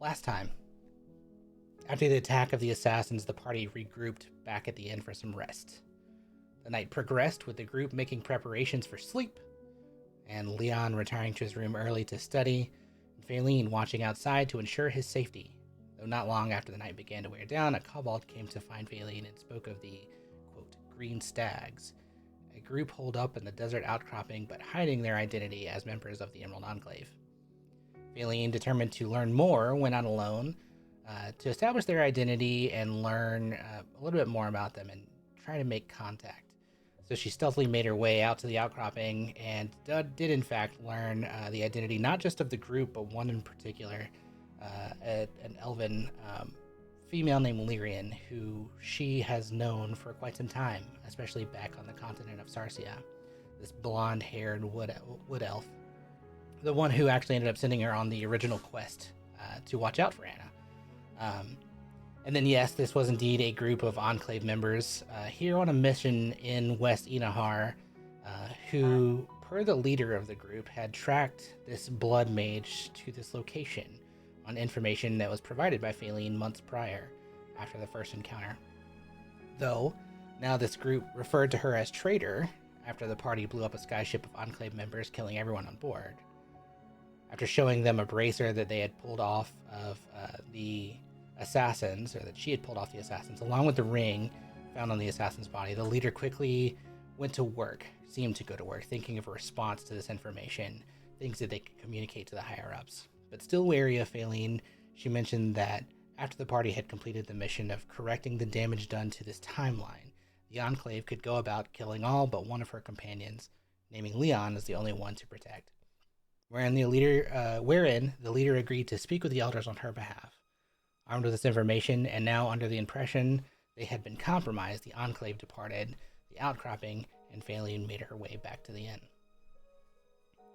Last time, after the attack of the assassins, the party regrouped back at the inn for some rest. The night progressed with the group making preparations for sleep, and Leon retiring to his room early to study, and Faline watching outside to ensure his safety. Though not long after the night began to wear down, a kobold came to find Faline and spoke of the, quote, Green Stags, a group holed up in the desert outcropping but hiding their identity as members of the Emerald Enclave. Faline, determined to learn more, went out alone to establish their identity and learn a little bit more about them and try to make contact. So she stealthily made her way out to the outcropping and did in fact learn the identity not just of the group, but one in particular, an elven female named Lyrian, who she has known for quite some time, especially back on the continent of Sarsia. This blonde-haired wood elf, the one who actually ended up sending her on the original quest to watch out for Anna. And then, yes, this was indeed a group of Enclave members here on a mission in West Enahar, who, per the leader of the group, had tracked this blood mage to this location on information that was provided by Faline months prior, after the first encounter. Though, now this group referred to her as traitor after the party blew up a skyship of Enclave members, killing everyone on board. After showing them a bracer that they had pulled off of the assassins, or that she had pulled off the assassins, along with the ring found on the assassin's body, the leader quickly seemed to go to work, thinking of a response to this information, things that they could communicate to the higher-ups. But still wary of Faline, she mentioned that after the party had completed the mission of correcting the damage done to this timeline, the Enclave could go about killing all but one of her companions, naming Leon as the only one to protect. Wherein the leader agreed to speak with the elders on her behalf. Armed with this information, and now under the impression they had been compromised, the Enclave departed the outcropping, and Faline made her way back to the inn.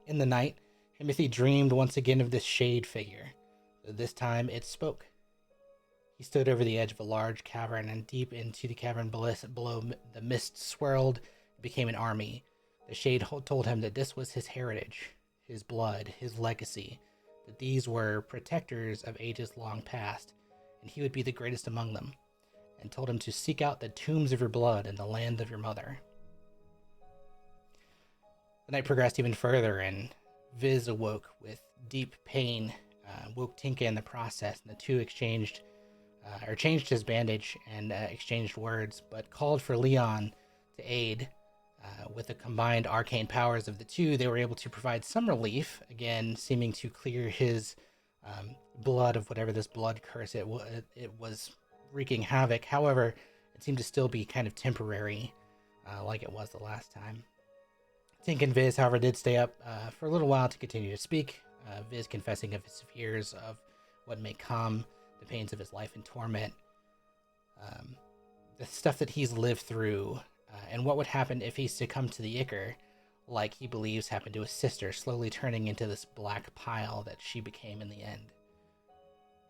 In the night, Timothy dreamed once again of this shade figure, though this time it spoke. He stood over the edge of a large cavern, and deep into the cavern below the mist swirled and became an army. The shade told him that this was his heritage, his blood, his legacy, that these were protectors of ages long past, and he would be the greatest among them, and told him to seek out the tombs of your blood in the land of your mother. The night progressed even further, and Viz awoke with deep pain, woke Tinka in the process, and the two changed his bandage and exchanged words, but called for Leon to aid. With the combined arcane powers of the two, they were able to provide some relief, again seeming to clear his blood of whatever this blood curse it was wreaking havoc. However, it seemed to still be kind of temporary, like it was the last time. Tink and Viz, however, did stay up for a little while to continue to speak, Viz confessing of his fears of what may come, the pains of his life in torment, the stuff that he's lived through, and what would happen if he succumbed to the Ichor, like he believes happened to his sister, slowly turning into this black pile that she became in the end.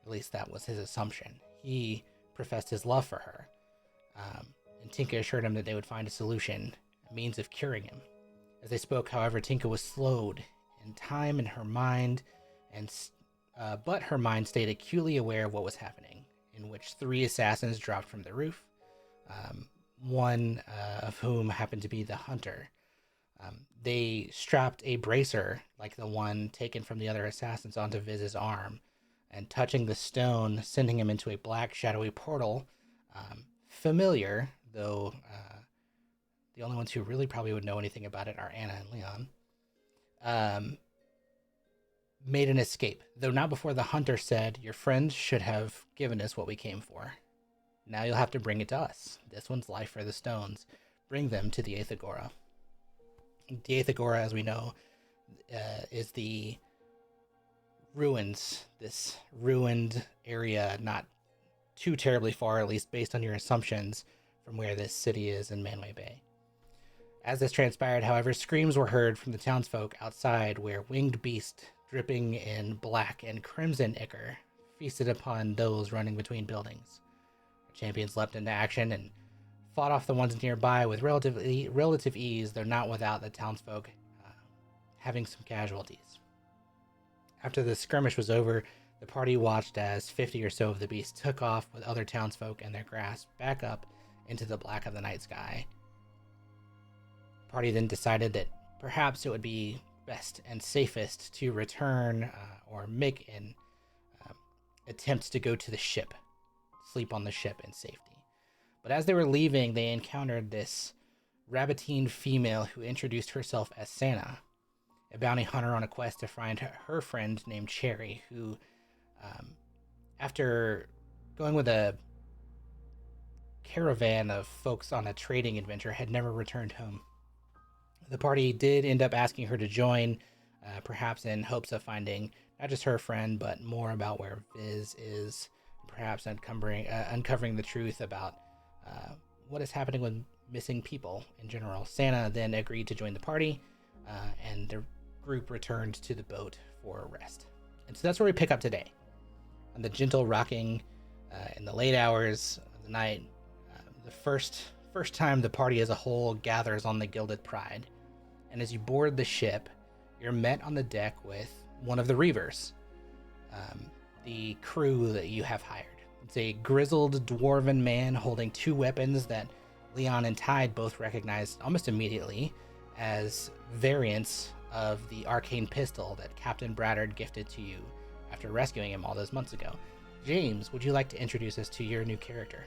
At least that was his assumption. He professed his love for her, and Tinka assured him that they would find a solution, a means of curing him. As they spoke, however, Tinka was slowed in time in her mind, but her mind stayed acutely aware of what was happening, in which 3 assassins dropped from the roof, one of whom happened to be the hunter. They strapped a bracer, like the one taken from the other assassins, onto Viz's arm, and touching the stone, sending him into a black, shadowy portal, familiar, though the only ones who really probably would know anything about it are Anna and Leon, made an escape, though not before the hunter said, "Your friends should have given us what we came for. Now you'll have to bring it to us. This one's life for the stones. Bring them to the 8th Agora." The 8th Agora, as we know, is the ruins, this ruined area, not too terribly far, at least based on your assumptions, from where this city is in Manway Bay. As this transpired, however, screams were heard from the townsfolk outside, where winged beasts dripping in black and crimson ichor feasted upon those running between buildings. The champions leapt into action and fought off the ones nearby with relative ease, though not without the townsfolk having some casualties. After the skirmish was over, The party watched as 50 or so of the beasts took off with other townsfolk and their grasp back up into the black of the night sky. The party then decided that perhaps it would be best and safest to return or make an attempt to go to the ship, sleep on the ship in safety. But as they were leaving, they encountered this Rabbitine female who introduced herself as Santa, a bounty hunter on a quest to find her friend named Cherry, who, after going with a caravan of folks on a trading adventure, had never returned home. The party did end up asking her to join, perhaps in hopes of finding not just her friend, but more about where Viz is, perhaps uncovering the truth about what is happening with missing people in general. Santa then agreed to join the party, and the group returned to the boat for rest. And so that's where we pick up today, on the gentle rocking in the late hours of the night. The first time the party as a whole gathers on the Gilded Pride. And as you board the ship, you're met on the deck with one of the Reavers, the crew that you have hired. It's a grizzled dwarven man holding two weapons that Leon and Tide both recognized almost immediately as variants of the arcane pistol that Captain Braddard gifted to you after rescuing him all those months ago. James, would you like to introduce us to your new character?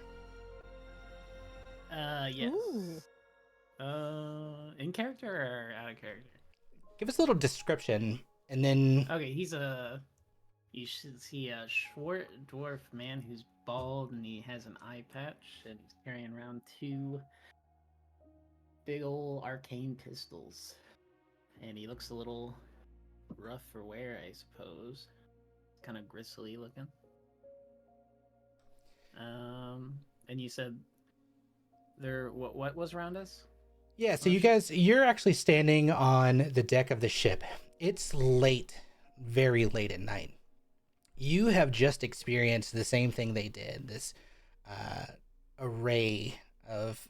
Yes. Ooh. In character or out of character? Give us a little description, and then... Okay, you should see a short dwarf man who's bald and he has an eye patch and he's carrying around two big old arcane pistols. And he looks a little rough for wear, I suppose. Kind of gristly looking. And you said what was around us? Yeah, so you're actually standing on the deck of the ship. It's late, very late at night. You have just experienced the same thing they did, this array of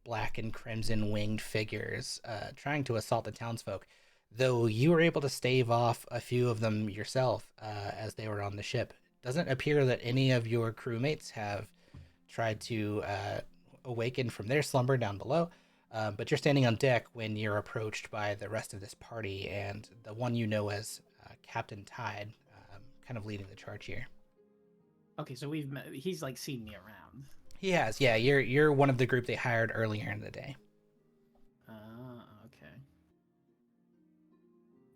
black and crimson winged figures trying to assault the townsfolk, though you were able to stave off a few of them yourself as they were on the ship. Doesn't appear that any of your crewmates have tried to awaken from their slumber down below. But you're standing on deck when you're approached by the rest of this party, and the one you know as Captain Tide, kind of leading the charge here. Okay, so he's like seen me around. He has, yeah. You're one of the group they hired earlier in the day. Okay.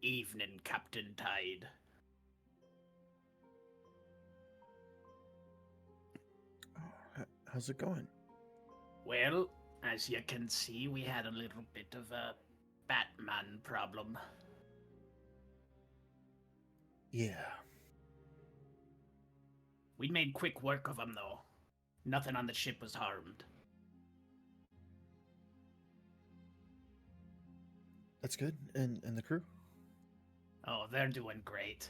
Evening, Captain Tide. How's it going? Well, as you can see, we had a little bit of a Batman problem. Yeah. We made quick work of him, though. Nothing on the ship was harmed. That's good. And the crew? Oh, they're doing great.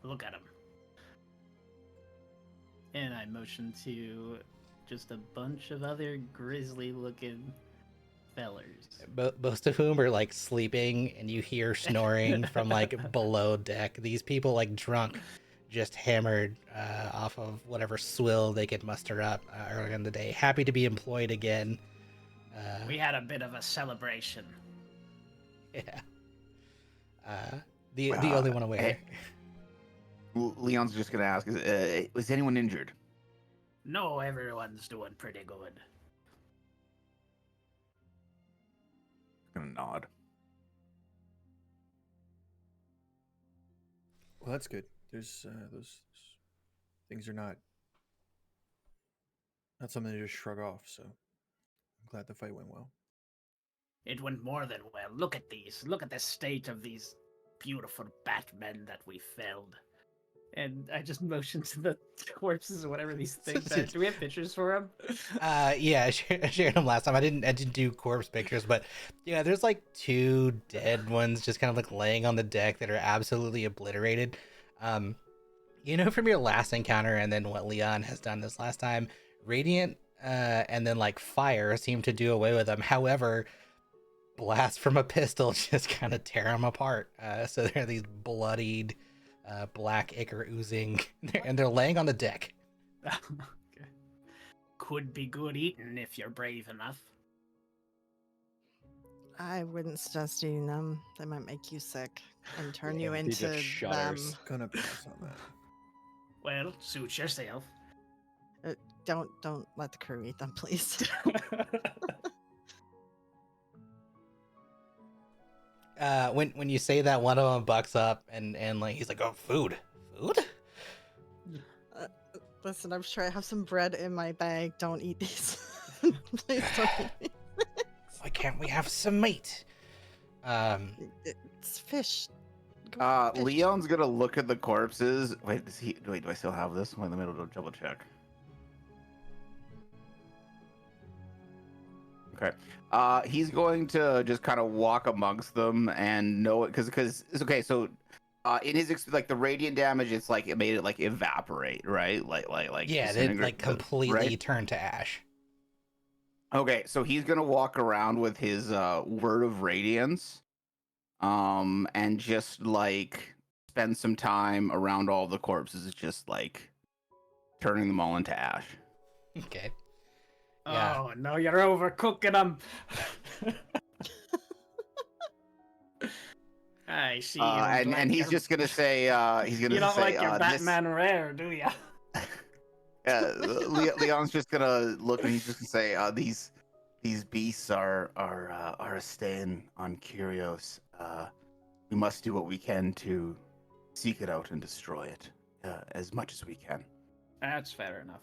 Look at them. And I motion to just a bunch of other grisly-looking fellers. Most of whom are like sleeping, and you hear snoring from like below deck. These people, like drunk, just hammered off of whatever swill they could muster up earlier in the day. Happy to be employed again. We had a bit of a celebration. Yeah. The only one aware. Leon's just gonna ask: was anyone injured? No, everyone's doing pretty good. Gonna nod. Well, that's good. There's those things are not something to just shrug off. So I'm glad the fight went well. It went more than well. Look at these. Look at the state of these beautiful Batmen that we felled. And I just motioned to the corpses or whatever these things are. Do we have pictures for them? Yeah, I shared them last time. I didn't do corpse pictures, but yeah, there's like two dead ones just kind of like laying on the deck that are absolutely obliterated. You know, from your last encounter and then what Leon has done this last time, Radiant and then like fire seem to do away with them. However, blast from a pistol just kind of tear them apart. So they're these bloodied black ichor oozing, and they're laying on the deck. Okay. Could be good eating if you're brave enough. I wouldn't suggest eating them. They might make you sick and turn you Yeah, he just into them. shudders. Gonna pass on that. Well, suit yourself. Don't let the crew eat them, please. When you say that, one of them bucks up and like he's like, "Oh, food." Listen, I'm sure I have some bread in my bag. Don't eat these. Please don't eat these. Why can't we have some meat? It's fish. Go fish. Leon's gonna look at the corpses. Wait, do I still have this? I'm in the middle to double check. Okay. He's going to just kind of walk amongst them and know it because it's okay. So, in his like the radiant damage, it's like it made it like evaporate, right? Like Yeah, they like completely right? turn to ash. Okay, so he's gonna walk around with his word of radiance, and just like spend some time around all the corpses, just like turning them all into ash. Okay. Yeah. Oh no, you're overcooking them. I see. And he's just gonna say, he's gonna You don't say, like your this- Batman rare, do ya? Leon's just gonna look and he's just gonna say, these beasts are a stain on Kyrios. We must do what we can to seek it out and destroy it as much as we can. That's fair enough.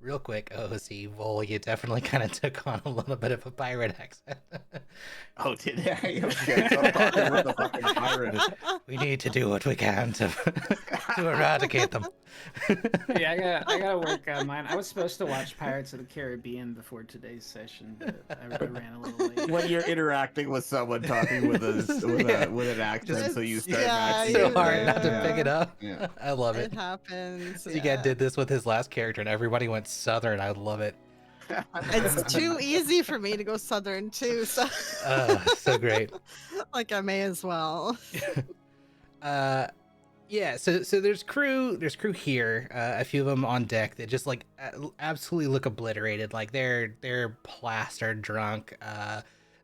Real quick, OC, Vol, you definitely kind of took on a little bit of a pirate accent. Oh, did I? Okay, so I'm talking with the fucking pirate. We need to do what we can to eradicate them. Yeah, I gotta work on mine. I was supposed to watch Pirates of the Caribbean before today's session, but I ran a little late. When you're interacting with someone talking with with an accent, so you start Yeah, matching So it, hard right? not to Yeah. pick it up. Yeah. I love It it. happens. You guy did this with his last character, and everybody went Southern. I love it. It's too easy for me to go Southern too, so So great. like I may as well. Yeah, so there's crew here, a few of them on deck that just like absolutely look obliterated, like they're plastered drunk.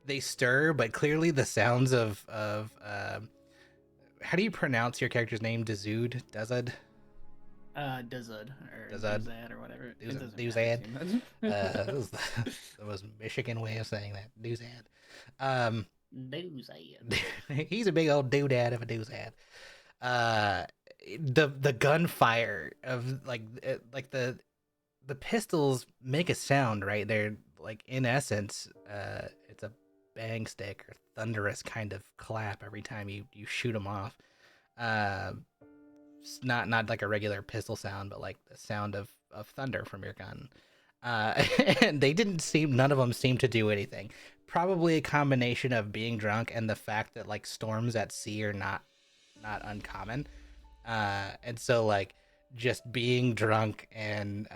They stir, but clearly the sounds of how do you pronounce your character's name? Dazud? Duzud or Duzud. Duzad or whatever. It Duzad. doesn't Duzad. matter too much. That was the most Michigan way of saying that. Duzad. Duzad. He's a big old doodad of a doozad. The gunfire of like the pistols make a sound, right? They're like, in essence, it's a bang stick or thunderous kind of clap every time you shoot them off. It's not like a regular pistol sound, but like the sound of thunder from your gun. And none of them seem to do anything. Probably a combination of being drunk and the fact that like storms at sea are not uncommon. And so like just being drunk and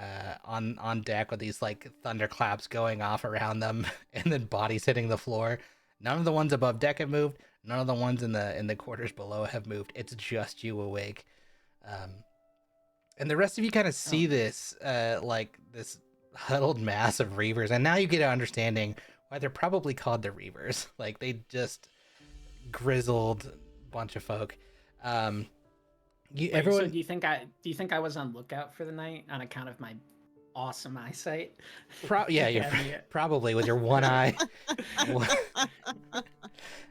on deck with these like thunderclaps going off around them and then bodies hitting the floor. None of the ones above deck have moved. None of the ones in the quarters below have moved. It's just you awake. And the rest of you kind of see this like this huddled mass of Reavers, and now you get an understanding why they're probably called the Reavers. Like, they just grizzled bunch of folk. Wait, Everyone. so do you think I was on lookout for the night on account of my awesome eyesight? Yeah, you're probably with your one eye.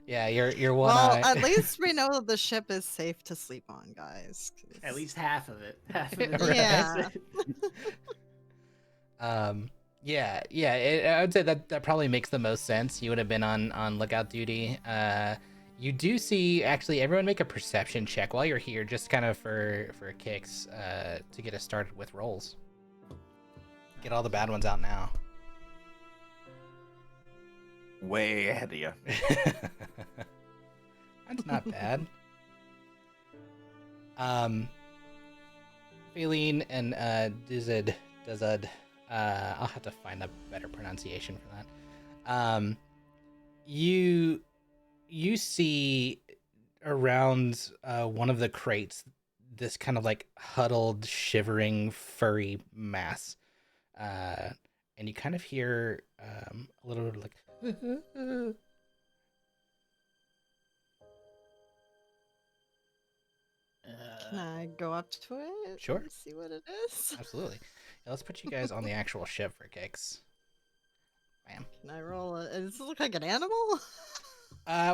Yeah, your one eye. Well, at least we know that the ship is safe to sleep on, guys. 'cause- At least half of it. Half of it. Yeah. I would say that probably makes the most sense. You would have been on lookout duty. You do see, actually, everyone make a perception check while you're here, just kind of for kicks, to get us started with rolls. Get all the bad ones out now. Way ahead of you. That's not bad. Feline and Duzad. I'll have to find a better pronunciation for that. You see around one of the crates this kind of like huddled, shivering, furry mass. And you kind of hear a little bit like. Can I go up to it? Sure. And see what it is? Absolutely. Yeah, let's put you guys on the actual ship for kicks. Bam. Can I roll it? Does it look like an animal?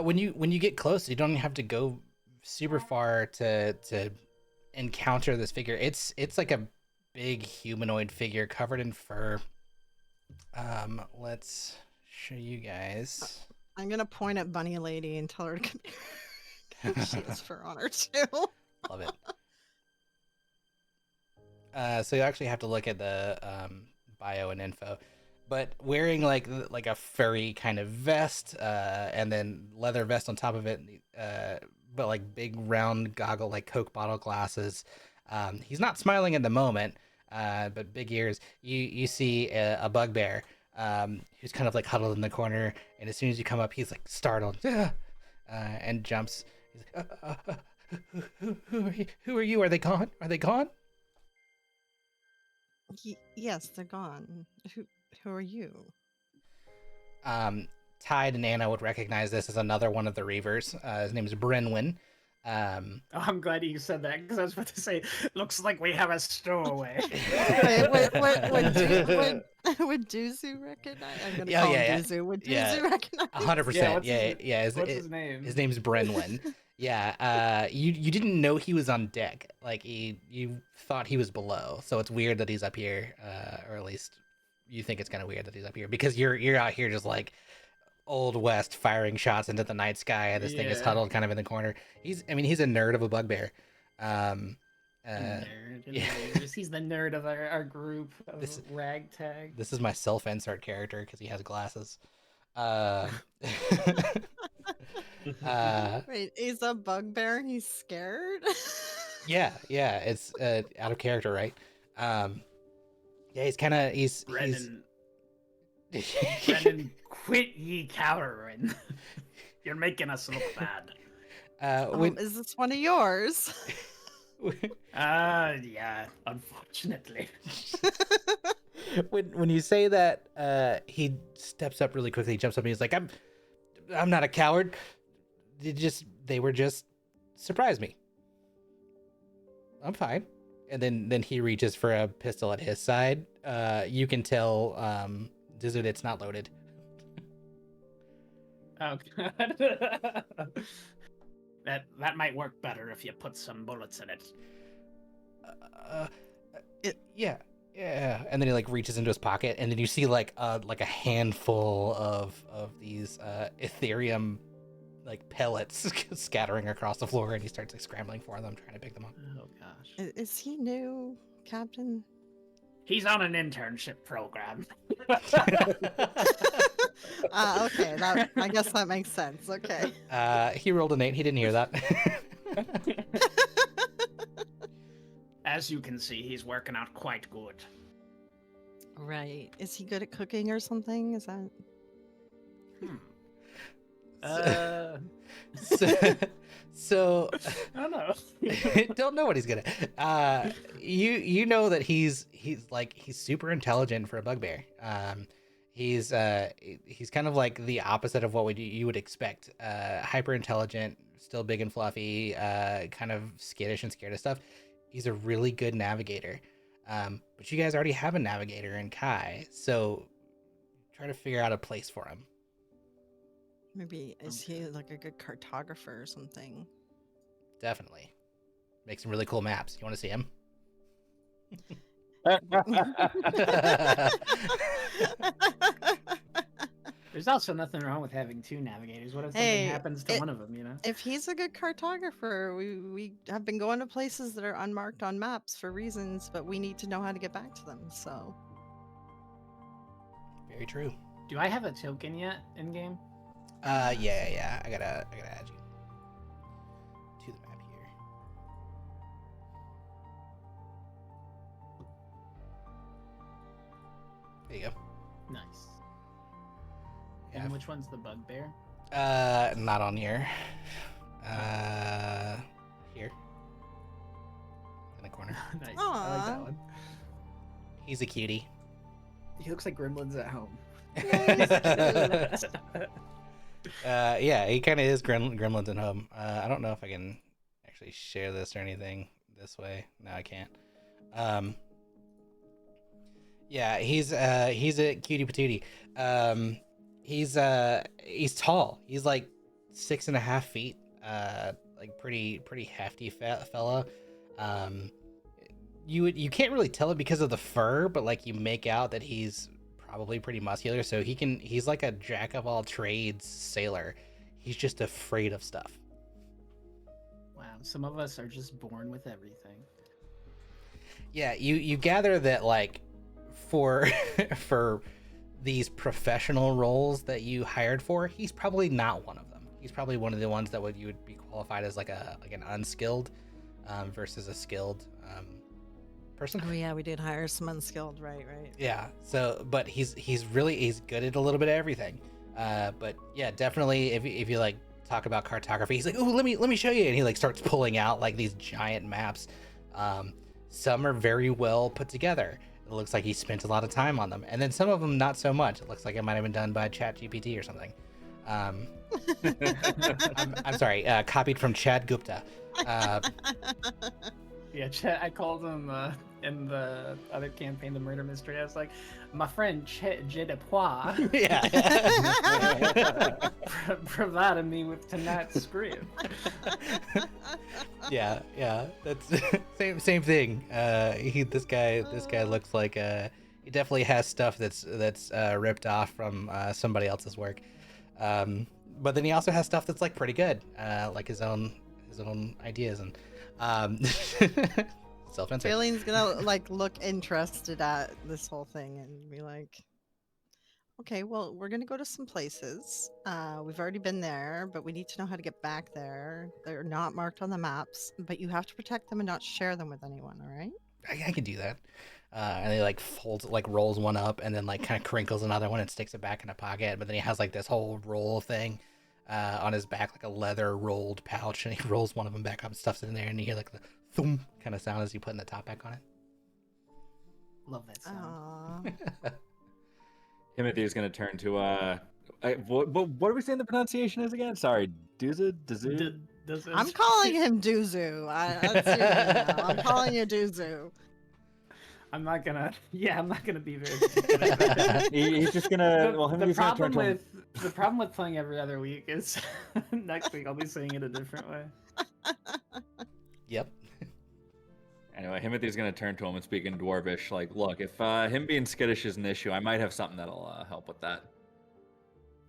When you get close, you don't have to go super far to encounter this figure. It's like a big humanoid figure covered in fur. Let's show you guys. I'm gonna point at Bunny Lady and tell her to come here. She has fur on her too. Love it. So you actually have to look at the bio and info, but wearing like a furry kind of vest, and then leather vest on top of it, but like big round goggle like Coke bottle glasses. He's not smiling at the moment, but big ears. You see a bugbear who's kind of like huddled in the corner, and as soon as you come up, he's like startled, and jumps. He's like, who are you? Are they gone? Are they gone? Yes, they're gone. Who are you? Tide and Anna would recognize this as another one of the Reavers. His name is Brenwyn. Oh, I'm glad you said that because I was about to say, looks like we have a stowaway. Would Duzu recognize? I'm gonna Yeah, call yeah, him Duzu. Would Duzu yeah. recognize? 100%. Yeah. What's his name? His name's Brenwyn. Yeah. You didn't know he was on deck. Like you thought he was below. So it's weird that he's up here, or at least you think it's kind of weird that he's up here because you're out here just like Old West firing shots into the night sky, and this thing is huddled kind of in the corner. He's a nerd of a bugbear. Nerd He's the nerd of our group of ragtag. This is my self-insert character because he has glasses. Wait, he's a bugbear and he's scared? yeah, it's out of character, right? Yeah, he's Brennan, Brennan, quit ye cowering. You're making us look bad. Is this one of yours? Yeah, unfortunately. when you say that, he steps up really quickly, jumps up, and he's like, I'm not a coward. They were just surprised me. I'm fine. And then he reaches for a pistol at his side. You can tell, Dizzard, it's not loaded. Oh god. That might work better if you put some bullets in it. Yeah. And then he like reaches into his pocket, and then you see like a handful of these Ethereum like pellets scattering across the floor, and he starts like scrambling for them, trying to pick them up. Oh gosh. Is he new, Captain? He's on an internship program. Okay, I guess that makes sense. Okay. He rolled an 8. He didn't hear that. As you can see, he's working out quite good. Right. Is he good at cooking or something? Is that? So I don't know. don't know what he's gonna. You know that he's super intelligent for a bugbear. He's kind of like the opposite of what you would expect. Hyper intelligent, still big and fluffy, kind of skittish and scared of stuff. He's a really good navigator. But you guys already have a navigator in Kai, so try to figure out a place for him. Maybe is he like a good cartographer or something? Definitely. Make some really cool maps. You want to see him? There's also nothing wrong with having two navigators. What if something happens to one of them, you know? If he's a good cartographer, we have been going to places that are unmarked on maps for reasons, but we need to know how to get back to them, so. Very true. Do I have a token yet in game? Yeah. I gotta add you to the map here. There you go. Nice. Yeah. And which one's the bugbear? Not on here. Here in the corner. Nice. I like Aw. that one. He's a cutie. He looks like Gremlins at home. Yeah, he kind of is Gremlins at home. I don't know if I can actually share this or anything this way. No, I can't. Yeah, he's a cutie patootie. He's tall. He's like 6.5 feet. Like pretty hefty fella. You can't really tell it because of the fur, but like you make out that he's probably pretty muscular. So he's like a jack of all trades sailor. He's just afraid of stuff. Wow, some of us are just born with everything. Yeah, you gather that like for for these professional roles that you hired for, he's probably not one of them. He's probably one of the ones that you would be qualified as like an unskilled versus a skilled person. Oh yeah, we did hire some unskilled, right. Yeah. So, but he's good at a little bit of everything. But yeah, definitely if you like talk about cartography, he's like, "Oh, let me show you," and he like starts pulling out like these giant maps. Some are very well put together. It looks like he spent a lot of time on them, and then some of them not so much. It looks like it might have been done by ChatGPT or something. I'm sorry, copied from Chad Gupta. Yeah, I called him in the other campaign, the murder mystery. I was like, my friend Je de Poix Yeah. provided me with tonight's script. Yeah, that's same thing. This guy looks like he definitely has stuff that's ripped off from somebody else's work. But then he also has stuff that's like pretty good, like his own ideas and self-insert. Baylene's gonna like look interested at this whole thing and be like, okay, well, we're gonna go to some places. We've already been there, but we need to know how to get back there. They're not marked on the maps, but you have to protect them and not share them with anyone, all right? I can do that. And he like rolls one up and then like kind of crinkles another one and sticks it back in a pocket. But then he has like this whole roll thing on his back, like a leather rolled pouch, and he rolls one of them back up and stuffs it in there, and you hear like the thump kind of sound as you putting the top back on it. Love that sound. Aw. Timothy is going to turn to what are we saying the pronunciation is again? Sorry, Duza. I'm calling him Duzu. That's your name now. I'm calling you Duzu. I'm not gonna be very specific with it. He's just gonna. Well, the he's gonna turn problem to him. with the problem with playing every other week is next week I'll be saying it a different way. Yep. Anyway, Timothy's gonna turn to him and speak in Dwarvish. Like, look, if him being skittish is an issue, I might have something that'll help with that.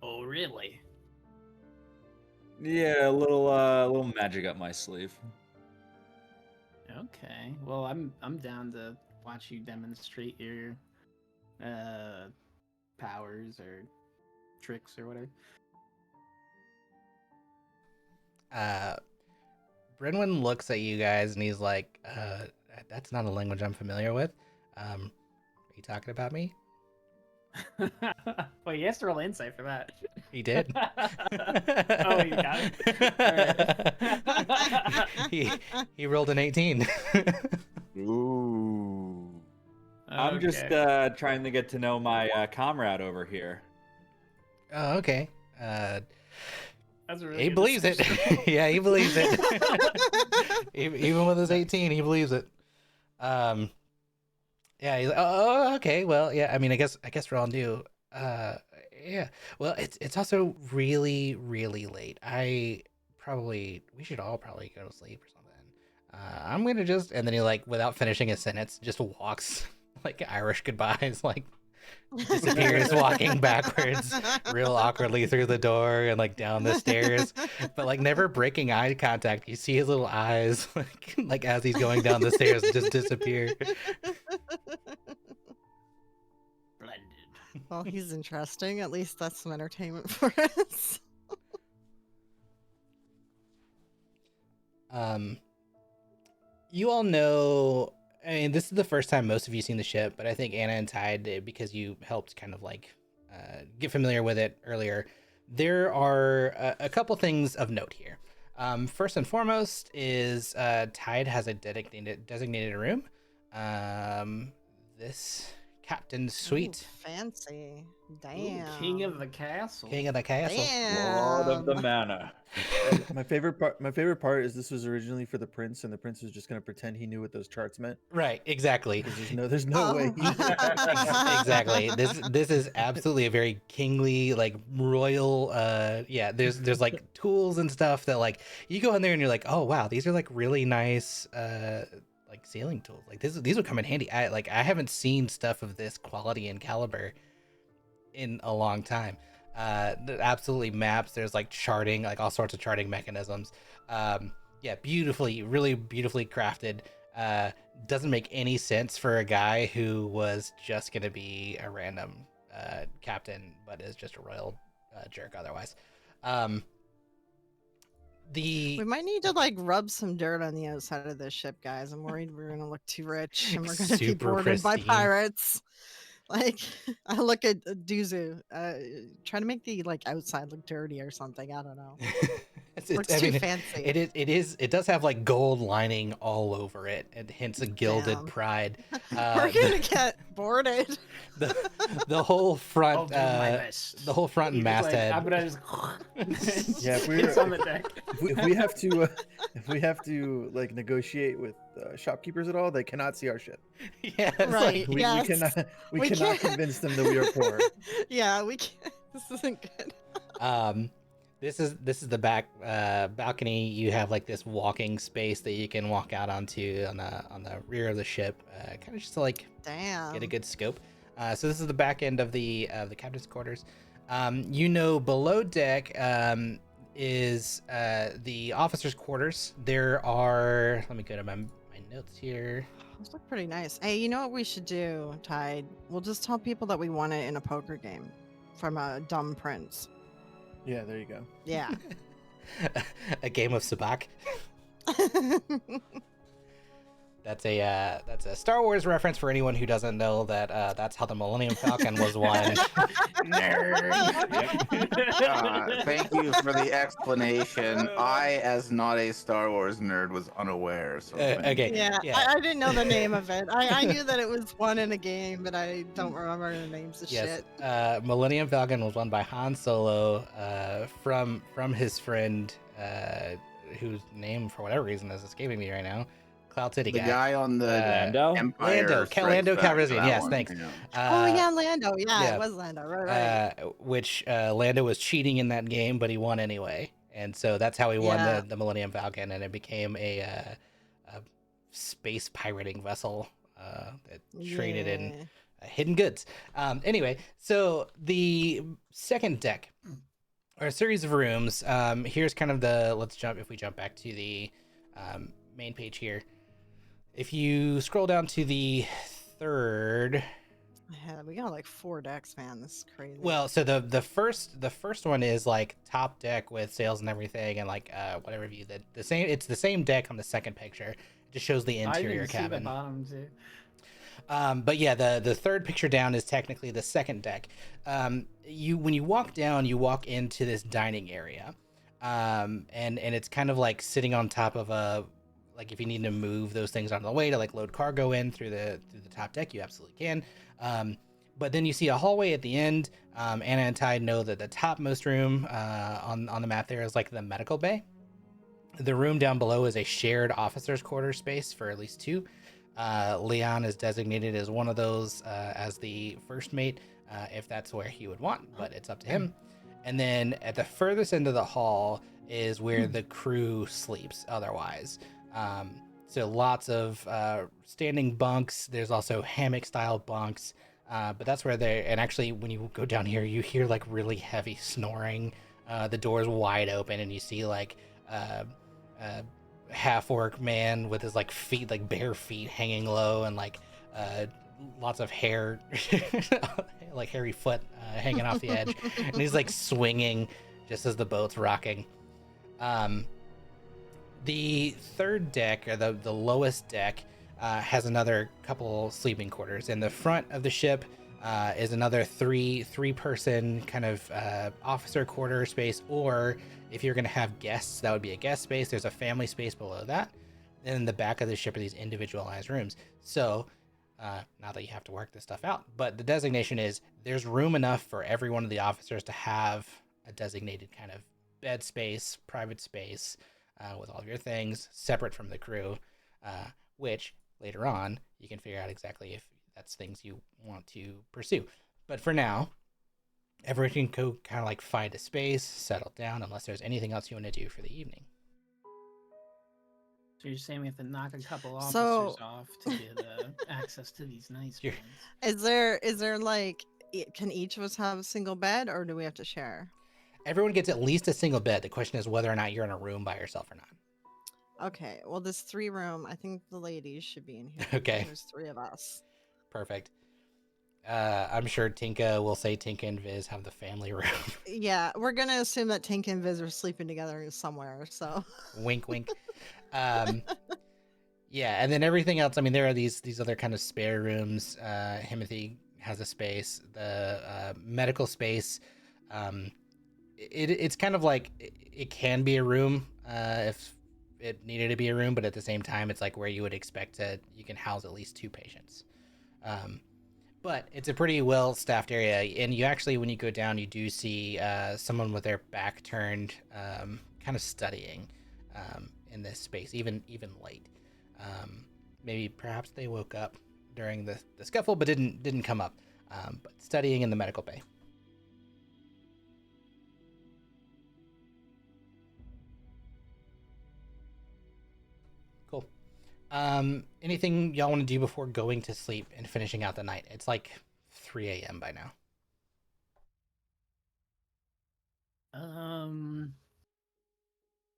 Oh really? Yeah, a little magic up my sleeve. Okay. Well, I'm down to watch you demonstrate your powers or tricks or whatever. Brynwyn looks at you guys and he's like, that's not a language I'm familiar with. Are you talking about me? Well, he has to roll insight for that. He did. Oh, you got it? Alright. he rolled an 18. Ooh. I'm just Okay. trying to get to know my comrade over here. Oh, okay. That's a really He good believes it. description. Yeah, he believes it. Even with his 18, he believes it. Yeah, he's like, oh, okay. Well, yeah. I mean, I guess we're all new. Yeah. Well, it's also really, really late. We should all probably go to sleep or something. I'm gonna just, and then he like, without finishing a sentence, just walks like Irish goodbyes, like disappears, walking backwards, real awkwardly through the door and like down the stairs, but like never breaking eye contact. You see his little eyes, like as he's going down the stairs, just disappear. Splendid. Well, he's interesting. At least that's some entertainment for us. You all know. I mean, this is the first time most of you seen the ship, but I think Anna and Tide did because you helped kind of like get familiar with it earlier. There are a couple things of note here. First and foremost is Tide has a designated room. This captain's suite. Ooh, fancy. Ooh, Damn. king of the castle. King of the castle. Lord of the Damn. manor. My favorite part is this was originally for the prince, and the prince was just gonna pretend he knew what those charts meant. Right, exactly. Because there's no way. Exactly. This is absolutely a very kingly, like royal. Yeah. There's like tools and stuff that like you go in there and you're like, oh wow, these are like really nice. Like sealing tools. Like these would come in handy. I haven't seen stuff of this quality and caliber in a long time. Absolutely maps. There's like charting, like all sorts of charting mechanisms. Yeah, really beautifully crafted. Doesn't make any sense for a guy who was just gonna be a random captain, but is just a royal jerk otherwise. We might need to like rub some dirt on the outside of this ship, guys. I'm worried we're gonna look too rich and we're gonna be Super boarded by pristine. pirates. Like, I look at Duzu, trying to make the like outside look dirty or something. I don't know. Looks too fancy. It does have like gold lining all over it, and hence a gilded Damn. pride. We're gonna get boarded. The whole front, I'll do my best. the whole front and You're just masthead. I'm gonna just Yeah, if it's on the deck. if we have to like negotiate with shopkeepers at all, they cannot see our ship. Yeah, it's Right. like- We Yes. cannot We cannot can't. convince them that we are poor. Yeah, we can't. This isn't good. This is the back balcony. You have like this walking space that you can walk out onto on the rear of the ship, kind of just to like Damn. get a good scope. So this is the back end of the captain's quarters. Below deck is the officers' quarters. There are. Let me go to my notes here. Those look pretty nice. Hey, you know what we should do, Tide? We'll just tell people that we won it in a poker game from a dumb prince. Yeah, there you go. Yeah. A game of sabacc. That's a Star Wars reference for anyone who doesn't know that that's how the Millennium Falcon was won. Thank you for the explanation. I, as not a Star Wars nerd, was unaware. So Okay. Yeah, Yeah. I didn't know the name of it. I knew that it was one in a game, but I don't remember the names of Yes. shit. Millennium Falcon was won by Han Solo from his friend whose name for whatever reason is escaping me right now. Cloud City the guy. guy on the Lando? Empire Lando Strikes Back, Calrissian. that Yes, one, thanks. yeah. Oh yeah, Lando. Yeah, yeah. it was Lando. Right. Which Lando was cheating in that game, but he won anyway, and so that's how he won Yeah. the Millennium Falcon, and it became a space pirating vessel that traded in Yeah. hidden goods. Anyway, so the second deck are a series of rooms. Here's kind of if we jump back to the main page here. If you scroll down to the third, Yeah, we got like 4 decks, man. This is crazy. well, so the first one is like top deck with sails and everything, and like whatever view that the same. It's the same deck on the second picture. It just shows the I interior didn't see the cabin. bottom too. But yeah, the third picture down is technically the second deck. When you walk down, you walk into this dining area, and it's kind of like sitting on top of a, like if you need to move those things out of the way to like load cargo in through the top deck, you absolutely can. But then you see a hallway at the end. Anna and Tide know that the topmost room on the map there is like the medical bay. The room down below is a shared officers' quarter space for at least 2. Leon is designated as one of those as the first mate, if that's where he would want, but it's up to him. And then at the furthest end of the hall is where the crew sleeps otherwise. So lots of standing bunks. There's also hammock style bunks, but that's where and actually when you go down here, you hear like really heavy snoring. The door's wide open and you see like half-orc man with his like feet, like bare feet hanging low, and like lots of hair like hairy foot hanging off the edge, and he's like swinging just as the boat's rocking. The third deck, or the lowest deck, has another couple sleeping quarters. In the front of the ship, is another three-person kind of officer quarter space, or if you're going to have guests, that would be a guest space. There's a family space below that. And in the back of the ship are these individualized rooms. So not that you have to work this stuff out, but the designation is there's room enough for every one of the officers to have a designated kind of bed space, private space, with all of your things separate from the crew, which later on you can figure out exactly if that's things you want to pursue. But for now, everyone can go kind of like find a space, settle down, unless there's anything else you want to do for the evening. So you're saying we have to knock a couple officers So- off to get access to these nice You're- beds? Is there like, can each of us have a single bed, or do we have to share? Everyone gets at least a single bed. The question is whether or not you're in a room by yourself or not. Okay, well, this 3-room, I think the ladies should be in here. Okay. There's 3 of us. Perfect. I'm sure Tinka will say Tinka and Viz have the family room. Yeah, we're gonna assume that Tink and Viz are sleeping together somewhere. So Wink, wink. Yeah, and then everything else. I mean, there are these other kind of spare rooms. Himothy has a space. The medical space. It's kind of like it can be a room if it needed to be a room, but at the same time, it's like where you would expect you can house at least 2 patients. But it's a pretty well staffed area, and you actually, when you go down, you do see someone with their back turned, kind of studying in this space, even late. Maybe perhaps they woke up during the scuffle, but didn't come up. But studying in the medical bay. Cool. Anything y'all want to do before going to sleep and finishing out the night? It's like 3 a.m. by now.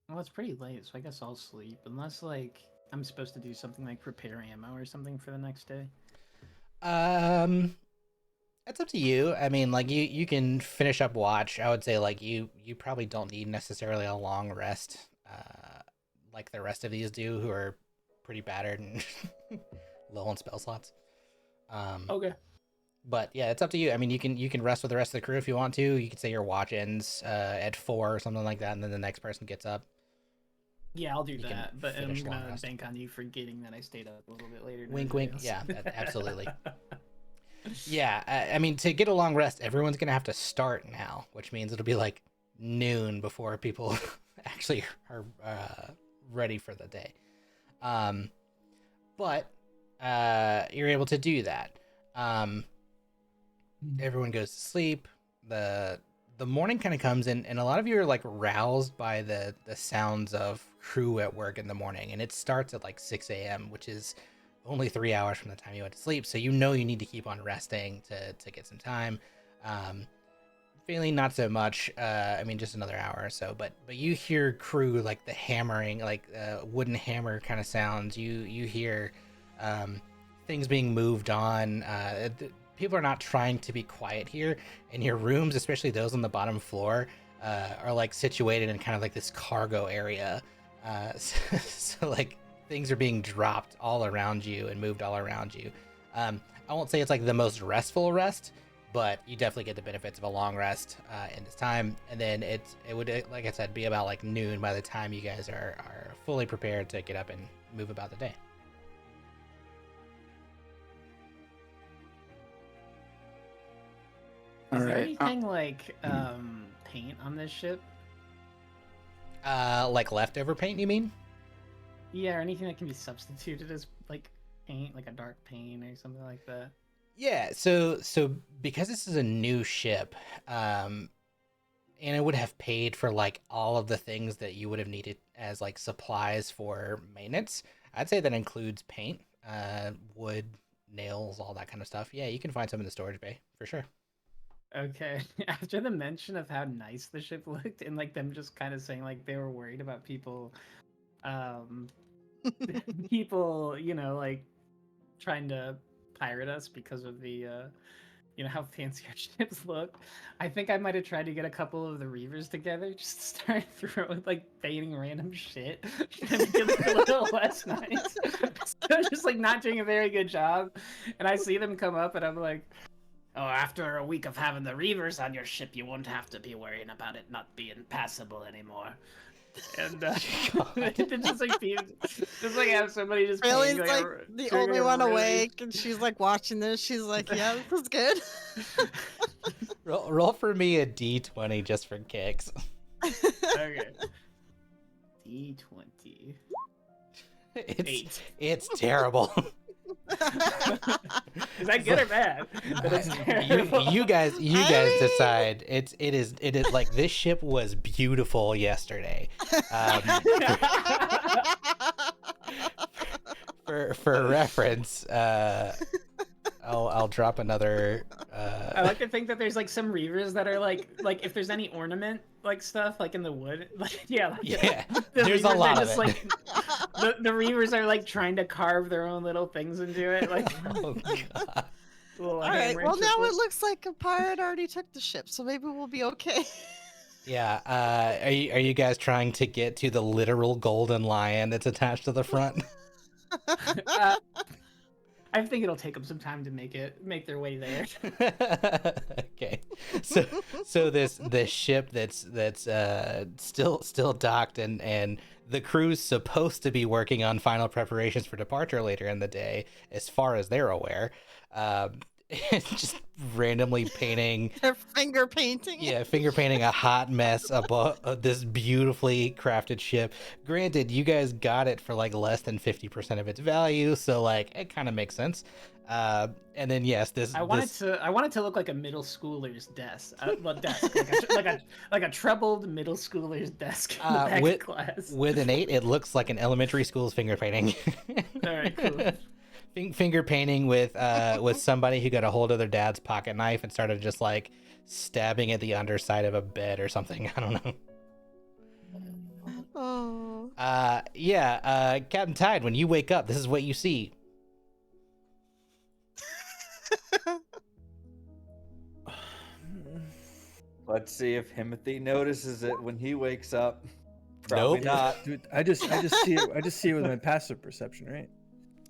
Well, it's pretty late, so I guess I'll sleep. Unless, like, I'm supposed to do something like prepare ammo or something for the next day. It's up to you. I mean, like you can finish up watch. I would say like you probably don't need necessarily a long rest, like the rest of these do, who are pretty battered and low on spell slots. Okay. But yeah, it's up to you. I mean, you can rest with the rest of the crew if you want to. You could say your watch ends at 4 or something like that, and then the next person gets up. Yeah, I'll do You can that. But I'm finish long gonna rest. bank on you forgetting that I stayed up a little bit later. than Wink, everybody wink. else. Yeah, absolutely. Yeah, I mean, to get a long rest, everyone's gonna have to start now, which means it'll be like noon before people actually are ready for the day. But you're able to do that. Everyone goes to sleep. The morning kind of comes in, and a lot of you are like roused by the sounds of crew at work in the morning, and it starts at like 6 a.m., which is only 3 hours from the time you went to sleep. So you know you need to keep on resting to get some time. Feeling not so much. I mean, just another hour or so. But you hear crew, like the hammering, like wooden hammer kind of sounds. You hear things being moved on. People are not trying to be quiet here, and your rooms, especially those on the bottom floor, are like situated in kind of like this cargo area. So like things are being dropped all around you and moved all around you. I won't say it's like the most restful rest, but you definitely get the benefits of a long rest in this time. And then it would, like I said, be about like noon by the time you guys are fully prepared to get up and move about the day. Is All there right. anything like paint on this ship? Like leftover paint, you mean? Yeah, or anything that can be substituted as like paint, like a dark paint or something like that. Yeah, so because this is a new ship, and it would have paid for like all of the things that you would have needed as like supplies for maintenance. I'd say that includes paint, wood, nails, all that kind of stuff. Yeah, you can find some in the storage bay for sure. Okay. After the mention of how nice the ship looked and like them just kind of saying like they were worried about people people, like trying to pirate us because of the how fancy our ships look. I think I might have tried to get a couple of the Reavers together, just to start throwing like painting random shit to make it look a little less nice. So just like not doing a very good job. And I see them come up and I'm like, after a week of having the Reavers on your ship, you won't have to be worrying about it not being passable anymore. And just like have somebody just Rayleigh's paying, like a- the doing only a one really- awake, and she's like watching this. She's like, "Yeah, this is good." Roll for me a d20 just for kicks. Okay. D20. It's terrible. Is that good or bad? That it's terrible. you guys I mean- decide. It is like this ship was beautiful yesterday. For reference, I'll drop another. I like to think that there's like some Reavers that are like if there's any ornament like stuff like in the wood, like Yeah, the there's a Reavers are lot of just, it. Like, the Reavers are like trying to carve their own little things into it, like. Oh god. Little All right. hammer Well, and now chisel. it looks like a pirate already took the ship, so maybe we'll be okay. Yeah. Are you guys trying to get to the literal golden lion that's attached to the front? I think it'll take them some time to make their way there. Okay. So this ship that's still docked and the crew's supposed to be working on final preparations for departure later in the day, as far as they're aware. Just randomly painting. They're finger painting. Yeah, finger painting a hot mess of this beautifully crafted ship. Granted, you guys got it for like less than 50% of its value, so like it kind of makes sense. And then yes, I want it to look like a middle schooler's desk, like a troubled middle schooler's desk in the back of class. with an 8, it looks like an elementary school's finger painting. All right, cool. Finger painting with somebody who got a hold of their dad's pocket knife and started just like stabbing at the underside of a bed or something. I don't know. Oh. Captain Tide, when you wake up, this is what you see. Let's see if Timothy notices it when he wakes up. Probably Nope. not. Dude, I just see it. I just see it with my passive perception, right?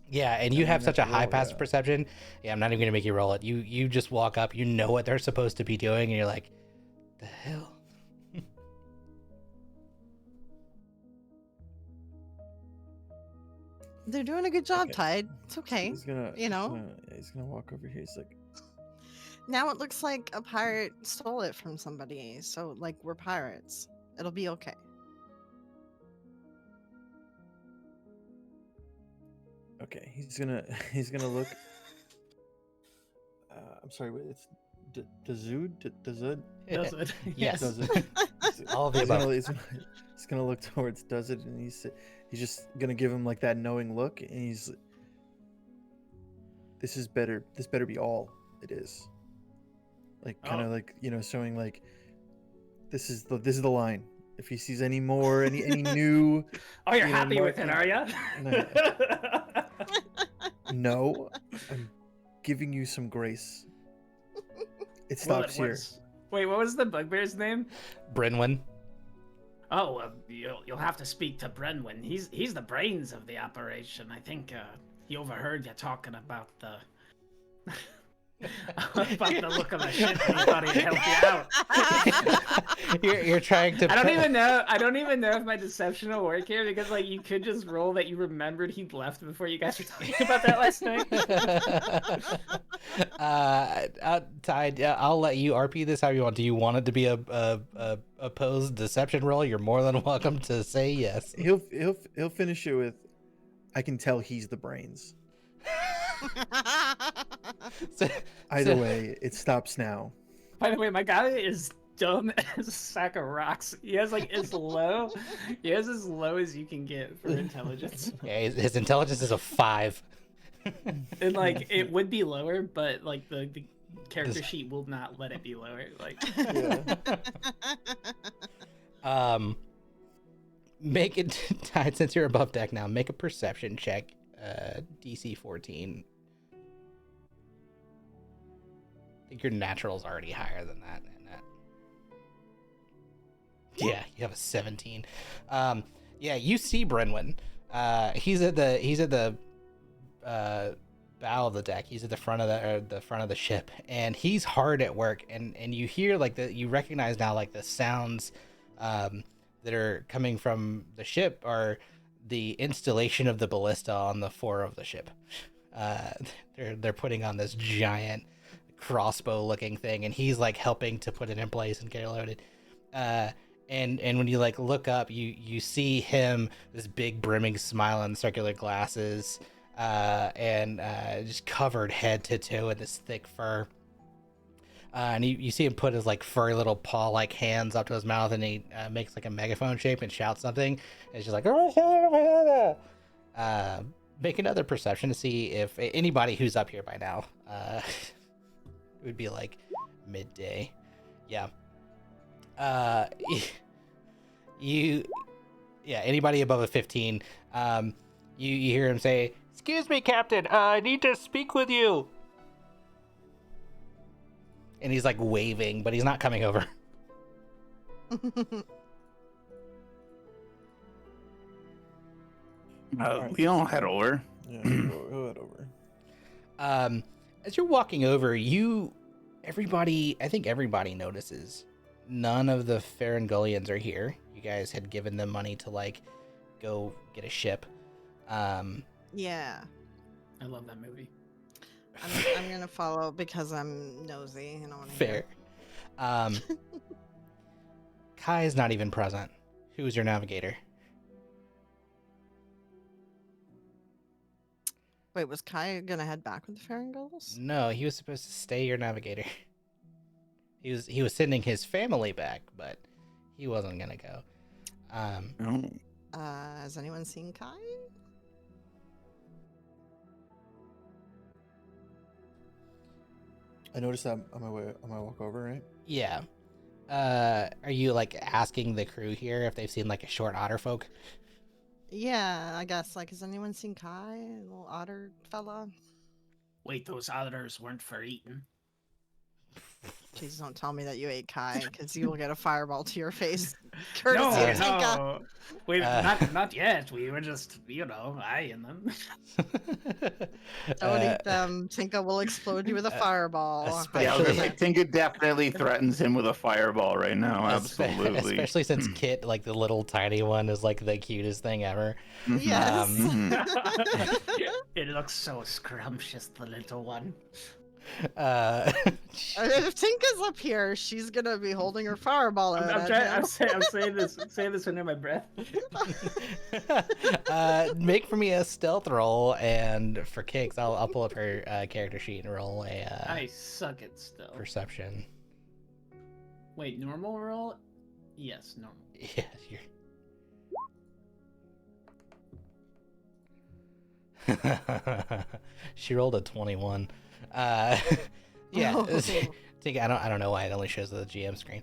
Yeah, and you I have don't such a have to high roll, passive yeah. perception. Yeah, I'm not even gonna make you roll it. You just walk up, you know what they're supposed to be doing, and you're like, the hell? They're doing a good job, Okay. Tide. It's okay. He's gonna, you know? he's gonna walk over here. He's like, Now it looks like a pirate stole it from somebody. So, like, we're pirates. It'll be okay. okay. He's gonna look. I'm sorry. Wait, it's Dazud. Does it? Yes. Does it? All of the He's above. he's gonna look towards Does it, and he's just gonna give him like that knowing look, and he's. This is better. This better be all it is. Like kind of Oh. like showing like. This is the line. If he sees any more, any new, Oh, you're You know, happy with it, are Mark- you? no, I'm giving you some grace. It stops here. Wait, what was the bugbear's name? Brynwyn. Oh, you'll have to speak to Brenwyn. He's the brains of the operation. I think he overheard you talking about the about the look of the ship. And he thought he'd help you out. You're trying to. I don't even know if my deception will work here because like you could just roll that you remembered he'd left before you guys were talking about that last night. Tide, I'll let you RP this how you want. Do you want it to be a opposed deception roll? You're more than welcome to say yes. He'll finish it with, I can tell he's the brains. So- Either so- way, it stops now. By the way, my guy is dumb as a sack of rocks. He has like as low as you can get for intelligence. Yeah, his intelligence is a 5. And like it would be lower, but like the character sheet will not let it be lower. Like Make it Tide, since you're above deck now. Make a perception check. DC 14. I think your natural's already higher than that. Yeah, you have a 17. Yeah, you see Brenwyn. He's at the bow of the deck. He's at the front of the front of the ship, and he's hard at work. And you hear like you recognize now like the sounds that are coming from the ship are the installation of the ballista on the fore of the ship. They're putting on this giant crossbow looking thing, and he's like helping to put it in place and get it loaded. And when you like look up, you see him, this big brimming smile and circular glasses, and just covered head to toe in this thick fur. And you see him put his like furry little paw like hands up to his mouth, and he makes like a megaphone shape and shouts something. And it's just like, make another perception to see if anybody who's up here by now. It would be like midday. Yeah. Anybody above a 15, you hear him say, "Excuse me, Captain, I need to speak with you." And he's like waving, but he's not coming over. Leon, head over. Yeah, go head over. As you're walking over, I think everybody notices none of the Farangolians are here. You guys had given them money to like go get a ship. Yeah. I love that movie. I'm gonna follow because I'm nosy and I want to Fair. Kai is not even present. Who's your navigator? Wait, was Kai gonna head back with the Faringolls? No, he was supposed to stay your navigator. He was sending his family back, but he wasn't gonna go. No. Has anyone seen Kai? I noticed that on my walk over, right? Yeah. Are you like asking the crew here if they've seen like a short otter folk? Yeah, I guess. Like, has anyone seen Kai, little otter fella? Wait, those others weren't for eating. Please don't tell me that you ate Kai, because you will get a fireball to your face. Courtesy of Tinka. No. Wait, not yet. We were just, eyeing them. Don't eat them. Tinka will explode you with a fireball. Yeah, I was gonna say, Especially- Tinka definitely threatens him with a fireball right now. Absolutely. Especially since Kit, like the little tiny one, is like the cutest thing ever. Yes. It looks so scrumptious, the little one. If Tinka's up here, she's gonna be holding her fireball out I'm at him. saying this under my breath. Make for me a stealth roll, and for kicks, I'll pull up her character sheet and roll a I suck at stealth. perception. Wait, normal roll? Yes, normal. Yeah, she rolled a 21. Yeah. Oh. Tinka, I don't know why it only shows the GM screen.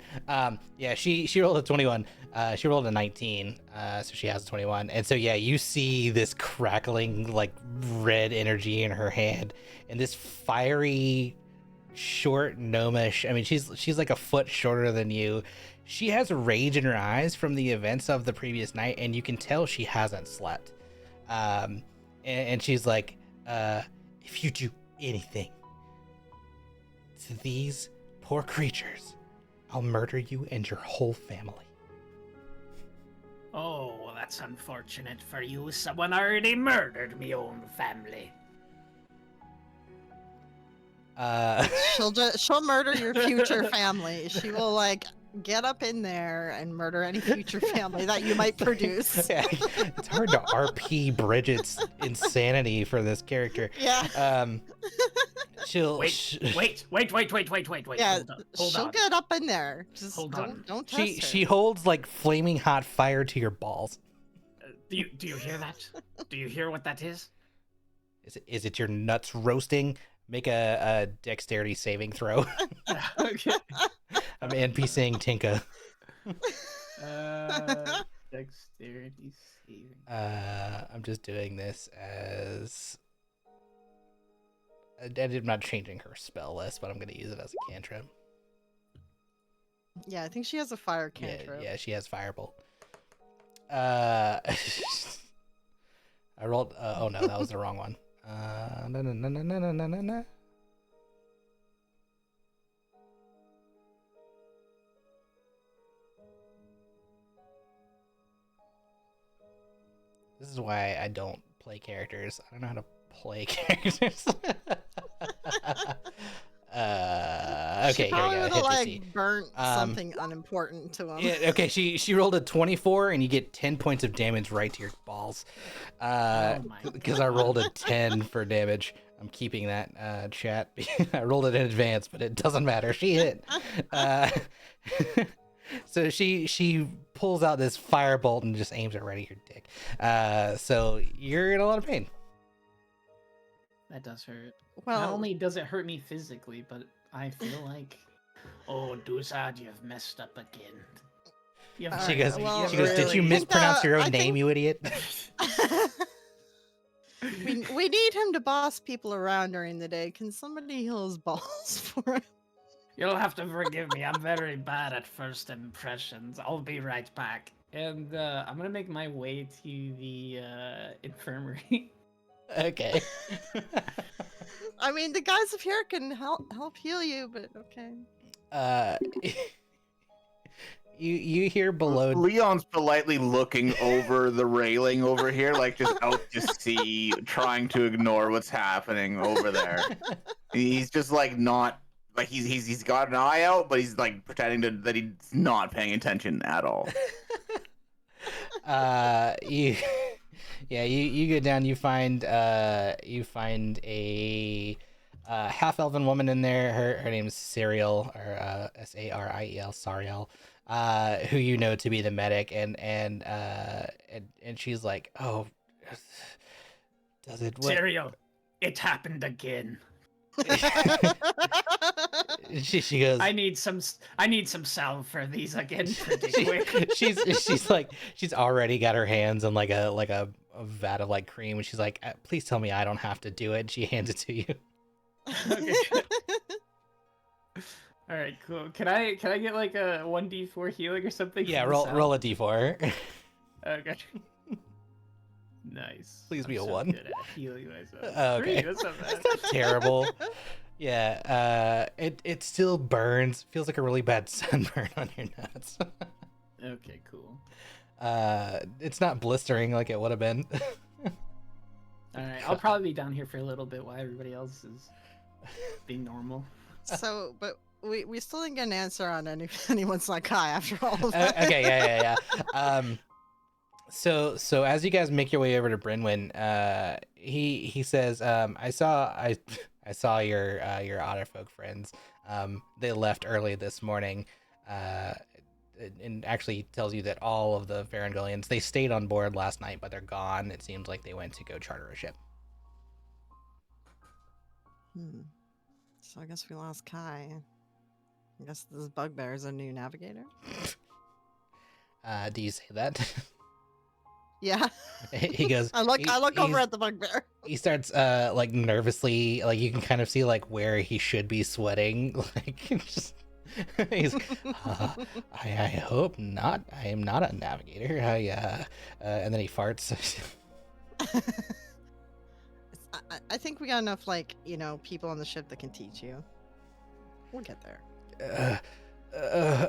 Yeah, she rolled a 21. She rolled a 19. So she has a 21. And so yeah, you see this crackling like red energy in her hand, and this fiery, short gnomish. I mean, she's like a foot shorter than you. She has rage in her eyes from the events of the previous night, and you can tell she hasn't slept. And she's like, if you do anything to these poor creatures, I'll murder you and your whole family. Oh, well, that's unfortunate for you. Someone already murdered me own family. She'll murder your future family. She will like get up in there and murder any future family that you might produce. Yeah, it's hard to RP Bridget's insanity for this character. Yeah. She'll Wait. Yeah, hold she'll on. get up in there. Just Hold on. don't test her. she holds like flaming hot fire to your balls. Do you hear that? Do you hear what that is? Is it your nuts roasting? Make a dexterity saving throw. Okay. I'm NPCing Tinka. Dexterity saving. I'm just doing this as I'm not changing her spell list, but I'm going to use it as a cantrip. Yeah, I think she has a fire cantrip. Yeah, she has Firebolt. I rolled. Oh no, that was the wrong one. Na, na, na, na, na, na, na, na. This is why I don't play characters. I don't know how to play characters. She Okay, here we probably go. would Hit have to like see. burnt Um, something unimportant to him. Yeah, okay, she rolled a 24, and you get 10 points of damage right to your balls. Oh my Because I rolled a 10 for damage. I'm keeping that, chat. I rolled it in advance, but it doesn't matter. She hit. Uh, so she pulls out this firebolt and just aims it right at your dick. So you're in a lot of pain. That does hurt. Well, Not only does it hurt me physically, but I feel like, oh, Dusad, you've messed up again. You have She Alright, goes, well, she goes, did you really? mispronounce your I own think- name, you idiot? we need him to boss people around during the day. Can somebody heal his balls for him? You'll have to forgive me. I'm very bad at first impressions. I'll be right back. And I'm gonna make my way to the infirmary. Okay. I mean, the guys up here can help heal you, but okay. You hear below. Leon's politely looking over the railing over here, like just out to sea, trying to ignore what's happening over there. He's just like not like he's got an eye out, but he's like pretending that he's not paying attention at all. You yeah, you go down, you find a half elven woman in there. Her name's Sariel, or Sariel, Sariel, who you know to be the medic, and she's like, oh, does it what? Serial, it happened again. She goes, I need some salve for these again pretty quick. she's like, she's already got her hands on like a vat of like cream, and she's like, please tell me I don't have to do it. She hands it to you. Okay. All right, cool. Can I get like a 1d4 healing or something? Yeah, for the roll salve? roll a d4. Okay. Nice. Please be I'm a so 1. good at healing myself. Okay. 3, that's not bad. That's not terrible. Yeah, it still burns. Feels like a really bad sunburn on your nuts. Okay, cool. It's not blistering like it would have been. All right, I'll probably be down here for a little bit while everybody else is being normal. So, but we still didn't get an answer on anyone's like hi after all of that. Okay, yeah. So as you guys make your way over to Brynwyn, he says, I saw your otter folk friends. They left early this morning. And actually tells you that all of the Varangolians, they stayed on board last night, but they're gone. It seems like they went to go charter a ship. So I guess we lost Kai. I guess this bugbear is a new navigator. Do you say that? Yeah. He goes. I look over he's- at the bugbear. He starts like nervously, like you can kind of see like where he should be sweating, like just. He's, I hope not. I am not a navigator. And then he farts. I think we got enough, like, people on the ship that can teach you. We'll get there.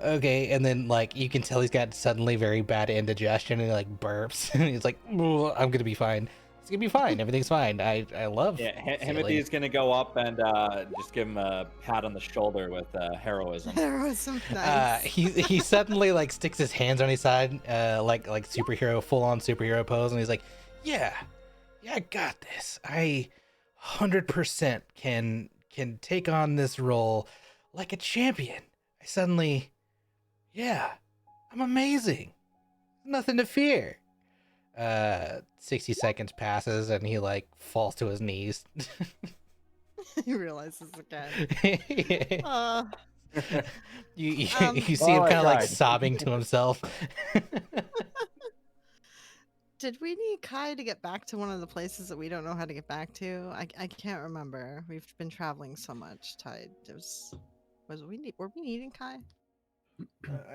Okay, and then like you can tell he's got suddenly very bad indigestion, and he like burps, and he's like, "I'm gonna be fine. It's gonna be fine. Everything's fine. I love." Yeah, sailing." Timothy's gonna go up and just give him a pat on the shoulder with heroism. Heroism, nice. He suddenly like sticks his hands on his side, like superhero, full on superhero pose, and he's like, "Yeah, I got this. I 100% can take on this role like a champion. I suddenly, yeah, I'm amazing. Nothing to fear." 60 seconds passes, and he like falls to his knees. He realizes again. You Um, you see him Oh, I kind of like tried. sobbing to himself. Did we need Kai to get back to one of the places that we don't know how to get back to? I can't remember. We've been traveling so much. Tide. Were we needing Kai?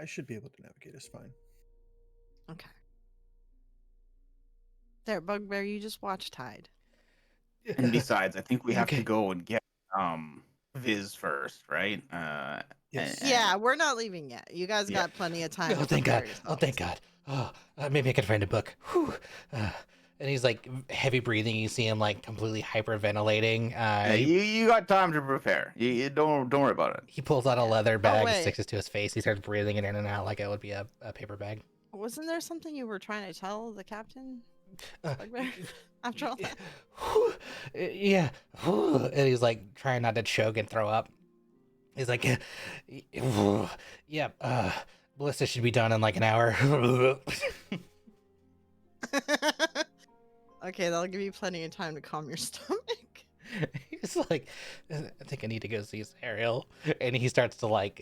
I should be able to navigate us fine. Okay. There, Bugbear, you just watch Tide. And besides, I think we have to Okay. go and get Viz first, right? Yes. Yeah, we're not leaving yet. You guys Yeah. got plenty of time Oh, to thank God. prepare Oh, thank yourselves. God. Oh, maybe I could find a book. Whew. And he's like heavy breathing. You see him like completely hyperventilating. You got time to prepare. You don't worry about it. He pulls out a Yeah. leather Oh, bag, wait. sticks it to his face. He starts breathing it in and out like it would be a paper bag. Wasn't there something you were trying to tell the captain? Uh, Bugbear? After all that? whew, yeah. Whew. And he's like trying not to choke and throw up. He's like, yeah, Ballista should be done in like an hour. Okay, that'll give you plenty of time to calm your stomach. He's like, I think I need to go see Ariel. And he starts to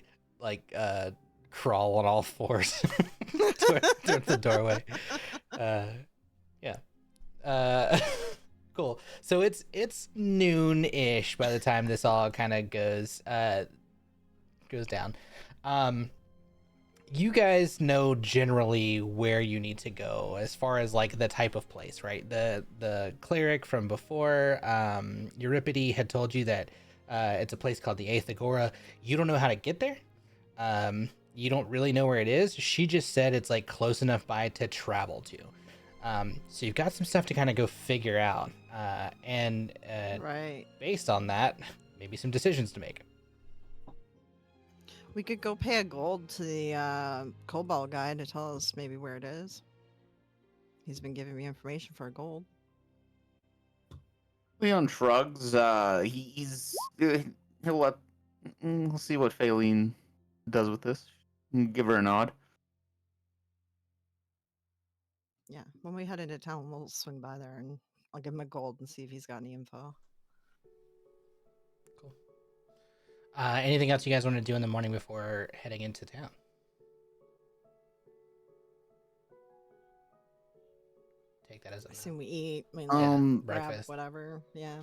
crawl on all fours towards the doorway. Yeah. Cool. So it's noon-ish by the time this all kind of goes down. You guys know generally where you need to go as far as like the type of place, right? The cleric from before, Euripides had told you that it's a place called the Eighth Agora. You don't know how to get there. You don't really know where it is. She just said it's like close enough by to travel to. So you've got some stuff to kind of go figure out. And Right. based on that, maybe some decisions to make. We could go pay a gold to the Cobalt guy to tell us maybe where it is. He's been giving me information for a gold. Leon shrugs. He'll let. We'll see what Faline does with this. Give her a nod. Yeah, when we head into town, we'll swing by there and I'll give him a gold and see if he's got any info. Cool. Anything else you guys want to do in the morning before heading into town? Take that as I a assume we eat, mainly grab breakfast. whatever. Yeah.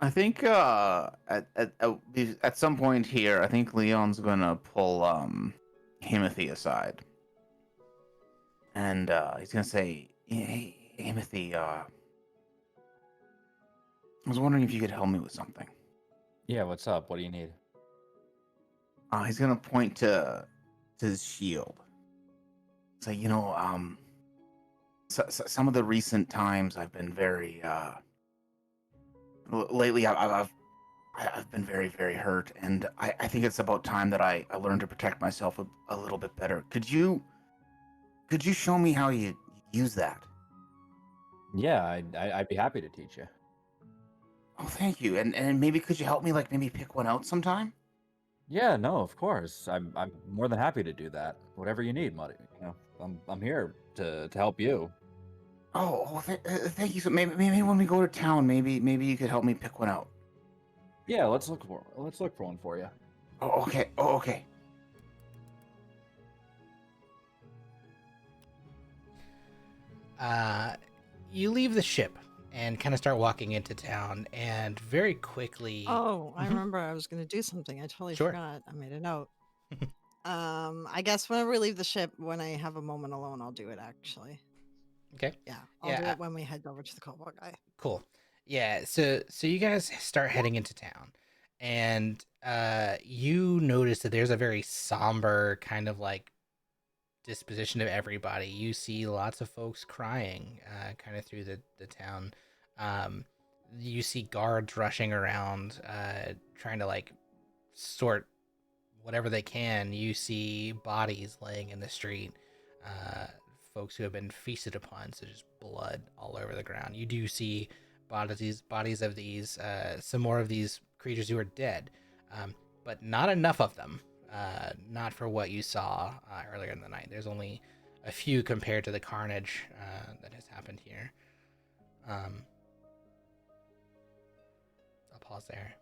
I think at some point here, I think Leon's gonna pull Himothy aside, and he's gonna say, "Hey, Himothy, I was wondering if you could help me with something." Yeah, what's up? What do you need? He's gonna point to his shield. Say, some of the recent times I've been very lately I've been very, very hurt, and I think it's about time that I learned to protect myself a little bit better. Could you show me how you use that? Yeah, I'd be happy to teach you. Oh, thank you. And maybe could you help me, like, maybe pick one out sometime? Yeah, no, of course. I'm more than happy to do that. Whatever you need, Muddy. I'm here to help you. Thank you. So maybe when we go to town, maybe you could help me pick one out. Yeah, let's look for one for you. Oh, okay. Oh, okay. You leave the ship and kind of start walking into town, and very quickly. Oh, I Mhm. remember I was going to do something. I totally Sure. forgot. I made a note. I guess whenever we leave the ship, when I have a moment alone, I'll do it actually. Okay. Yeah, I'll do Yeah. it when we head over to the Cobalt guy. Cool. Yeah. So you guys start heading into town, and you notice that there's a very somber kind of like disposition of everybody. You see lots of folks crying kind of through the town. You see guards rushing around trying to like sort whatever they can. You see bodies laying in the street, folks who have been feasted upon, so just blood all over the ground. You do see bodies of these some more of these creatures who are dead, but not enough of them. Not for what you saw earlier in the night. There's only a few compared to the carnage that has happened here. I'll pause there.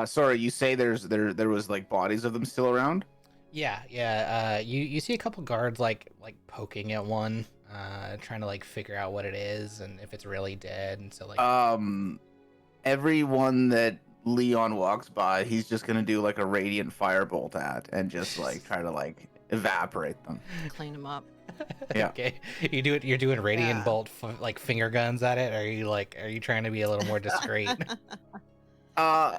Sorry, you say there was like bodies of them still around? Yeah. You see a couple guards like poking at one, trying to like figure out what it is and if it's really dead. And so like everyone that Leon walks by, he's just gonna do like a radiant firebolt at and just like try to like evaporate them. Clean them up. Yeah. Okay. You're doing radiant Yeah. bolt like finger guns at it. Are you trying to be a little more discreet? Uh,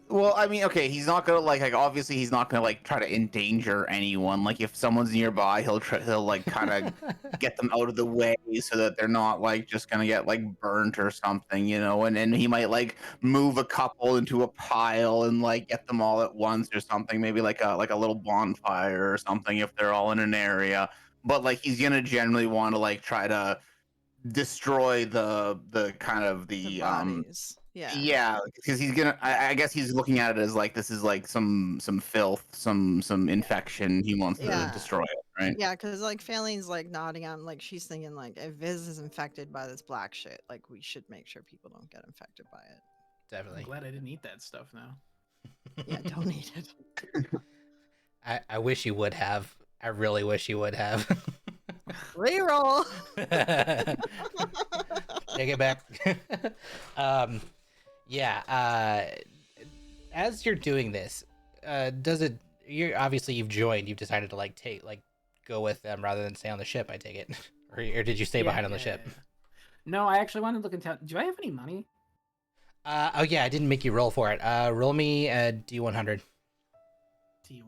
well, I mean, okay, he's not gonna like obviously he's not gonna like try to endanger anyone. Like if someone's nearby, he'll like kind of get them out of the way so that they're not like just gonna get like burnt or something, you know. And he might like move a couple into a pile and like get them all at once or something. Maybe like a little bonfire or something if they're all in an area. But like he's gonna generally want to like try to destroy the kind of The the bodies. Yeah. yeah, because he's gonna. I guess he's looking at it as like this is like some filth, some infection. He wants to Yeah. destroy it, right? Yeah, because like Failing's like nodding on, like she's thinking like if Viz is infected by this black shit, like we should make sure people don't get infected by it. I'm Definitely. glad I didn't eat that stuff now. Yeah, don't eat it. I wish you would have. I really wish you would have. Reroll. Take it back. Yeah. As you're doing this, does it? You're obviously you've joined. You've decided to like go with them rather than stay on the ship. I take it, or did you stay behind on the ship? Yeah. No, I actually wanted to look in town. Do I have any money? Oh yeah, I didn't make you roll for it. Roll me a D100. D100.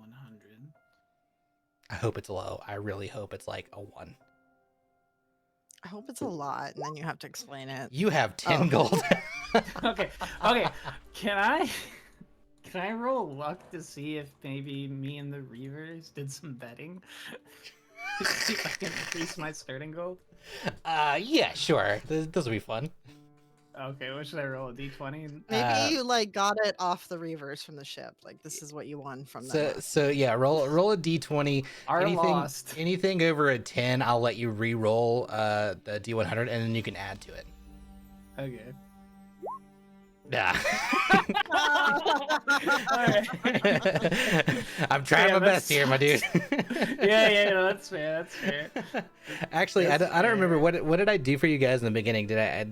I hope it's low. I really hope it's like a 1. I hope it's a lot, and then you have to explain it. You have 10 Oh. gold. Okay. Can I roll luck to see if maybe me and the Reavers did some betting? See if I can increase my starting gold. Yeah, sure. This will be fun. Okay, what should I roll? A D20? Maybe you like got it off the reavers from the ship. Like this is what you won from them. So yeah, roll a D20. Are lost. Anything over a 10, I'll let you re-roll the D100, and then you can add to it. Okay. Yeah. Alright. I'm trying Yeah, my best that's- here, my dude. Yeah, no, that's fair. That's fair. Actually, I That's don't remember fair. what did I do for you guys in the beginning?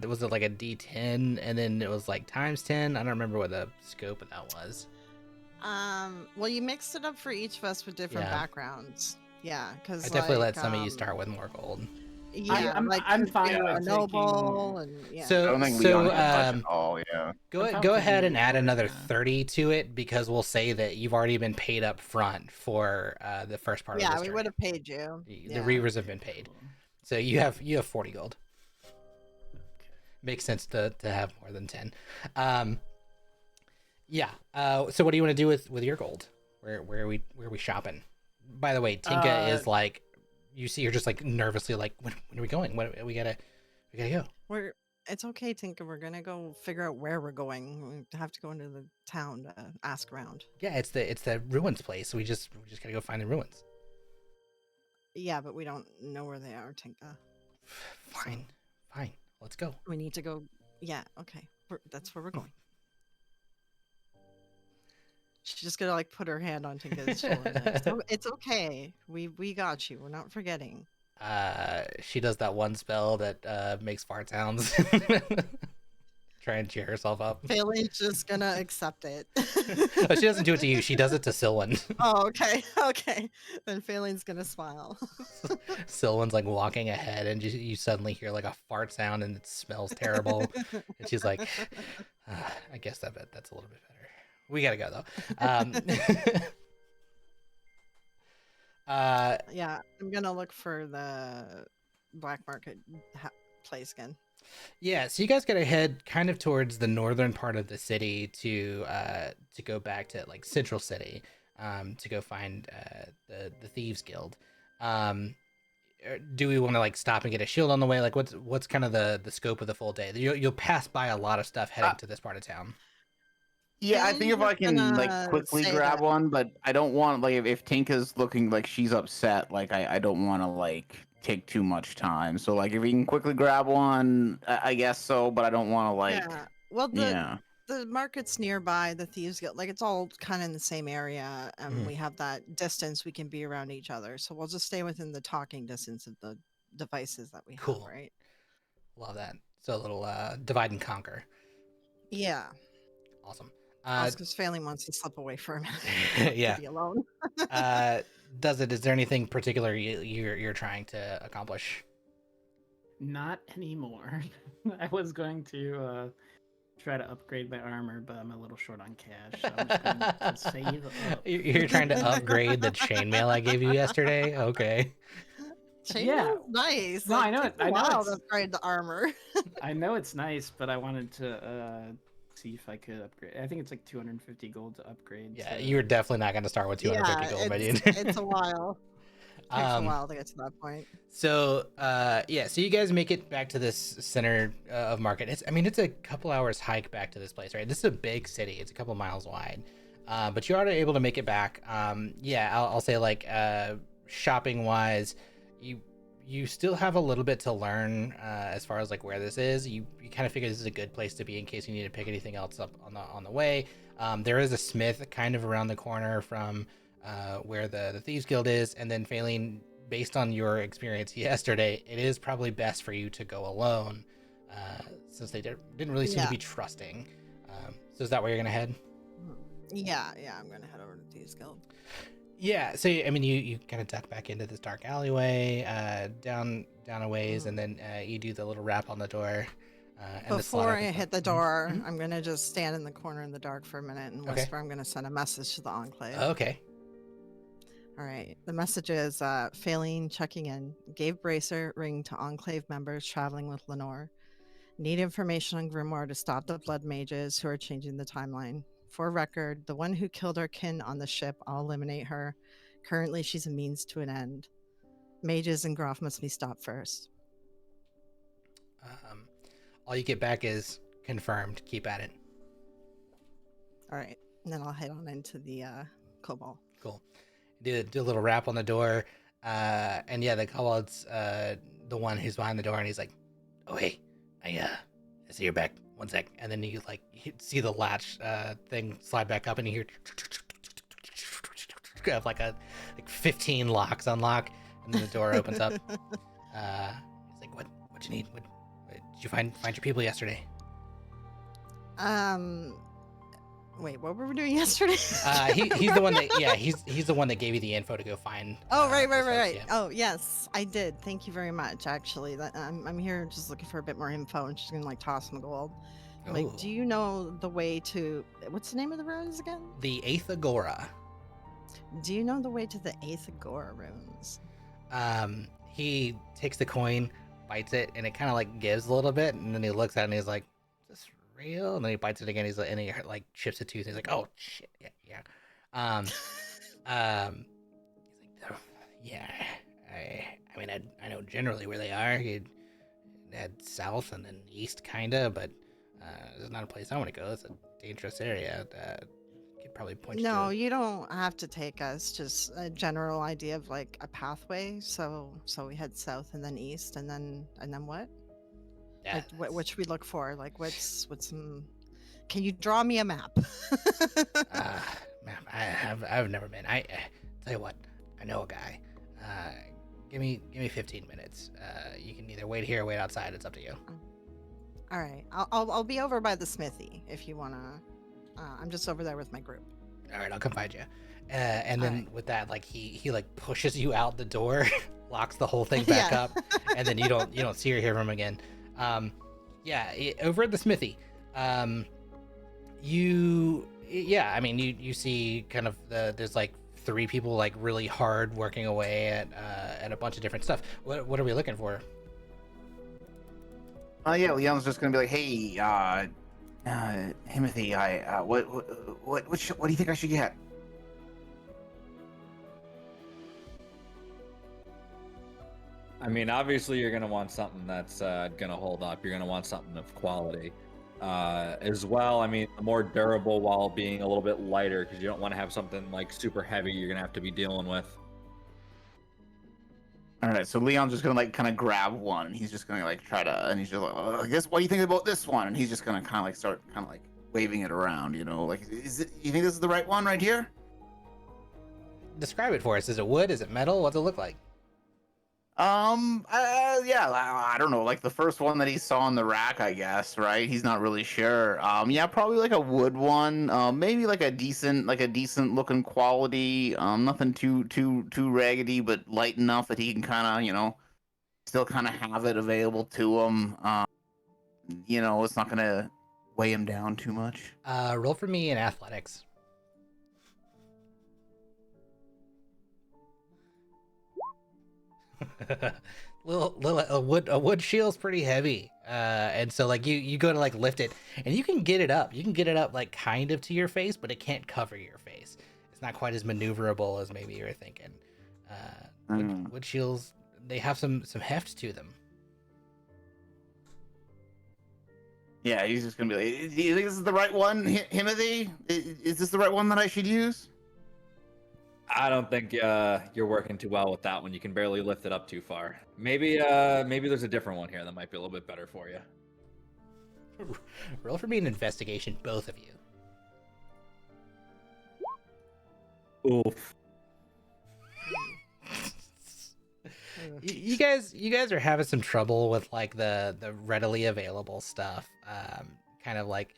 Was it like a D10 and then it was like times 10? I don't remember what the scope of that was. Well, you mixed it up for each of us with different Yeah. backgrounds. Yeah, because I definitely let some of you start with more gold. Yeah, I'm fine a with noble and yeah. I So don't think Leon had much um at all. Yeah. go I'm go fine ahead with and add gold, another yeah. 30 to it because we'll say that you've already been paid up front for the first part of Yeah, this we journey. would have paid you. The Yeah. Reavers have been paid. So you have 40 gold. Okay. Makes sense to have more than 10. Yeah. So what do you want to do with your gold? Where are we shopping? By the way, Tinka is like, you see, you're just like nervously like, when are we going? We gotta go. It's okay, Tinka. We're gonna go figure out where we're going. We have to go into the town to ask around. Yeah, it's the ruins place. We just gotta go find the ruins. Yeah, but we don't know where they are, Tinka. Fine. Let's go. We need to go. Yeah, okay. That's where we're going. She's just gonna like put her hand on Tinka's shoulder. Like, it's okay. We got you. We're not forgetting. She does that one spell that makes fart sounds. Try and cheer herself up. Failing's just gonna accept it. Oh, she doesn't do it to you. She does it to Silwyn. Oh, okay. Okay. Then Failing's gonna smile. Silwyn's like walking ahead, and you suddenly hear like a fart sound, and it smells terrible. And she's like, I guess that's a little bit better. We gotta go though. Yeah, I'm gonna look for the black market place again. Yeah, so you guys gotta head kind of towards the northern part of the city to go back to like Central City, to go find the Thieves Guild. Do we want to like stop and get a shield on the way? Like, what's kind of the scope of the full day? You'll pass by a lot of stuff heading to this part of town. Yeah, I think if I can like gonna quickly say grab that- one, but I don't want like if Tinka's looking like she's upset, like I don't want to like take too much time. So like if we can quickly grab one, I guess so, but I don't want to like Yeah. Well, yeah. the market's nearby. The Thieves Guild, like it's all kind of in the same area, and Mhm. we have that distance we can be around each other. So we'll just stay within the talking distance of the devices that we have. Cool. Right? Love that. So a little divide and conquer. Yeah. Awesome. Because Failing wants to slip away for a minute. Yeah. To be alone. does it? Is there anything particular you're trying to accomplish? Not anymore. I was going to try to upgrade my armor, but I'm a little short on cash, so I'm just going to save up. You're trying to upgrade the chainmail I gave you yesterday? Okay. Chainmail's nice. No, like, I know takes it- a I know while to it's- upgrade the armor. I know it's nice, but I wanted to see if I could upgrade. I think it's like 250 gold to upgrade. Yeah, to- you're definitely not going to start with 250 gold, my dude. it's a while. Takes a Um, while to get to that point. So, yeah, so you guys make it back to this center of market. It's a couple hours hike back to this place, right? This is a big city. It's a couple miles wide. But you are able to make it back. Yeah, I'll say like shopping wise, you still have a little bit to learn as far as like where this is. You kind of figure this is a good place to be in case you need to pick anything else up on the way. There is a smith kind of around the corner from where the Thieves Guild is, and then failing based on your experience yesterday, it is probably best for you to go alone, since they didn't really seem to be trusting. So is that where you're gonna head? Yeah, I'm gonna head over to Thieves Guild. Yeah. So you kind of duck back into this dark alleyway, down a ways, and then you do the little rap on the door. And the slot Before I opens hit up. the door, I'm gonna just stand in the corner in the dark for a minute and Okay. whisper. I'm gonna send a message to the Enclave. Okay. All right. The message is Failing checking in. Gave Bracer ring to Enclave members traveling with Lenore. Need information on Grimoire to stop the blood mages who are changing the timeline. For record, the one who killed our kin on the ship, I'll eliminate her. Currently, she's a means to an end. Mages and Groff must be stopped first. All you get back is confirmed. Keep at it. All right. And then I'll head on into the Cobalt. Cool. Do a little rap on the door, and yeah, the kobold's the one who's behind the door, and he's like, "Oh hey, I see you're back. One sec." And then you see the latch thing slide back up, and you hear have like 15 locks unlock, and then the door opens up. He's like, "What you need? What did you find your people yesterday?" Wait, what were we doing yesterday? He's the one that he's the one that gave you the info to go find. Oh, right. those folks, yeah. Oh, yes, I did. Thank you very much. Actually, I'm here just looking for a bit more info, and she's gonna toss him gold. Like, Ooh. do you know the way to? What's the name of the runes again? The Eighth Agora. Do you know the way to the Eighth Agora runes? He takes the coin, bites it, and it kind of gives a little bit, and then he looks at it and he's like, "Is this real?" And then he bites it again. He's like, and he chips a tooth. And he's like, "Oh shit, yeah." He's like, "Oh, yeah. I know generally where they are. He'd head south and then east, kinda, but it's not a place I want to go. It's a dangerous area. Could probably point you No, to. you don't have to take us. Just a general idea of a pathway. So we head south and then east and then what? Yeah, Which we look for? What's some? Can you draw me a map? Ma'am, I've never been. I tell you what, I know a guy. Give me 15 minutes. You can either wait here or wait outside. It's up to you. All right, I'll be over by the smithy if you wanna. I'm just over there with my group. All right, I'll come find you. And then with that, he pushes you out the door, locks the whole thing back Yeah. up, and then you don't see or hear from him again. Over at the smithy, you see kind of there's 3 people really hard working away at a bunch of different stuff. What are we looking for? Yeah, Leon's just gonna be like, "Hey, Timothy, what do you think I should get?" I mean, obviously, you're gonna want something that's gonna hold up. You're gonna want something of quality, as well. I mean, more durable while being a little bit lighter, because you don't want to have something super heavy. You're gonna have to be dealing with. All right, so Leon's just gonna kind of grab one, and he's just gonna try to, and he's just like, "I guess, what do you think about this one?" And he's just gonna kind of start waving it around, is it? You think this is the right one right here? Describe it for us. Is it wood? Is it metal? What's it look like? Yeah, I don't know, like the first one that he saw on the rack, I guess, right? He's not really sure. Yeah, probably like a wood one. Maybe like a decent looking quality. Nothing too raggedy, but light enough that he can kind of, still kind of have it available to him. It's not gonna weigh him down too much. Roll for me in athletics. A wood shield's pretty heavy, and so like you go to like lift it, and you can get it up. You can get it up like kind of to your face, but it can't cover your face. It's not quite as maneuverable as maybe you were thinking. Wood shields, they have some heft to them. Yeah, he's just gonna be like, "Do you think this is the right one, Timothy? Is this the right one that I should use?" I don't think you're working too well with that one. You can barely lift it up too far. Maybe there's a different one here that might be a little bit better for you. Roll for me an investigation, both of you. Oof. You guys are having some trouble with like the readily available stuff. Kind of like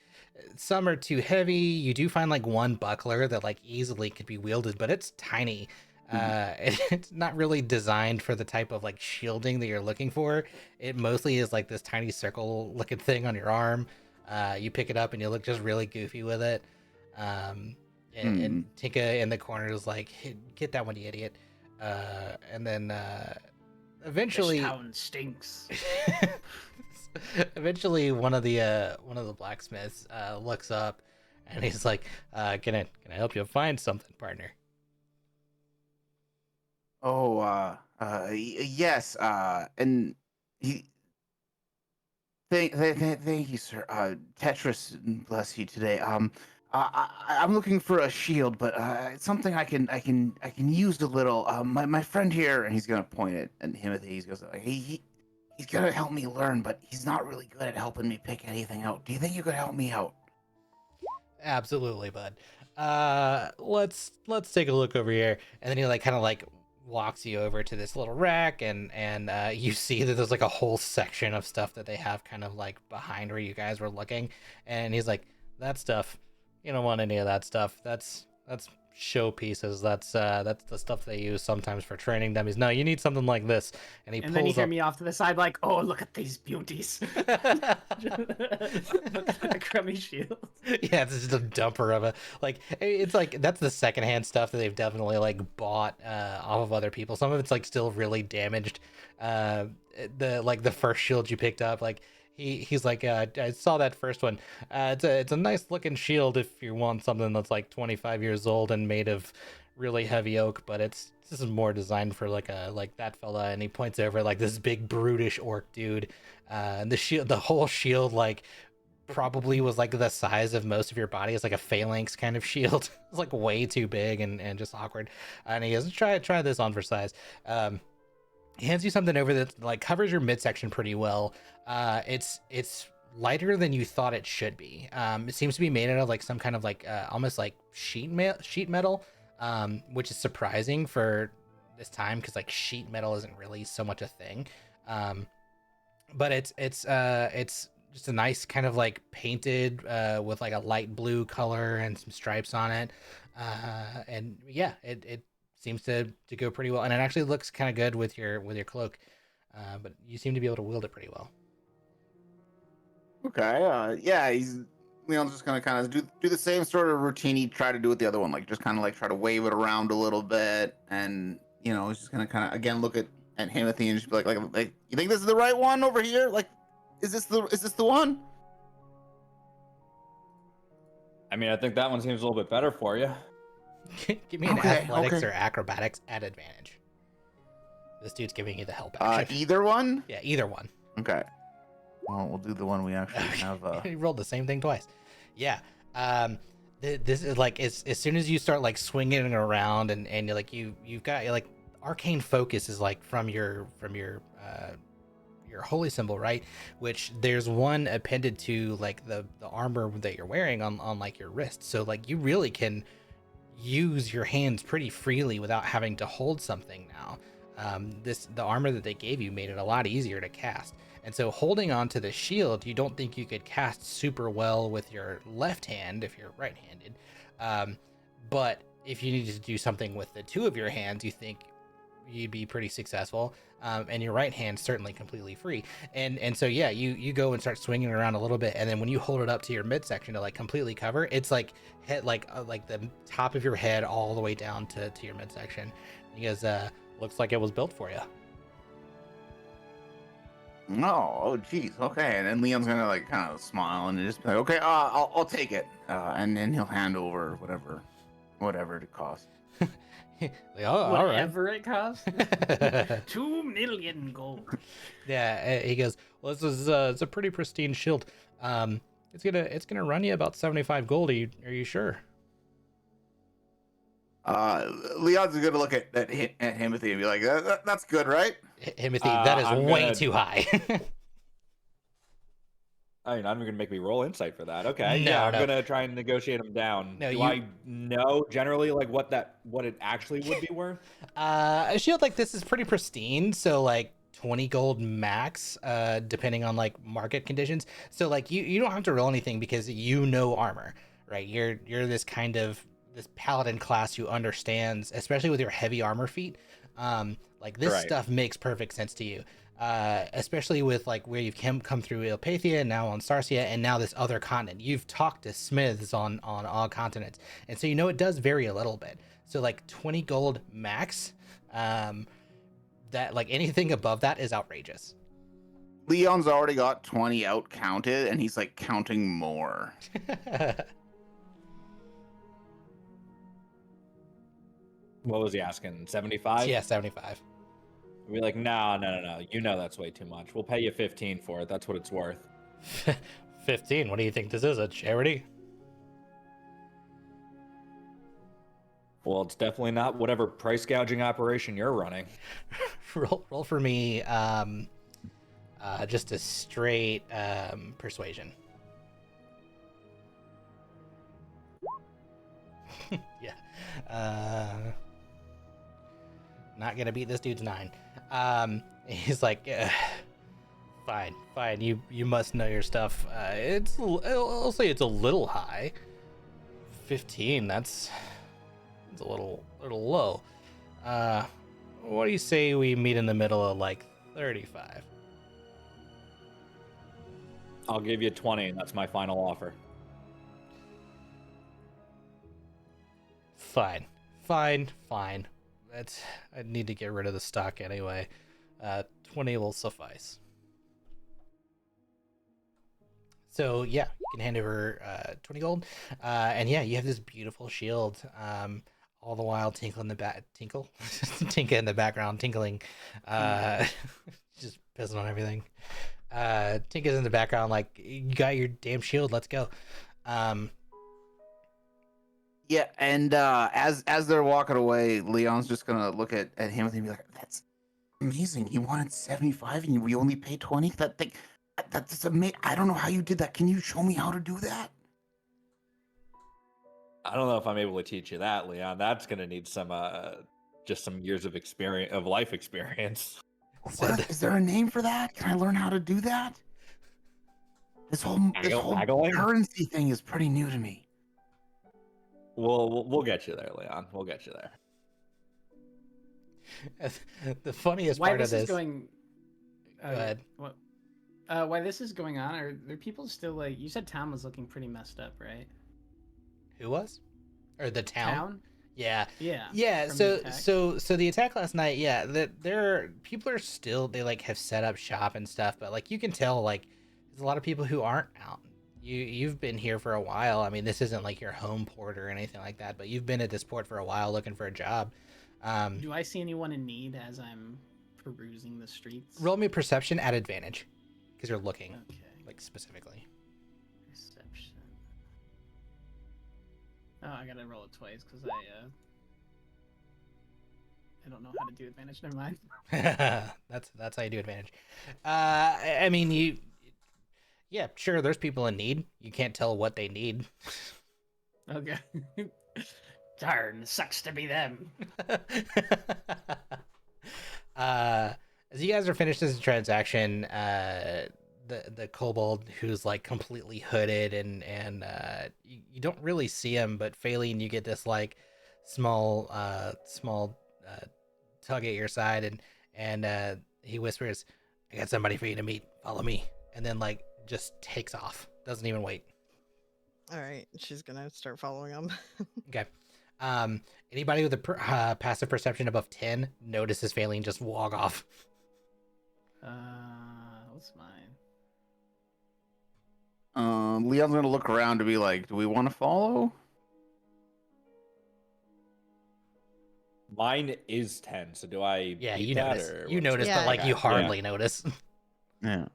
some are too heavy. You do find like one buckler that like easily could be wielded, but it's tiny. It's not really designed for the type of like shielding that you're looking for. It mostly is like this tiny circle looking thing on your arm. You pick it up and you look just really goofy with it. And Tinka in the corner is like, hey, get that one, you idiot. And then eventually, This town stinks. eventually one of the blacksmiths looks up and he's like, can I help you find something, partner? Oh, yes. And he. Thank you, sir. Tetris, bless you today. I'm looking for a shield, but it's something I can use a little. My friend here, and he's gonna point it at Timothy. He goes, he's gonna help me learn, but he's not really good at helping me pick anything out. Do you think you could help me out? Absolutely, bud. Let's take a look over here. And then he like kind of like walks you over to this little rack, and you see that there's like a whole section of stuff that they have kind of like behind where you guys were looking. And he's like, that stuff, you don't want any of that stuff. That's show pieces. That's the stuff they use sometimes for training dummies. No, you need something like this. And he And then you pulls hear up. me off to the side like, oh, look at these beauties. Look at the crummy shield. Yeah, it's just a dumper of a like. It's like that's the secondhand stuff that they've definitely like bought off of other people. Some of it's like still really damaged. The first shield you picked up, like he's like, I saw that first one. It's a nice looking shield if you want something that's like 25 years old and made of really heavy oak, but this is more designed for like that fella. And he points over like this big brutish orc dude. And the whole shield like probably was like the size of most of your body. It's like a phalanx kind of shield. It's like way too big and just awkward. And he goes, try this on for size. He hands you something over that like covers your midsection pretty well. It's lighter than you thought it should be. It seems to be made out of like some kind of like almost like sheet metal, which is surprising for this time because like sheet metal isn't really so much a thing. But it's just a nice kind of like painted with like a light blue color and some stripes on it. And yeah, it seems to go pretty well, and it actually looks kind of good with your cloak. But you seem to be able to wield it pretty well. Okay. Yeah, he's Leon's just gonna kind of do the same sort of routine he tried to do with the other one, like just kind of like try to wave it around a little bit, and he's just gonna kind of again look at Timothy and just be like, you think this is the right one over here? Like, is this the one? I mean, I think that one seems a little bit better for you. Give me an athletics or acrobatics at advantage. This dude's giving you the help action. Either one? Yeah, either one. Okay. Well, we'll do the one we actually have. He rolled the same thing twice. Yeah. This is like as soon as you start like swinging it around and you're like you've got like arcane focus is like from your holy symbol, right? Which there's one appended to like the armor that you're wearing on like your wrist. So like you really can use your hands pretty freely without having to hold something now. the armor that they gave you made it a lot easier to cast. And so holding on to the shield, you don't think you could cast super well with your left hand if you're right-handed. But if you needed to do something with the two of your hands, you think you'd be pretty successful. And your right hand's certainly completely free. And so yeah, you go and start swinging around a little bit, and then when you hold it up to your midsection to like completely cover, it's like head like the top of your head all the way down to your midsection. He goes, looks like it was built for you. No, oh geez, okay. And then Leon's gonna like kind of smile and just be like, okay, I'll take it. And then he'll hand over whatever it costs. Like, oh, all right. Whatever it costs. 2 million gold. Yeah, he goes, well, this is it's a pretty pristine shield. It's gonna run you about 75 gold. Are you sure? Leon's gonna look at Himothy and be like, that's good, right? Himothy, that is I'm way gonna- too high. I mean, not even gonna make me roll insight for that. Okay, No, yeah, I'm no. gonna try and negotiate them down. No, Do you- I know generally like what it actually would be worth? A shield like this is pretty pristine, so like 20 gold max, depending on like market conditions. So like you don't have to roll anything because you know armor, right? You're this kind of this paladin class who understands, especially with your heavy armor feat. Like this Right. stuff makes perfect sense to you. Especially with like where you've come through Ilpathia and now on Sarsia and now this other continent. You've talked to smiths on all continents, and so you know it does vary a little bit. So like 20 gold max, that like anything above that is outrageous. Leon's already got 20 out counted, and he's like counting more. What was he asking? 75? Yeah, 75. We're like, no. You know that's way too much. We'll pay you 15 for it. That's what it's worth. 15. What do you think this is? A charity? Well, it's definitely not whatever price gouging operation you're running. roll for me. Just a straight persuasion. Yeah. Not gonna beat this dude's 9. He's like, fine. You must know your stuff. I'll say it's a little high. 15. That's a little low. What do you say we meet in the middle of like 35? I'll give you 20, and that's my final offer. Fine. I need to get rid of the stock anyway. 20 will suffice. So yeah, you can hand over 20 gold, and yeah, you have this beautiful shield. All the while, Tinka in the background, tinkling, just pissing on everything. Tinka's in the background, like, you got your damn shield. Let's go. Yeah, and as they're walking away, Leon's just gonna look at him and be like, "That's amazing. You wanted 75 and we only paid 20. That's amazing. I don't know how you did that. Can you show me how to do that?" I don't know if I'm able to teach you that, Leon. That's gonna need some just some years of life experience. Is there a name for that? Can I learn how to do that? This whole Haggling? currency thing is pretty new to me. We'll get you there, Leon. We'll get you there. The funniest Why part of this is this. going? Go ahead. What? Why this is going on? Are there people still like? You said town was looking pretty messed up, right? Who was? Or the town? Yeah. Yeah. from the So attack? so the attack last night, yeah, there people are still, they like have set up shop and stuff, but like you can tell like there's a lot of people who aren't out. You've been here for a while. I mean, this isn't like your home port or anything like that, but you've been at this port for a while looking for a job. Do I see anyone in need as I'm perusing the streets? Roll me perception at advantage because you're looking Okay. like specifically. Perception. Oh, I gotta roll it twice because I don't know how to do advantage. Never mind. That's how you do advantage. I mean, yeah, sure, there's people in need. You can't tell what they need. Okay. Darn, sucks to be them. guys are finished this transaction, the kobold who's like completely hooded and you don't really see him, but Phaline, you get this like small tug at your side, and he whispers, "I got somebody for you to meet. Follow me," and then like just takes off. Doesn't even wait. All right, she's gonna start following him. Okay. Anybody with a passive perception above 10 notices Phaline just walk off. What's mine? Leon's gonna look around to be like, do we want to follow? Mine is 10, so do I Yeah, beat you that, notice. or You what's- notice, Yeah, but like yeah. you hardly notice. Yeah.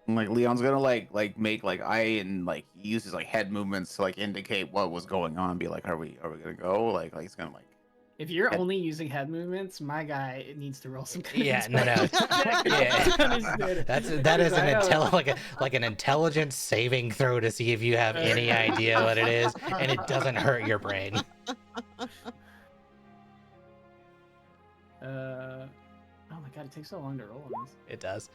And, like Leon's gonna like make like eye and like he uses like head movements to like indicate what was going on. Be like, are we gonna go? Like he's gonna like. If you're Head- only using head movements, my guy needs to roll some. Yeah, no. Yeah. That is an intelligence saving throw to see if you have any idea what it is, and it doesn't hurt your brain. Oh my god, it takes so long to roll on this. It does.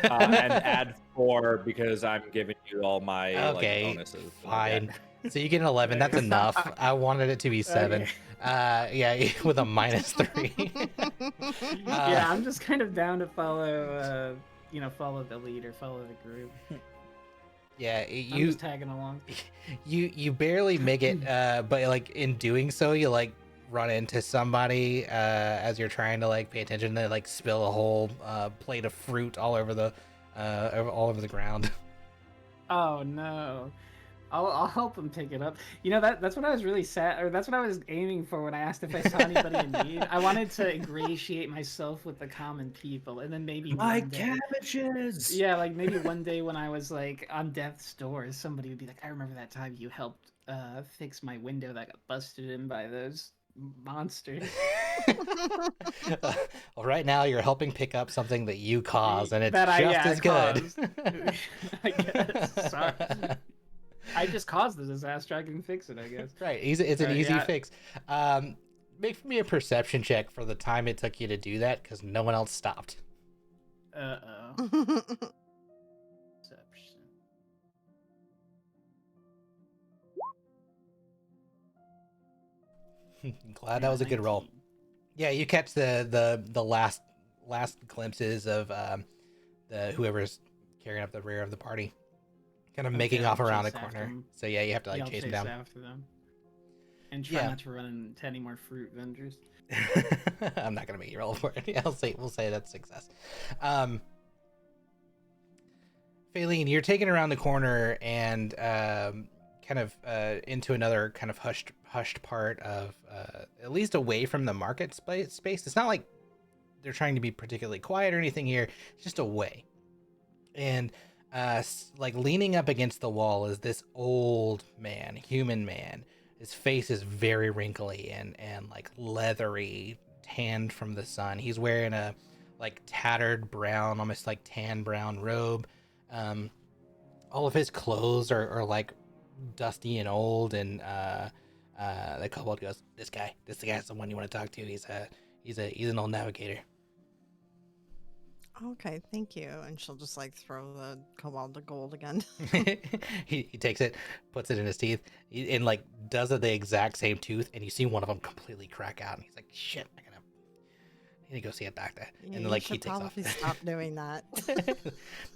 and add 4 because I'm giving you all my Okay, like bonuses. fine. So you get an 11. That's enough. I wanted it to be 7. Okay. Yeah, with a -3. Yeah, I'm just kind of down to follow, follow the leader, follow the group. Yeah, I'm you just tagging along. you barely make it, but like in doing so, you like run into somebody as you're trying to like pay attention. They like spill a whole plate of fruit all over the ground. Oh no. I'll help him pick it up. You know that's what I was really sad, or that's what I was aiming for when I asked if I saw anybody in need. I wanted to ingratiate myself with the common people, and then maybe My one day, cabbages. yeah, like maybe one day when I was like on death's door, somebody would be like, "I remember that time you helped fix my window that got busted in by those monsters." Well, right now you're helping pick up something that you caused, and it's That I- just yeah, I as good. caused. I guess. Sorry. I just caused the disaster. I can fix it, I guess. Right, it's an easy Yeah. fix. Make me a perception check for the time it took you to do that, because no one else stopped. Uh-oh. Perception. Glad that was a good roll. 19. Yeah, you catch the last glimpses of the whoever's carrying up the rear of the party, kind of making Okay, off I'll around the chase after corner. them. So yeah, you have to like Yeah, I'll chase them down. after them. And try Yeah. not to run into any more fruit vendors. I'm not gonna make you roll for it. We'll say that's success. Phaline, you're taken around the corner and kind of into another kind of hushed part of at least away from the market space. It's not like they're trying to be particularly quiet or anything here. It's just away. And like leaning up against the wall is this old man, human man. His face is very wrinkly and like leathery, tanned from the sun. He's wearing a like tattered brown, almost like tan brown robe. All of his clothes are like dusty and old, and the kobold goes, this guy's the one you want to talk to. He's an old navigator." Okay, thank you. And she'll just like throw the kobold the gold again. he takes it, puts it in his teeth, and like does it the exact same tooth, and you see one of them completely crack out, and he's like, "Shit, I need to go see a doctor." Yeah, And you like should he takes off. probably stop doing that.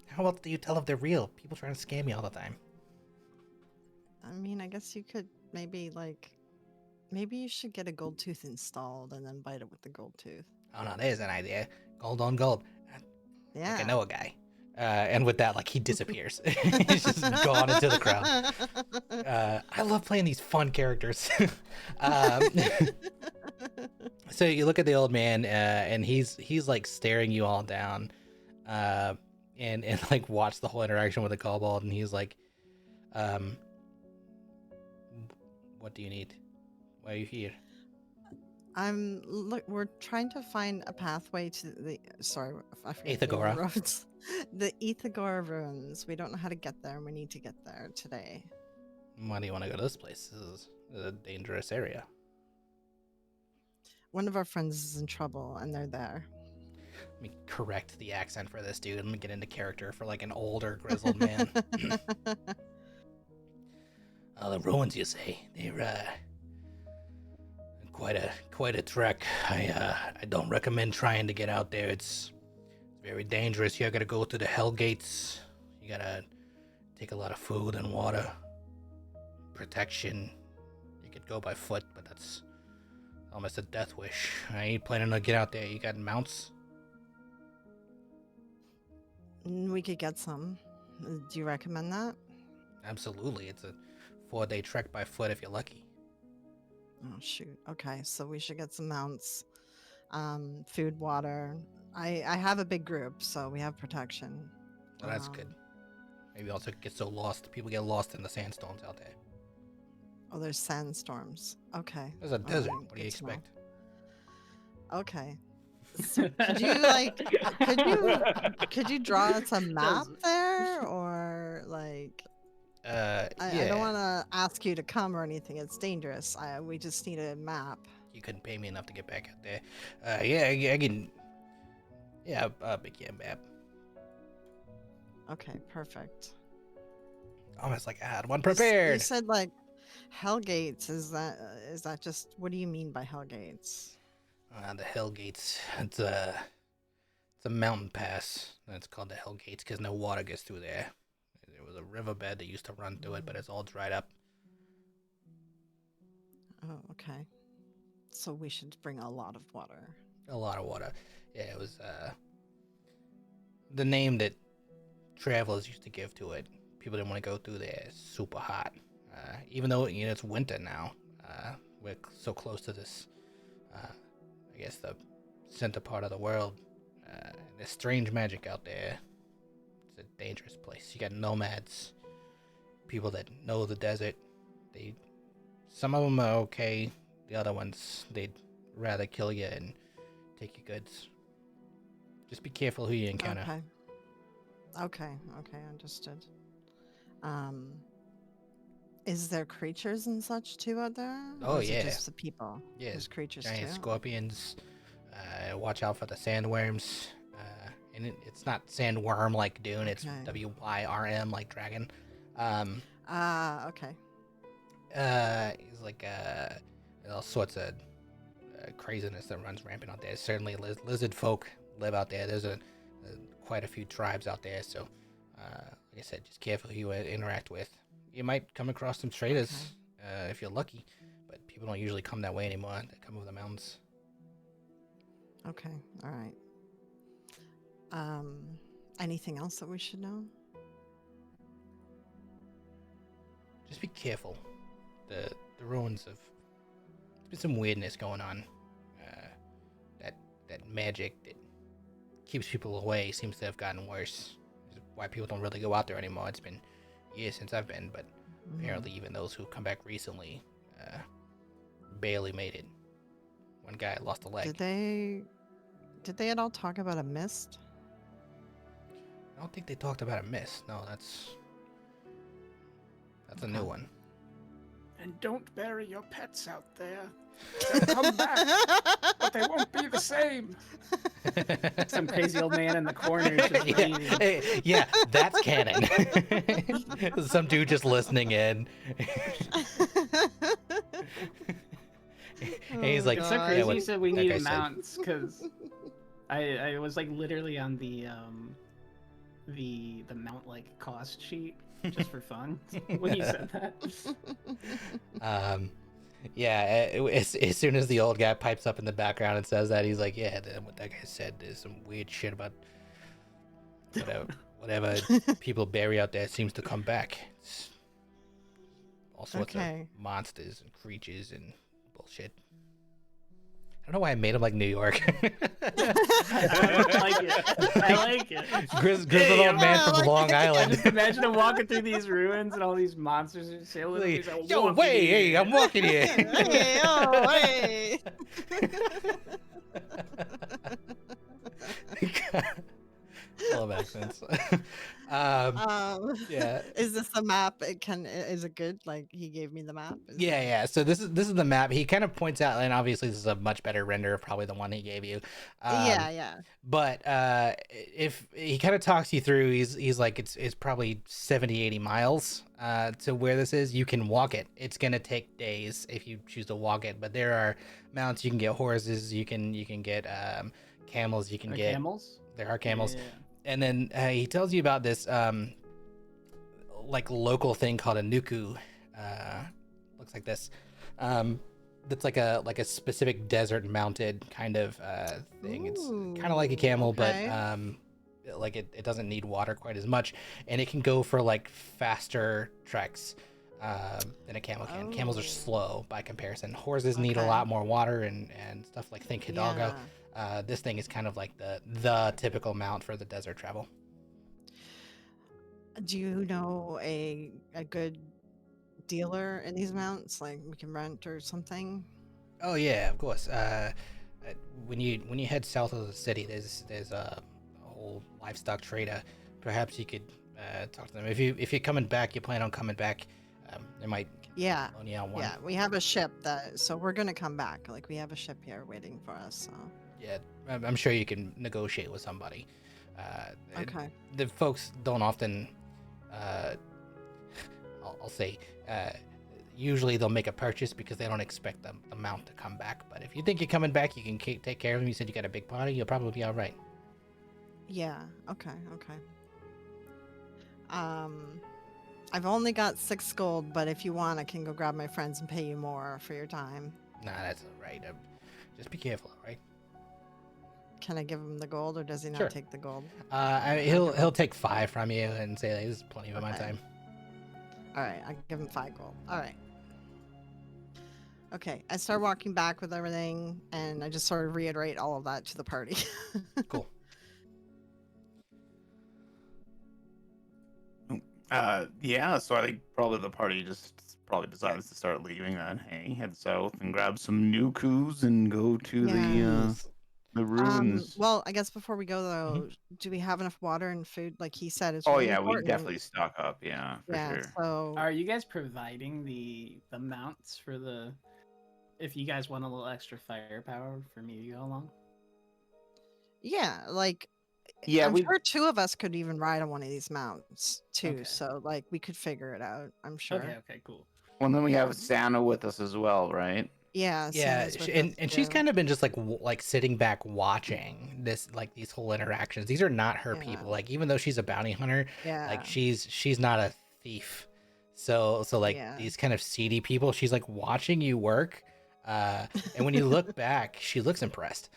How else do you tell if they're real? People trying to scam you all the time. I mean, I guess you could maybe maybe you should get a gold tooth installed and then bite it with the gold tooth. Oh no, there's an idea. Gold on gold. Yeah. Like I know a guy. And with that, like he disappears. He's just gone into the crowd. I love playing these fun characters. So you look at the old man, and he's like staring you all down, and like watch the whole interaction with the kobold, and he's like, "What do you need? Why are you here?" We're trying to find a pathway to the I forget the Aethagora. roads. The Aethagora ruins. We don't know how to get there, and we need to get there today. Why do you want to go to this place? This is a dangerous area. one of our friends is in trouble, and they're there. Let me correct the accent for this dude. Let me get into character for like an older, grizzled man. The ruins, you say? They're quite a trek. I don't recommend trying to get out there. It's very dangerous. You gotta go to the Hell Gates. You gotta take a lot of food and water. Protection. You could go by foot, but that's almost a death wish. I ain't planning to get out there. You got mounts? We could get some. Do you recommend that? Absolutely. It's a 4-day trek by foot if you're lucky. Oh shoot. Okay, so we should get some mounts, food, water. I have a big group, so we have protection. Well, that's good. Maybe also get so lost. People get lost in the sandstorms out there. Oh, there's sandstorms. Okay. There's a desert. right, What do you good to know. expect? Okay. So could you draw us a map there, or like I don't want to ask you to come or anything. It's dangerous. We just need a map. You couldn't pay me enough to get back out there. I can. Yeah, I'll make you a map. Okay, perfect. Almost like I had one You prepared. said like Hellgates. Is that just, what do you mean by Hellgates? The Hell Gates. It's a mountain pass. And it's called the Hell Gates because no water gets through there. There was a riverbed that used to run through it, but it's all dried up. Oh, okay. So we should bring a lot of water. A lot of water. Yeah, it was the name that travelers used to give to it. People didn't want to go through there. It's super hot. Even though it's winter now. We're so close to this. I guess the center part of the world. There's strange magic out there. It's a dangerous place. You got nomads, people that know the desert. Some of them are okay. The other ones, they'd rather kill you and take your goods. Just be careful who you encounter. Okay, understood. Is there creatures and such too out there? Oh, Or is it yeah. just the people. Yeah, There's creatures giant too. scorpions. Watch out for the sandworms. And it's not sandworm like Dune. It's Okay. WYRM like dragon. Okay. It's like all sorts of craziness that runs rampant out there. Certainly, lizard folk live out there. There's quite a few tribes out there. So, like I said, just careful who you interact with. You might come across some traders if you're lucky, but people don't usually come that way anymore. They come over the mountains. Okay. All right. Anything else that we should know? Just be careful. The ruins of there's been some weirdness going on. That magic that keeps people away seems to have gotten worse. That's why people don't really go out there anymore. It's been years since I've been, but apparently even those who come back recently barely made it. One guy lost a leg. Did they at all talk about a mist? I don't think they talked about a mist. No, that's a new one. And don't bury your pets out there. They'll come back, but they won't be the same. Some crazy old man in the corner just reading. Yeah, that's canon. Some dude just listening in. And he's like, It's so God. crazy what you said we that guy needed said. mounts because I was like literally on the mount like cost sheet just for fun when you said that. As soon as the old guy pipes up in the background and says that, he's like, yeah, what that guy said, there's some weird shit about whatever people bury out there seems to come back. It's all sorts of monsters and creatures and bullshit. I don't know why I made him like New York. I like it. Grizzled old man from Long Island. Just imagine him walking through these ruins and all these monsters are sailing. Like, He's like, yo, "Walking wait, here." hey, I'm walking here. Hey, oh, hey. All of accents. Yeah. Is this a map. Is it good? Like he gave me the map. Yeah. So this is the map. He kind of points out, and obviously this is a much better render of probably the one he gave you. Yeah. But if he kind of talks you through, he's like it's probably 70, 80 miles to where this is. You can walk it. It's gonna take days if you choose to walk it. But there are mounts. You can get horses. You can get camels. You can get camels. There are camels. Yeah. And then he tells you about this like local thing called a nuku. Looks like this. That's like a specific desert mounted kind of thing. It's kind of like a camel, okay. but like it doesn't need water quite as much, and it can go for like faster treks than a camel can. Camels are Oh. slow by comparison. Horses need a Okay. lot more water and stuff like think Hidalgo. Yeah. This thing is kind of like the typical mount for the desert travel. Do you know a good dealer in these mounts? Like we can rent or something? Oh yeah, of course. When you head south of the city, there's a whole livestock trader. Perhaps you could talk to them. If you're coming back, you plan on coming back. They might Yeah. loan you out one. Yeah, we have a ship so we're gonna come back. Like we have a ship here waiting for us. So Yeah, I'm sure you can negotiate with somebody. okay. The folks don't often. I'll say. Usually they'll make a purchase because they don't expect the mount to come back. But if you think you're coming back, you can take care of them. You said you got a big party, you'll probably be all right. Yeah. Okay. I've only got 6 gold, but if you want, I can go grab my friends and pay you more for your time. Nah, that's all right. Just be careful, all right? Can I give him the gold, or does he not Sure. take the gold? He'll take 5 from you and say like, this is plenty of my Okay. time. All right, I give him 5 gold. All right. Okay, I start walking back with everything, and I just sort of reiterate all of that to the party. Cool. Yeah, so I think probably the party just probably decides to start leaving then. Hey, head south and grab some nukus and go to Yes. the ruins. Well, I guess before we go Mm-hmm. though, do we have enough water and food? Like he said, it's Oh really yeah, we important. definitely stock up. Yeah, for Yeah. sure. So Are you guys providing the mounts for the? If you guys want a little extra firepower for me to go along. yeah, like Yeah, I'm we. sure 2 of us could even ride on one of these mounts too. Okay. So like we could figure it out. I'm sure. Okay, cool. Well, then we have Santa with us as well, right? Yeah. Yeah, Santa's with and us, she's too. kind of been just like sitting back watching this, like these whole interactions. These are not her Yeah. people. Like even though she's a bounty hunter, Yeah. like she's not a thief. So like Yeah. these kind of seedy people, she's like watching you work. And when you look back, she looks impressed.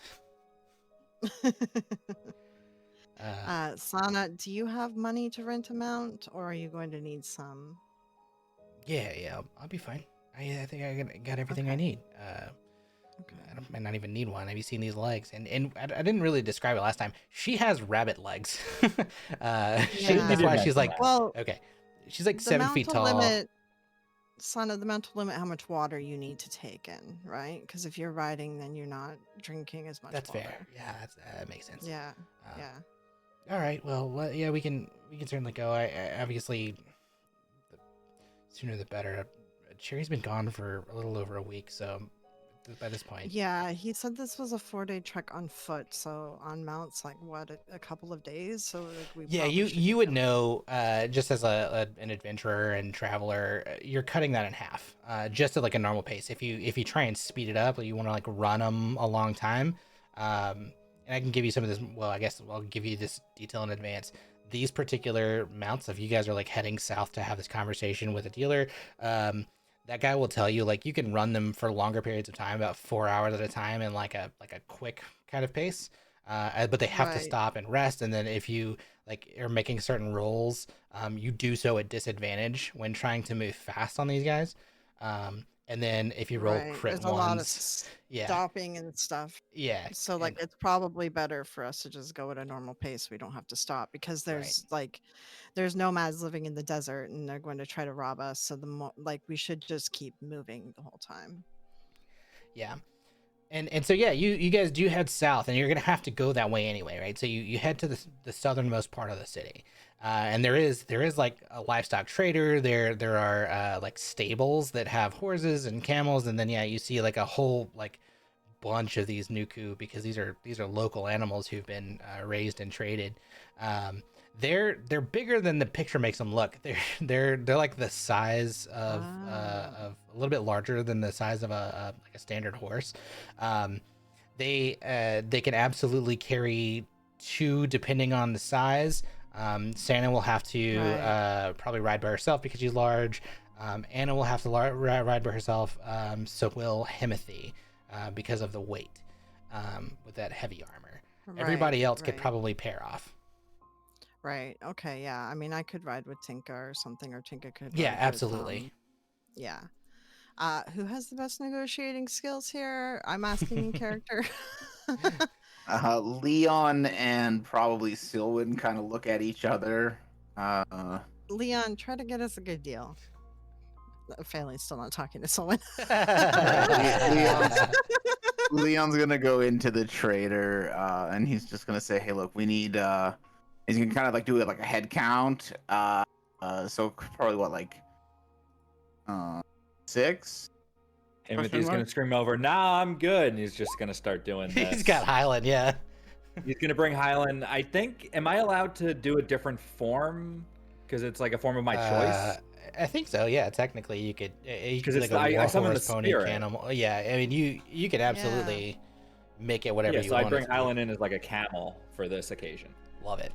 Sana, do you have money to rent a mount, or are you going to need some? Yeah, I'll be fine. I think I got everything I Okay. need. Okay. I might not even need one. Have you seen these legs? And I didn't really describe it last time. She has rabbit legs. That's Yeah. why she's like, Well, okay. She's like the 7 mount feet will tall. limit. Sana, the mount will limit how much water you need to take in, right? Because if you're riding, then you're not drinking as much. That's water. fair. Yeah, that makes sense. Yeah. Uh, Yeah. All right. Well, yeah, we can certainly go. I obviously, the sooner the better. Cherry's been gone for a little over a week, so by this point. Yeah, he said this was a 4-day trek on foot, so on mounts, like what, a couple of days. So like we. Yeah, probably should you be would done. know, just as an adventurer and traveler, you're cutting that in half, just at like a normal pace. If you try and speed it up, or you want to like run them a long time, and I can give you some of this. Well, I guess I'll give you this detail in advance. These particular mounts, if you guys are like heading south to have this conversation with a dealer, that guy will tell you like you can run them for longer periods of time, about 4 hours at a time, in like a quick kind of pace. But they have to Right. stop and rest, and then if you like are making certain rolls, you do so at disadvantage when trying to move fast on these guys. And then if you roll Right. crit There's a lot of ones, yeah, stopping and stuff. yeah, So like and- it's probably better for us to just go at a normal pace. We don't have to stop because there's nomads living in the desert and they're going to try to rob us. So we should just keep moving the whole time. yeah. And so yeah, you guys do head south, and you're gonna have to go that way anyway, right? So you head to the southernmost part of the city, and there is like a livestock trader. There are like stables that have horses and camels, and then yeah, you see like a whole like bunch of these nuku, because these are local animals who've been raised and traded. They're bigger than the picture makes them look. They're like the size of a little bit larger than the size of like a standard horse. They can absolutely carry 2 depending on the size. Santa will have to probably ride by herself because she's large. Anna will have to ride by herself. So will Himothy, because of the weight, with that heavy armor. Everybody else could probably pair off. Right. Okay. Yeah. I mean, I could ride with Tinka or something, or Tinka could. Yeah, ride absolutely. With, yeah. Who has the best negotiating skills here? I'm asking in character. Leon and probably Silwyn kind of look at each other. Leon, try to get us a good deal. Failing, still not talking to someone. Leon's gonna go into the trader, and he's just gonna say, "Hey, look, we need." He's gonna kind of like do it like a head count. So probably what, like 6? Timothy's gonna scream over, "Nah, I'm good," and he's just gonna start doing this. He's got Highland, yeah. He's gonna bring Highland. I think. Am I allowed to do a different form? Because it's like a form of my choice. I think so. Yeah, technically you could. Because it's like a I summon the horse, pony, spirit. animal. Yeah, I mean you could absolutely make it whatever you so want. I bring Highland in as like a camel for this occasion. Love it.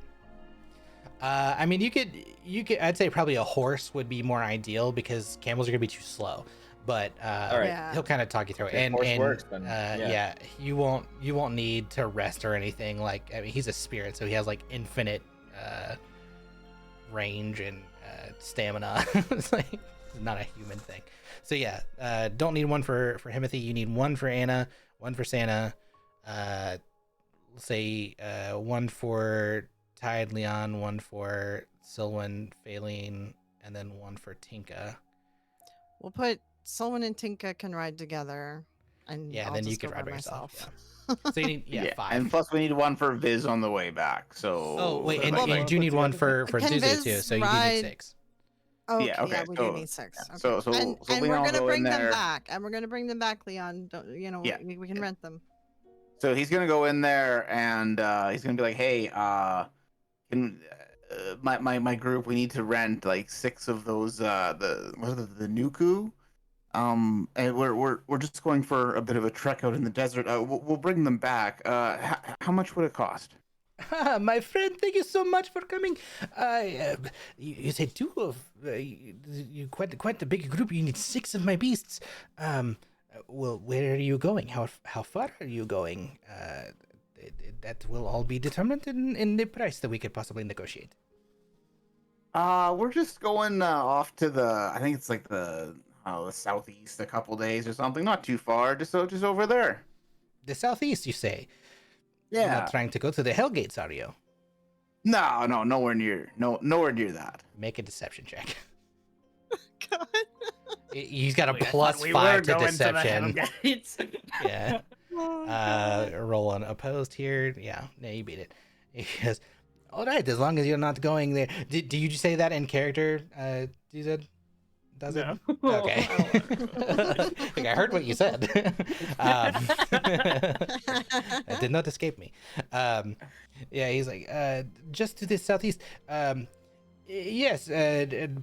I mean, you could. I'd say probably a horse would be more ideal because camels are gonna be too slow. But All right. he'll kind of talk you through it. If And horse works, then, yeah, you won't need to rest or anything. Like, I mean, he's a spirit, so he has like infinite range and stamina. It's like it's not a human thing. So yeah, don't need one for Himothy. You need one for Anna, one for Santa. Let's say one for Tide Leon, one for Silwyn, Faline, and then one for Tinka. We'll put Solon and Tinka can ride together, and Yeah, I'll then you just can go ride by by yourself. myself. Yeah. So you need 5. And plus we need one for Viz on the way back. So Oh wait, and Well, you do need one for Can Zuzu Viz too. So you do ride- need 6. Okay, Yeah, okay, we so- do need 6. yeah, Okay. so and Leon we're will gonna go bring in them there. back, and we're gonna bring them back, Leon. Don't, Yeah. we can rent them. So he's gonna go in there and he's gonna be like, "Hey, can my group, we need to rent like 6 of those the Nuku, and we're just going for a bit of a trek out in the desert. We'll bring them back. How much would it cost?" My friend, thank you so much for coming. You said 2 of you quite a big group. You need 6 of my beasts. Well, where are you going? How far are you going? That will all be determined in the price that we could possibly negotiate. We're just going off to the, I think it's like the southeast, a couple days or something. Not too far, just over there. The southeast, you say? You're Yeah. not trying to go to the Hellgates, are you? No, nowhere near. Nowhere near that. Make a deception check. God. He's got a Wait, I plus thought we 5 were to going deception. the Hellgates. Yeah. Oh, Roll an opposed here. Yeah, you beat it. He goes, all right, as long as you're not going there. Did you just say that in character, DZ? Does it? No. Okay. Like, I heard what you said. It did not escape me. Yeah, he's like, just to the southeast. Yes,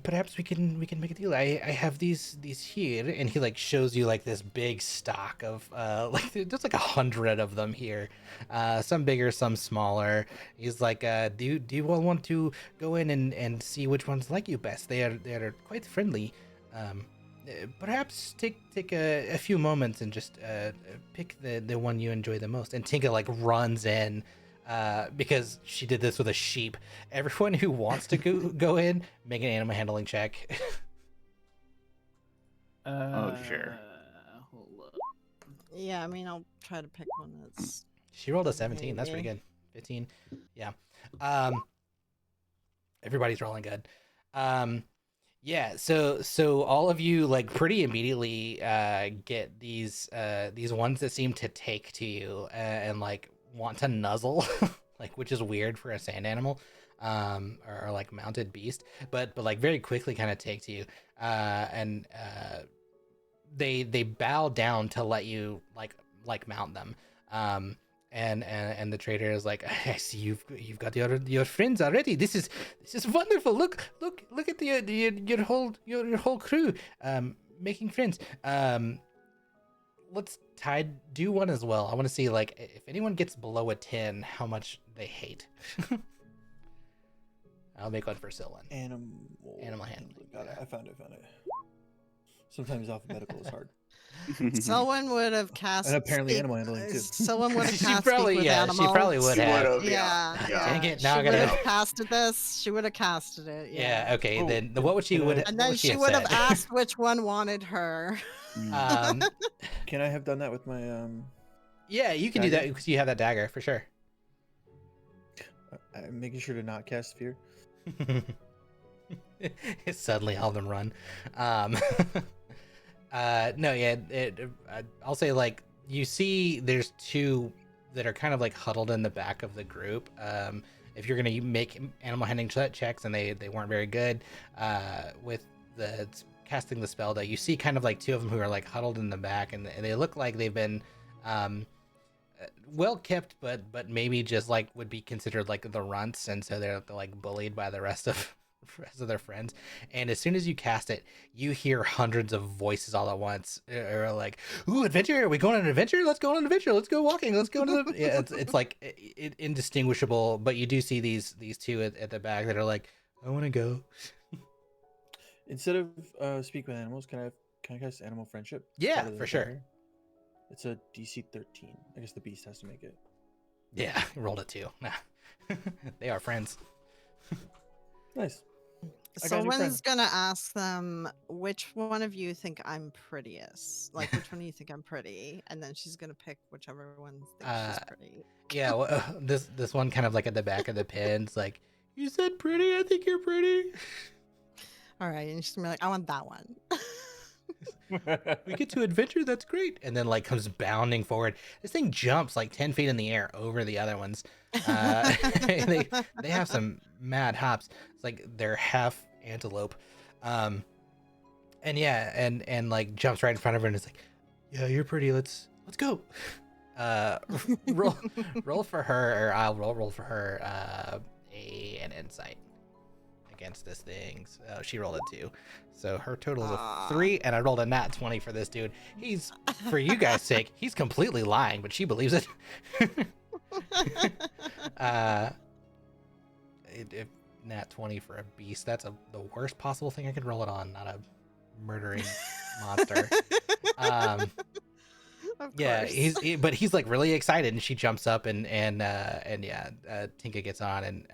perhaps we can make a deal. I have these here, and he like shows you like this big stock of like there's like 100 of them here, some bigger, some smaller. He's like, do you all want to go in and see which ones like you best? They are quite friendly. Perhaps take a few moments and just pick the one you enjoy the most. And Tinka like runs in. Because she did this with a sheep. Everyone who wants to go in, make an animal handling check. Sure. Hold up. yeah, I mean, I'll try to pick one that's. She rolled a 17. That's pretty good. 15. Yeah. Everybody's rolling good. Yeah, so all of you like pretty immediately get these ones that seem to take to you and like want to nuzzle, like which is weird for a sand animal, or like mounted beast, but like very quickly kind of take to you, and they bow down to let you like mount them. And the trader is like, I see you've got your friends already. This is wonderful. Look at your whole crew making friends. Let's do one as well. I want to see like if anyone gets below a 10, how much they hate. I'll make one for Sylvan. Animal handling. Got it. Yeah. I found it. Sometimes alphabetical is hard. Someone would have cast. And apparently animal handling, too. Someone would have She cast. probably- Speak with yeah, she animals. probably would She have. would've, Yeah. Dang it, now she I gotta- would have casted this. She would have casted it. Yeah. Okay. Oh, Then what would she can I- would? And what then would she have would have said? asked which one wanted her. Um, Can I have done that with my yeah, you can do Dagger? that because you have that dagger for sure. I'm making sure to not cast fear. Suddenly all of them run. No, yeah, I'll say like you see there's two that are kind of like huddled in the back of the group. If you're gonna make animal handling checks and they weren't very good with the casting the spell, that you see kind of like two of them who are like huddled in the back, and they look like they've been well kept, but maybe just like would be considered like the runts, and so they're like bullied by the rest of their friends. And as soon as you cast it, you hear hundreds of voices all at once, or like, "Ooh, adventure! Are we going on an adventure? Let's go on an adventure! Let's go walking! Let's go to the..." Yeah, it's like indistinguishable. But you do see these two at the back that are like, "I want to go." Instead of speak with animals, can I cast animal friendship? Yeah, Out of the for sure. dagger? It's a DC 13. I guess the beast has to make it. Yeah, rolled it too. They are friends. Nice. I got a new Someone's friend. gonna ask them which one of you think I'm prettiest. Like which one do you think I'm pretty? And then she's gonna pick whichever one thinks she's pretty. Yeah, well, this one kind of like at the back of the pin's like, "You said pretty. I think you're pretty." All right, and she's gonna be like, I want that one. We get to adventure, that's great. And then like comes bounding forward. This thing jumps like 10 feet in the air over the other ones. They have some mad hops. It's like they're half antelope. And yeah, and like jumps right in front of her and is like, "Yeah, you're pretty, let's go." Roll for her, or I'll roll for her an insight against this thing. So she rolled a 2, so her total is a 3, and I rolled a nat 20 for this dude. He's, for you guys' sake, he's completely lying, but she believes it. If nat 20 for a beast, that's the worst possible thing I could roll it on, not a murdering monster. Of Yeah, course. but he's like really excited, and she jumps up and yeah, Tinka gets on, and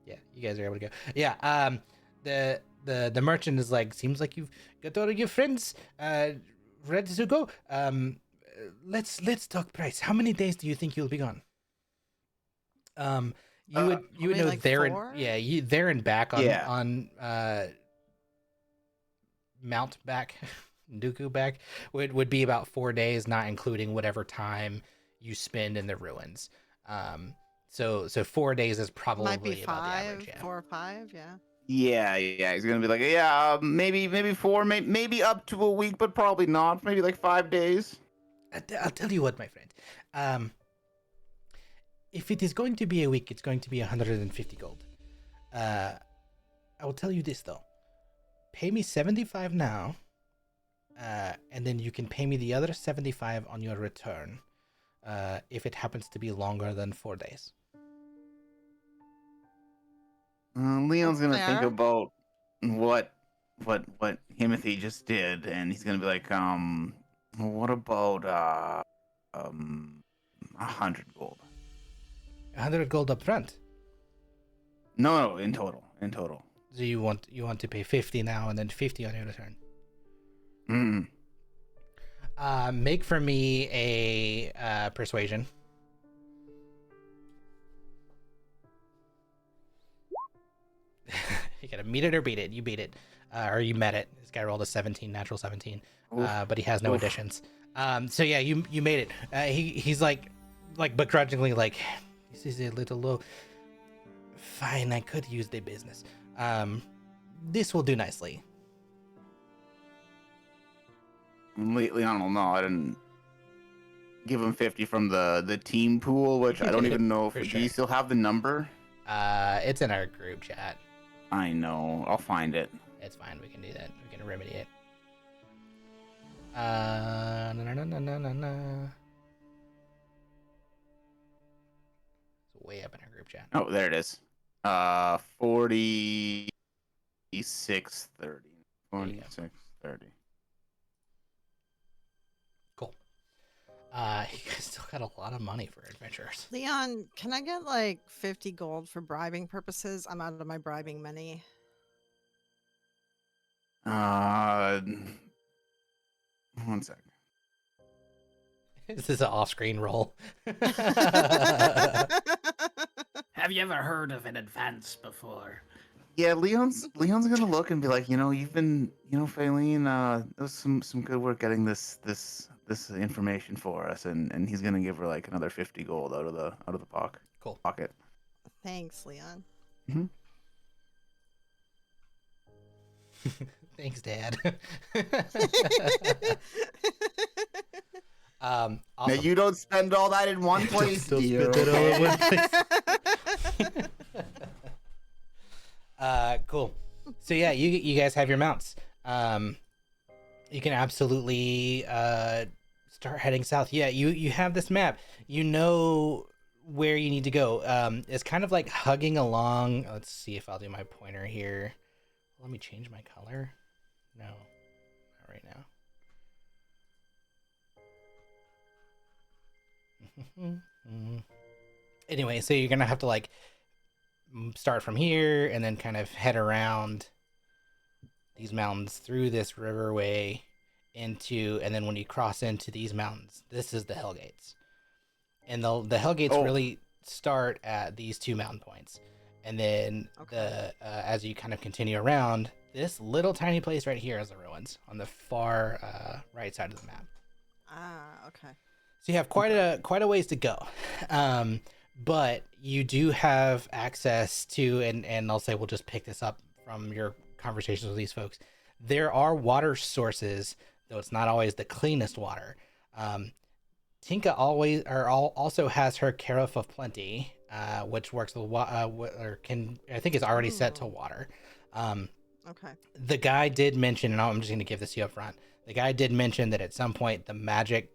yeah, you guys are able to go. Yeah, the merchant is like, "Seems like you've got all of your friends ready to go. Let's talk price. How many days do you think you'll be gone?" You would Probably know like there and 4? yeah, there and back on Yeah. Mount back, Dooku back would be about 4 days, not including whatever time you spend in the ruins. So 4 days is probably Might be about the 5, average. Yeah. 4 or 5, yeah. Yeah. He's gonna be like, yeah, maybe 4, maybe up to a week, but probably not. Maybe like 5 days. I'll tell you what, my friend. If it is going to be a week, it's going to be 150 gold. I will tell you this though. Pay me 75 now, and then you can pay me the other 75 on your return, if it happens to be longer than 4 days. Leon's gonna think Fair. about what Timothy just did, and he's gonna be like, what about 100 gold? 100 gold up front. No, in total. So you want to pay 50 now and then 50 on your return. Make for me a persuasion. You gotta meet it or beat it. You beat it, or you met it. This guy rolled a 17, natural 17, but he has no additions. So yeah, you made it. He's like begrudgingly like, this is a little low. Fine, I could use the business. This will do nicely. Leon will know. I didn't give him 50 from the team pool, which I don't even know if For do sure. you still have the number? It's in our group chat. I know. I'll find it. It's fine. We can do that. We can remedy it. No. It's way up in our group chat. Oh, there it is. 4630. There you go. 4630. Cool. You guys still got a lot of money for adventurers. Leon, can I get like 50 gold for bribing purposes? I'm out of my bribing money. One second. This is an off-screen roll. Have you ever heard of an advance before? Yeah, Leon's gonna look and be like, you've been, Faylene, it was some good work getting this information for us, and he's gonna give her like another 50 gold out of the Cool. pocket. Thanks, Leon. Thanks, Dad. Now Awesome. you don't spend all that in one place, Don't do you? spend it all in one place. Cool. So yeah, you guys have your mounts. You can absolutely start heading south. Yeah, you have this map. You know where you need to go. It's kind of like hugging along. Let's see if I'll do my pointer here. Let me change my color. No, not right now. Anyway, so you're gonna have to like start from here and then kind of head around these mountains through this riverway into, and then when you cross into these mountains, this is the Hellgates. And the Hellgates really start at these two mountain points. And then as you kind of continue around, this little tiny place right here is the ruins on the far right side of the map. Ah, okay. So you have quite a ways to go. But you do have access to, and I'll say we'll just pick this up from your conversations with these folks. There are water sources, though it's not always the cleanest water. Tinka also has her Carafe of Plenty, which works with I think is already set to water. Okay. The guy did mention, and I'm just going to give this to you up front. The guy did mention that at some point the magic,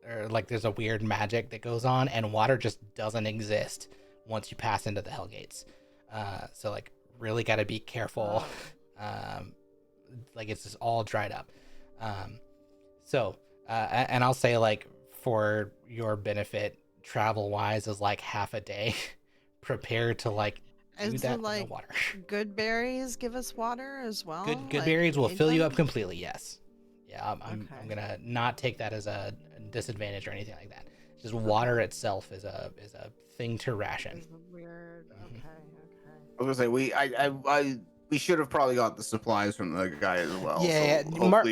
or like there's a weird magic that goes on, and water just doesn't exist once you pass into the Hellgates. So like really got to be careful. Like it's just all dried up. And I'll say like for your benefit, travel wise is like half a day. Prepare to like do And that so, with no like, water. good berries give us water as well? Good Like, berries will need fill you them? up completely. Yes. Yeah, I'm Okay. gonna not take that as a disadvantage or anything like that. Just water itself is a thing to ration. Is weird. Mhm. Okay. I was gonna say we should have probably got the supplies from the guy as well. Yeah, so mark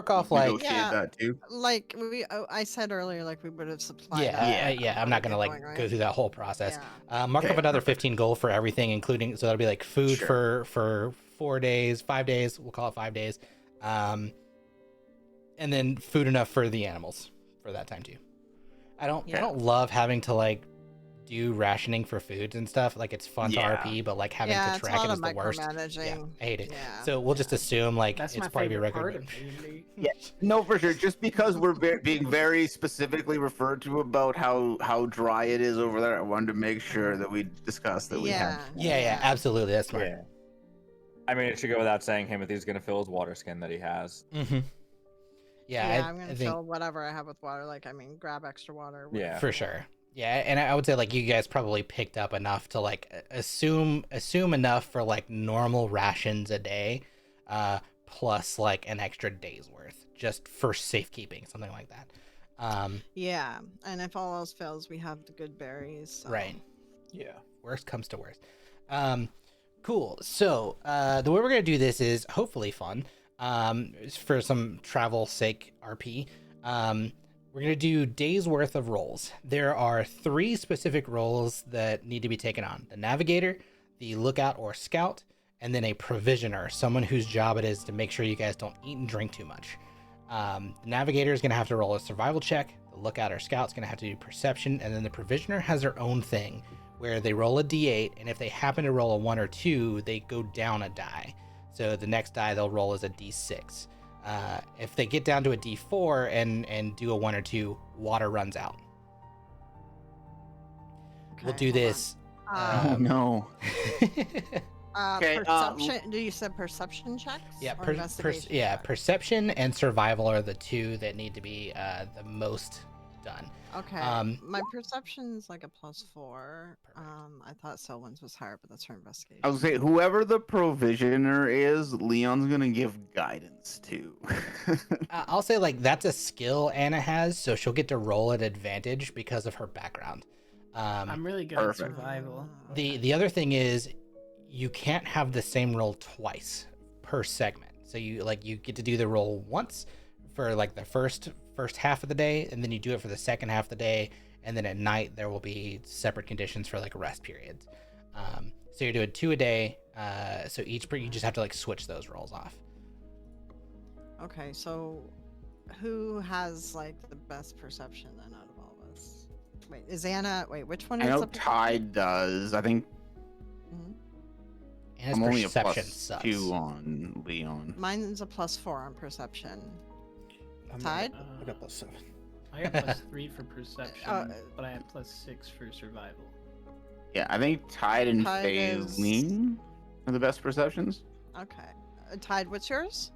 hopefully off we like negotiated Yeah. that too. Like I said earlier, like we would have supplied. yeah, that I'm not gonna before we like get going, go right? through that whole process. Yeah. Mark Okay, up another perfect. 15 gold for everything, including, so that'll be like food Sure. for 4 days, 5 days. We'll call it 5 days, and then food enough for the animals for that time too. I don't love having to like do rationing for foods and stuff. Like it's fun Yeah. to RP, but like having Yeah, to it's a track lot it of is the worst. Yeah, micromanaging. I hate it. Yeah. So we'll just assume like That's it's my part of your favorite record. part of D&D. Yeah, no, for sure. Just because we're being very specifically referred to about how dry it is over there, I wanted to make sure that we discussed that we had. Yeah, absolutely. That's smart. Yeah. I mean, it should go without saying, Timothy's gonna fill his water skin that he has. Mm-hmm. Yeah, I'm gonna I think fill whatever I have with water. Like, I mean, grab extra water. Yeah. whatever. for sure. Yeah, and I would say like you guys probably picked up enough to like assume enough for like normal rations a day, plus like an extra day's worth just for safekeeping, something like that. Yeah, and if all else fails, we have the good berries. So. Right. Yeah. Worst comes to worst. Cool. So the way we're gonna do this is hopefully fun. For some travel sake RP. We're gonna do days worth of roles. There are 3 specific roles that need to be taken on: the navigator, the lookout or scout, and then a provisioner, someone whose job it is to make sure you guys don't eat and drink too much. The navigator is gonna have to roll a survival check. The lookout or scout's gonna have to do perception, and then the provisioner has their own thing where they roll a d8, and if they happen to roll a 1 or 2, they go down a die. So the next die they'll roll is a d6. If they get down to a d4 and do a 1 or 2, water runs out. We'll do hold this. on. Oh no. Okay, Perception. Do you said perception checks? Yeah, or investigation checks? perception and survival are the 2 that need to be the most done. Okay. My perception's like a +4. I thought Selwyn's was higher, but that's her investigation. I was say whoever the provisioner is, Leon's gonna give guidance to. I'll say like that's a skill Anna has, so she'll get to roll at advantage because of her background. I'm really good Perfect. at survival. The other thing is you can't have the same roll twice per segment. So you get to do the roll once for like the first half of the day, and then you do it for the second half of the day, and then at night there will be separate conditions for like rest periods. So you're doing 2 a day. So you just have to like switch those rolls off. Okay, so who has like the best perception then out of all of us? Wait, is Anna? Wait, which one I is know the Tide does. I think Mhm. And his I'm only a perception +2 sucks. on Leon. Mine's a +4 on perception. I'm Tide? I got +7. I got +3 for perception, Uh, but I have +6 for survival. Yeah, I think Tide and Tide is- Faylene are the best perceptions. Okay. Tide, what's yours?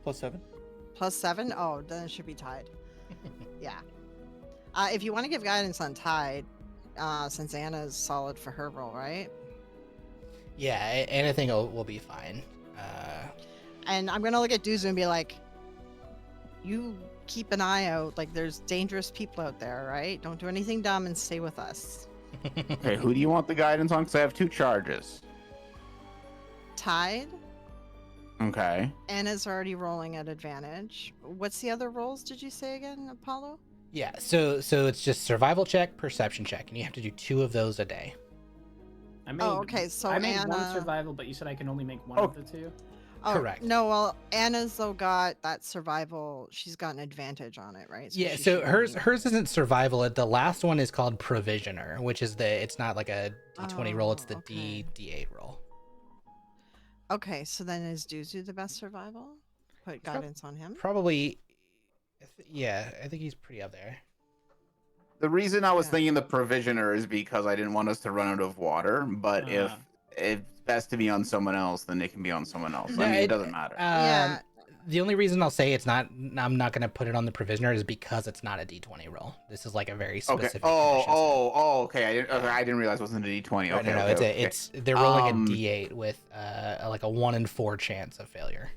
+7. +7? Oh, then it should be Tide. Yeah. If you want to give guidance on Tide, since Anna's solid for her roll, right? Yeah, anything will be fine. And I'm gonna look at Duzu and be like, you keep an eye out. Like, there's dangerous people out there, right? Don't do anything dumb and stay with us. Okay, who do you want the guidance on? Because I have 2 charges. Tide. Okay. Anna's already rolling at advantage. What's the other rolls? Did you say again, Apollo? Yeah, so it's just survival check, perception check, and you have to do 2 of those a day. I made, okay, so I made Anna- 1 survival, but you said I can only make 1 of the 2. Oh, Correct. No, well, Anna's though got that survival. She's got an advantage on it, right? Yeah, she so should hers only- hers isn't survival. The last one is called provisioner, which is it's not like a d20 roll, it's the Oh, okay. d8 roll. Okay, so then is Duzu the best survival? Put guidance on him. Probably, yeah, I think he's pretty up there. The reason I was Yeah. thinking the provisioner is because I didn't want us to run out of water. But if it's best to be on someone else, then it can be on someone else. I mean, it doesn't matter. Yeah. The only reason I'll say I'm not gonna put it on the provisioner is because it's not a d20 roll. This is like a very Okay. specific. Okay. I didn't realize it wasn't a D20. No, Okay. no, okay, it's they're rolling Um, a d8 with like a 1 in 4 chance of failure.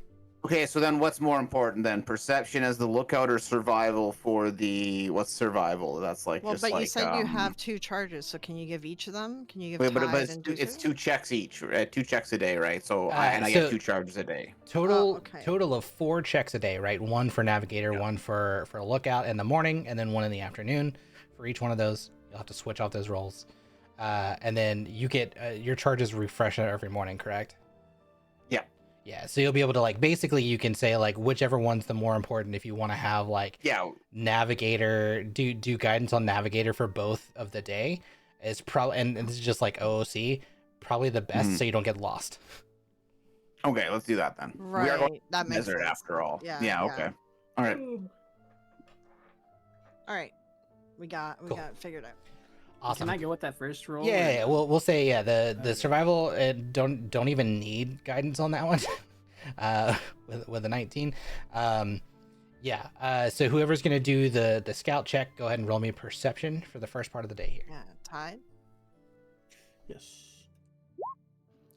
Okay, so then what's more important then? Perception as the lookout or survival for the what's survival? That's like Well, just but like you said you have 2 charges, so can you give each of them? Can you give wait, but Tide it's, and it's Duzu? 2 checks each, right? 2 checks a day, right? So and I get 2 charges a day. Total okay. total of 4 checks a day, right? 1 for navigator, 1 for a lookout in the morning, and then 1 in the afternoon. For each one of those, you'll have to switch off those rolls, and then you get your charges refresh every morning, correct? Yeah. Yeah, so you'll be able to like basically you can say like whichever one's the more important if you want to have like Yeah. navigator do guidance on navigator for both of the day is probably and this is just like OOC probably the best Mhm. so you don't get lost. Okay, let's do that then. We are Right. going That to makes desert sense. after all. Yeah. Yeah. Okay. All right. All right. We got Cool. it figured out. Awesome. Can I go with that first roll? Yeah, or- we'll say the Okay. survival don't even need guidance on that one. With a 19. So whoever's gonna do the scout check, go ahead and roll me perception for the first part of the day here. Yeah. Tide. Yes.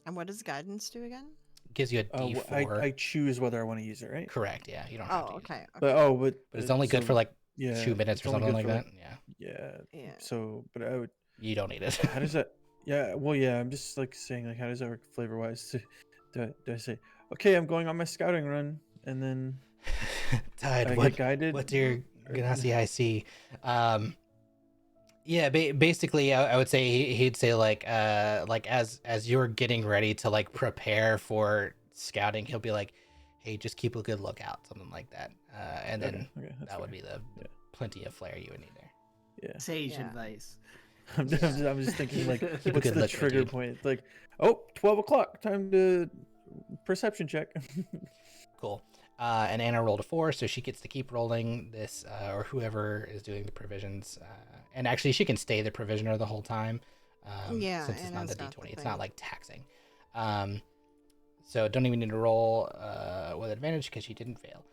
And what does guidance do again? Gives you a D4. I choose whether I want to use it, right? Correct, yeah. You don't have to Oh, use it. okay. But But it's only good for like yeah, 2 minutes it's or only something good like for, that. Yeah. Yeah. Yeah. So, but I would. You don't need it. How does that? Yeah, well, yeah. I'm just like saying, like, how does that work flavor wise? Do I say, okay, I'm going on my scouting run, and then Tide, I what get guided? what dear or- Ganassi I see? Yeah, basically, I would say he'd say like as you're getting ready to like prepare for scouting, he'll be like, hey, just keep a good lookout, something like that. And then Okay, that's that would fair. be the Yeah. plenty of flair you would need there. Yeah. Sage Yeah. advice. I'm just thinking like, Keep a what's good the look at it, trigger dude. point? It's like, oh, 12 o'clock, time to perception check. Cool. And Anna rolled a 4, so she gets to keep rolling this, or whoever is doing the provisions. And actually, she can stay the provisioner the whole time, Yeah, since it's not Anna's the got the D20. It's thing. not like taxing. So don't even need to roll with advantage because she didn't fail.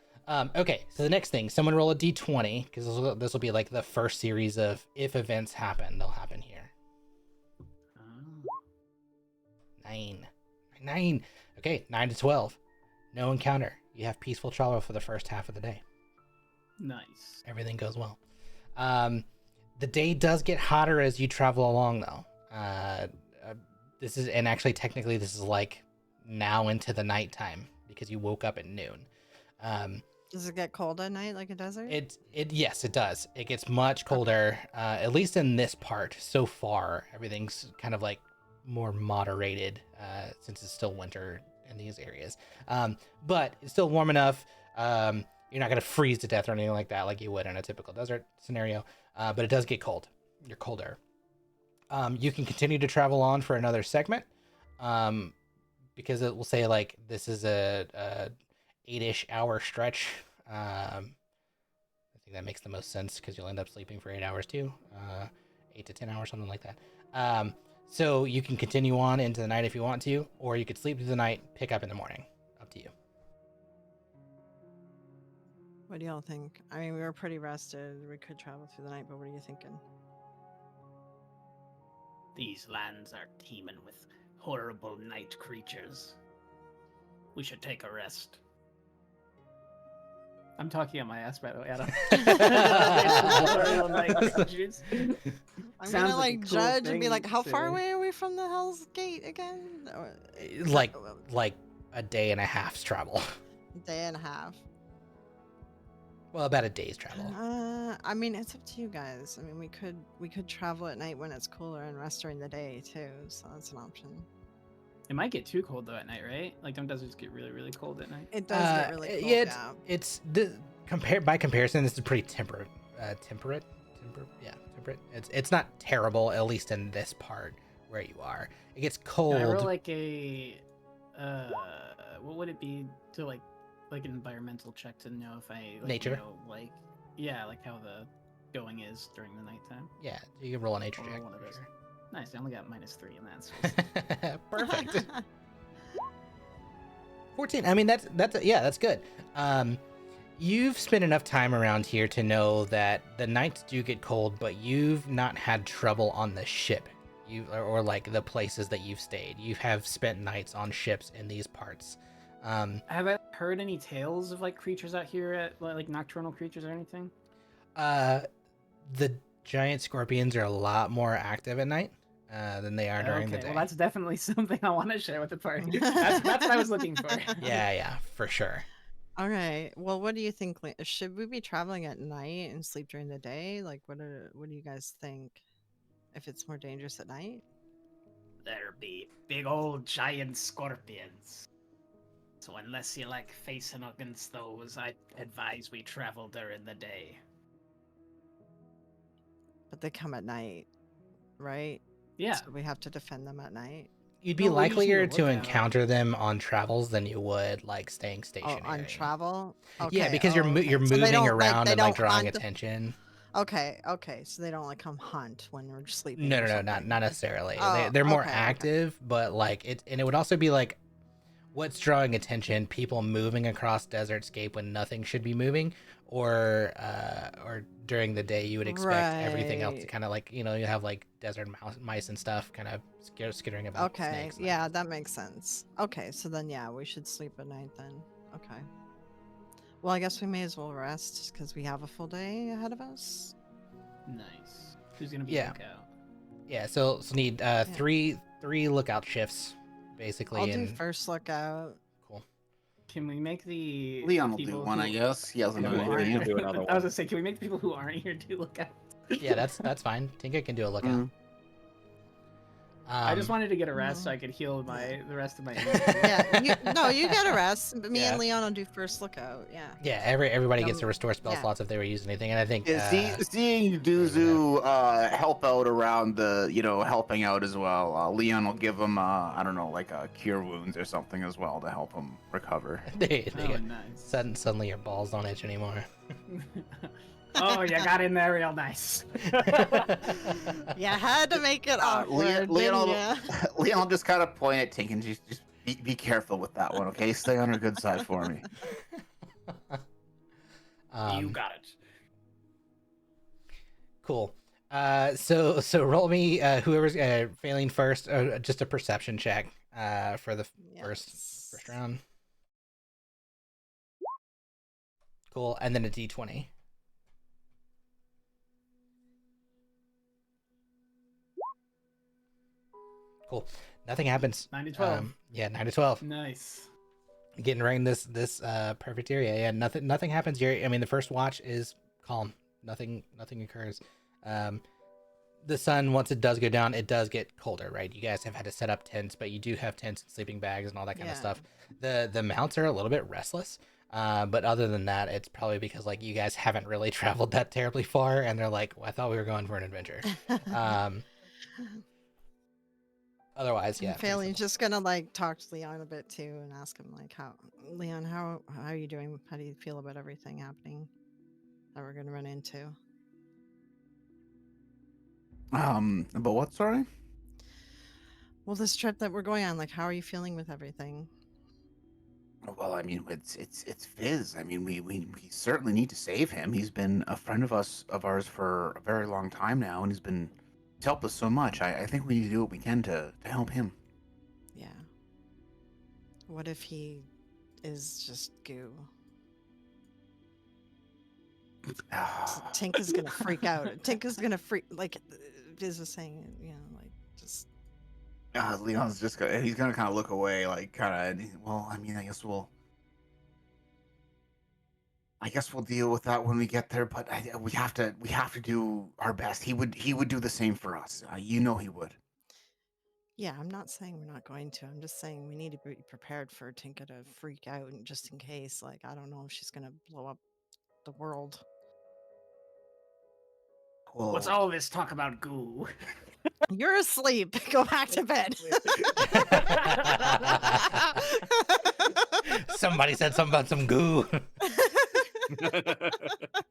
Okay, so the next thing, someone roll a D20 because this will be like the first series of if events happen, they'll happen here. Oh. 9. Okay, 9 to 12. No encounter. You have peaceful travel for the first half of the day. Nice. Everything goes well. The day does get hotter as you travel along, though. This is, and actually, technically, this is like now into the nighttime because you woke up at noon. Does it get cold at night like a desert? Yes, it does. It gets much colder, at least in this part. So far, everything's kind of like more moderated, since it's still winter in these areas. But it's still warm enough. You're not gonna freeze to death or anything like that, like you would in a typical desert scenario. But it does get cold. You're colder. You can continue to travel on for another segment, because it will say like this is a 8-ish hour stretch. I think that makes the most sense because you'll end up sleeping for 8 hours too, 8 to 10 hours, something like that. So you can continue on into the night if you want to, or you could sleep through the night, pick up in the morning. Up to you. What do y'all think? I mean, we were pretty rested. We could travel through the night, but what are you thinking? These lands are teeming with horrible night creatures. We should take a rest. I'm talking on my ass, by the way. I don't. Horrible night creatures. I'm Sounds gonna like a like cool judge and be thing like, how to- far away are we from the Hell's Gate again? Or, is like that a day and a half's travel. a day and a half. Well, about a day's travel. I mean, it's up to you guys. I mean, we could travel at night when it's cooler and rest during the day too. So that's an option. It might get too cold though at night, right? Like, don't deserts get really, really cold at night? It does get really cold. Yeah, Yeah. it's by comparison, this is pretty temperate. Temperate. It's not terrible, at least in this part where you are. It gets cold. Can I roll like a what would it be to like an environmental check to know if I like, Nature? know, like like how the going is during the nighttime? Yeah, you can roll a nature I'll roll check. one of for those. sure. Nice, I only got -3 in that. So Perfect. 14. I mean, that's good. You've spent enough time around here to know that the nights do get cold, but you've not had trouble on the ship. Or like the places that you've stayed. You have spent nights on ships in these parts. have I heard any tales of like creatures out here at like nocturnal creatures or anything? The giant scorpions are a lot more active at night than they are during the day. Well, that's definitely something I want to share with the party. That's what I was looking for. Yeah, for sure. All right. Well, what do you think? Should we be traveling at night and sleep during the day? Like, what do you guys think? If it's more dangerous at night? There be big old giant scorpions. So unless you like facing against those, I advise we travel during the day. But they come at night, right? Yeah. So we have to defend them at night. You'd be No, we just need likelier to to look out. encounter them on travels than you would like staying Oh, stationary. on travel? Yeah, because you're okay. you're So they moving don't, around they and like don't drawing hunt. attention. Okay. So they don't like come hunt when we're sleeping. No, or not something. necessarily. Oh, They're more okay. active, but like and it would also be like what's drawing attention? People moving across Desertscape when nothing should be moving, or during the day you would expect everything else to Right. kind of like you have like desert mice and stuff kind of skittering about. Okay. Snakes and Yeah, that makes sense. Okay, so then yeah, we should sleep at night then. Okay. Well, I guess we may as well rest because we have a full day ahead of us. Nice. Who's gonna be Yeah. lookout? Yeah, so need three lookout shifts, basically. I'll do and first lookout. Cool. Can we make the Leon will do people one, who- I guess. He hasn't who done Yeah, aren't- you anything can yet. do another I was one. gonna say, can we make the people who aren't here do lookouts? Yeah, that's fine. Tinka can do a lookout. Mm. I just wanted to get a rest so no. I could heal Yeah. the rest of my. Yeah, you get a rest. But me Yeah. and Leon will do first lookout. Yeah. Yeah, everybody gets Um, to restore spell yeah. slots if they were using anything, and I think Seeing Duzu help out around the, helping out as well. Leon will give him, I don't know, like a cure wounds or something as well to help him recover. they Oh, get, nice. suddenly your balls don't itch anymore. Oh, you got in there real nice. You had to make it awkward. Leon, didn't ya? Leon will just kind of point at Tink and just be careful with that one, okay? Stay on her good side for me. You got it. Cool. So roll me whoever's failing first, just a perception check for the first Yes. round. Cool, and then a d20. Cool. Nothing happens. 9 to 12. Yeah, 9 to 12. Nice. Getting right in this perfect area. Yeah, nothing happens here. I mean, the first watch is calm. Nothing occurs. The sun, once it does go down, it does get colder, right? You guys have had to set up tents, but you do have tents and sleeping bags and all that kind of Yeah. stuff. The mounts are a little bit restless, but other than that, it's probably because like you guys haven't really traveled that terribly far, and they're like, well, I thought we were going for an adventure. Otherwise, yeah. And pretty Failing's simple. just gonna like talk to Leon a bit too and ask him like how are you doing? How do you feel about everything happening that we're gonna run into? But what, sorry? Well, this trip that we're going on, like how are you feeling with everything? Well, I mean, it's Fizz. I mean, we certainly need to save him. He's been a friend of ours for a very long time now, and he's helped us so much. I think we need to do what we can to help him. Yeah. What if he is just goo? Tink is gonna freak out. Tink is gonna freak like Viz was saying, like just Leon's just he's gonna kind of look away, like kind of. Well, I mean, I guess we'll deal with that when we get there. But we have to do our best. He would do the same for us. He would. yeah, I'm not saying we're not going to. I'm just saying we need to be prepared for Tinka to freak out and just in case, like I don't know if she's gonna blow up the world. Well, What's all this talk about goo? You're asleep. Go back to bed. Somebody said something about some goo.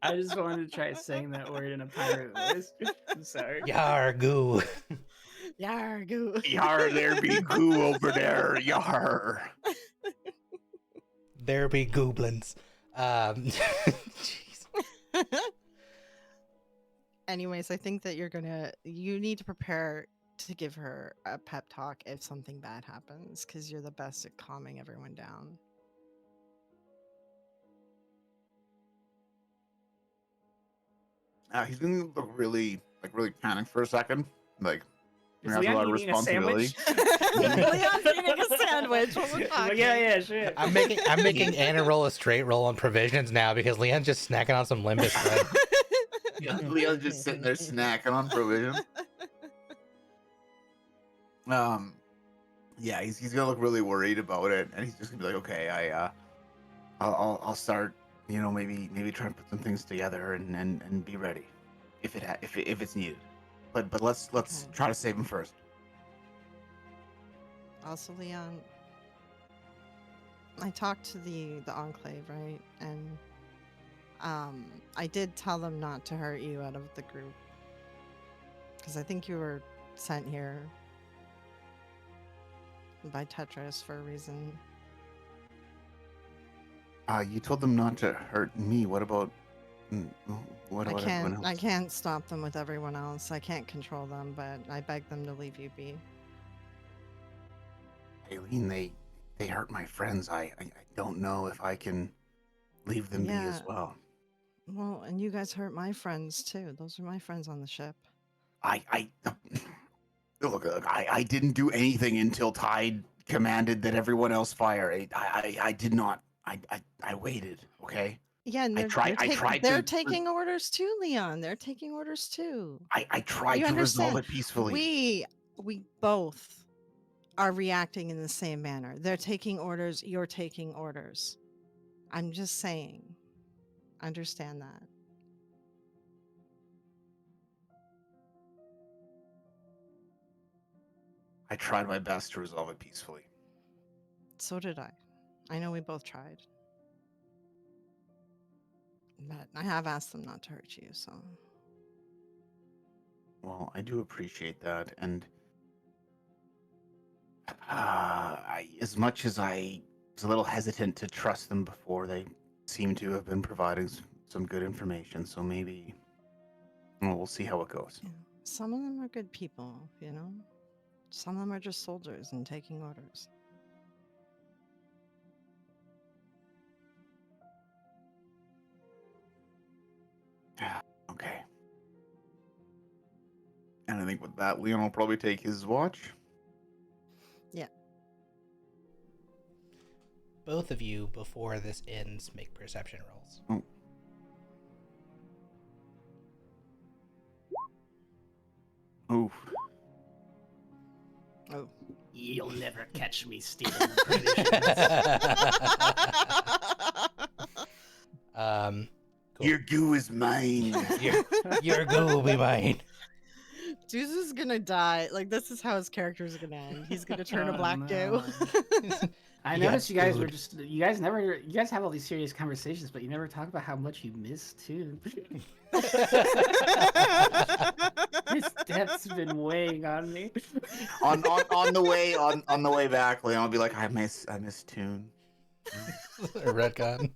I just wanted to try saying that word in a pirate voice. I'm sorry. Yar goo. Yargoo. Yar, there be goo over there. Yar. There be goblins. Jeez. Anyways, I think that you need to prepare to give her a pep talk if something bad happens because you're the best at calming everyone down. He's gonna look really panicked for a second. Like, Is has a lot of Leon eating a responsibility. sandwich? Leon's eating a sandwich. What we're Like, talking. yeah, sure. I'm making Anna roll a straight roll on provisions now because Leon's just snacking on some limbus bread. Yeah, Leon's just sitting there snacking on provision. Yeah, he's gonna look really worried about it, and he's just gonna be like, okay, I'll start, maybe try and put some things together and be ready if it's needed. But let's Okay. try to save him first. Also, Leon, I talked to the Enclave, right? And I did tell them not to hurt you out of the group because I think you were sent here by Tetris for a reason. You told them not to hurt me. What about what about everyone else? I can't stop them with everyone else. I can't control them, but I beg them to leave you be. Aileen, they hurt my friends. I don't know if I can leave them be as Yeah. well. Well, and you guys hurt my friends too. Those are my friends on the ship. I Look, I didn't do anything until Tide commanded that everyone else fire. I did not. I waited. Okay. Yeah, and I tried they're to. taking orders too, Leon. They're taking orders too. I tried You to resolve understand? it peacefully. We both are reacting in the same manner. They're taking orders, you're taking orders. I'm just saying. Understand that. I tried my best to resolve it peacefully. So did I. I know we both tried. But I have asked them not to hurt you, so. Well, I do appreciate that, and as much as I was a little hesitant to trust them before, they seem to have been providing some good information. So maybe, well, we'll see how it goes. Yeah. Some of them are good people, you know? Some of them are just soldiers and taking orders. Okay. And I think with that, Leon will probably take his watch. Yeah. Both of you, before this ends, make perception rolls. Oof. Oh. You'll never catch me stealing the provisions. Cool. Your goo is mine. Your go will be mine. Deuce is gonna die. Like, this is how his character is gonna end. He's gonna turn a Oh, black goo. I You got noticed you guys were food. just you guys have all these serious conversations, but you never talk about how much you miss too. This death's been weighing on me. on the way back, Leon will be like, I miss Toon. Redcon.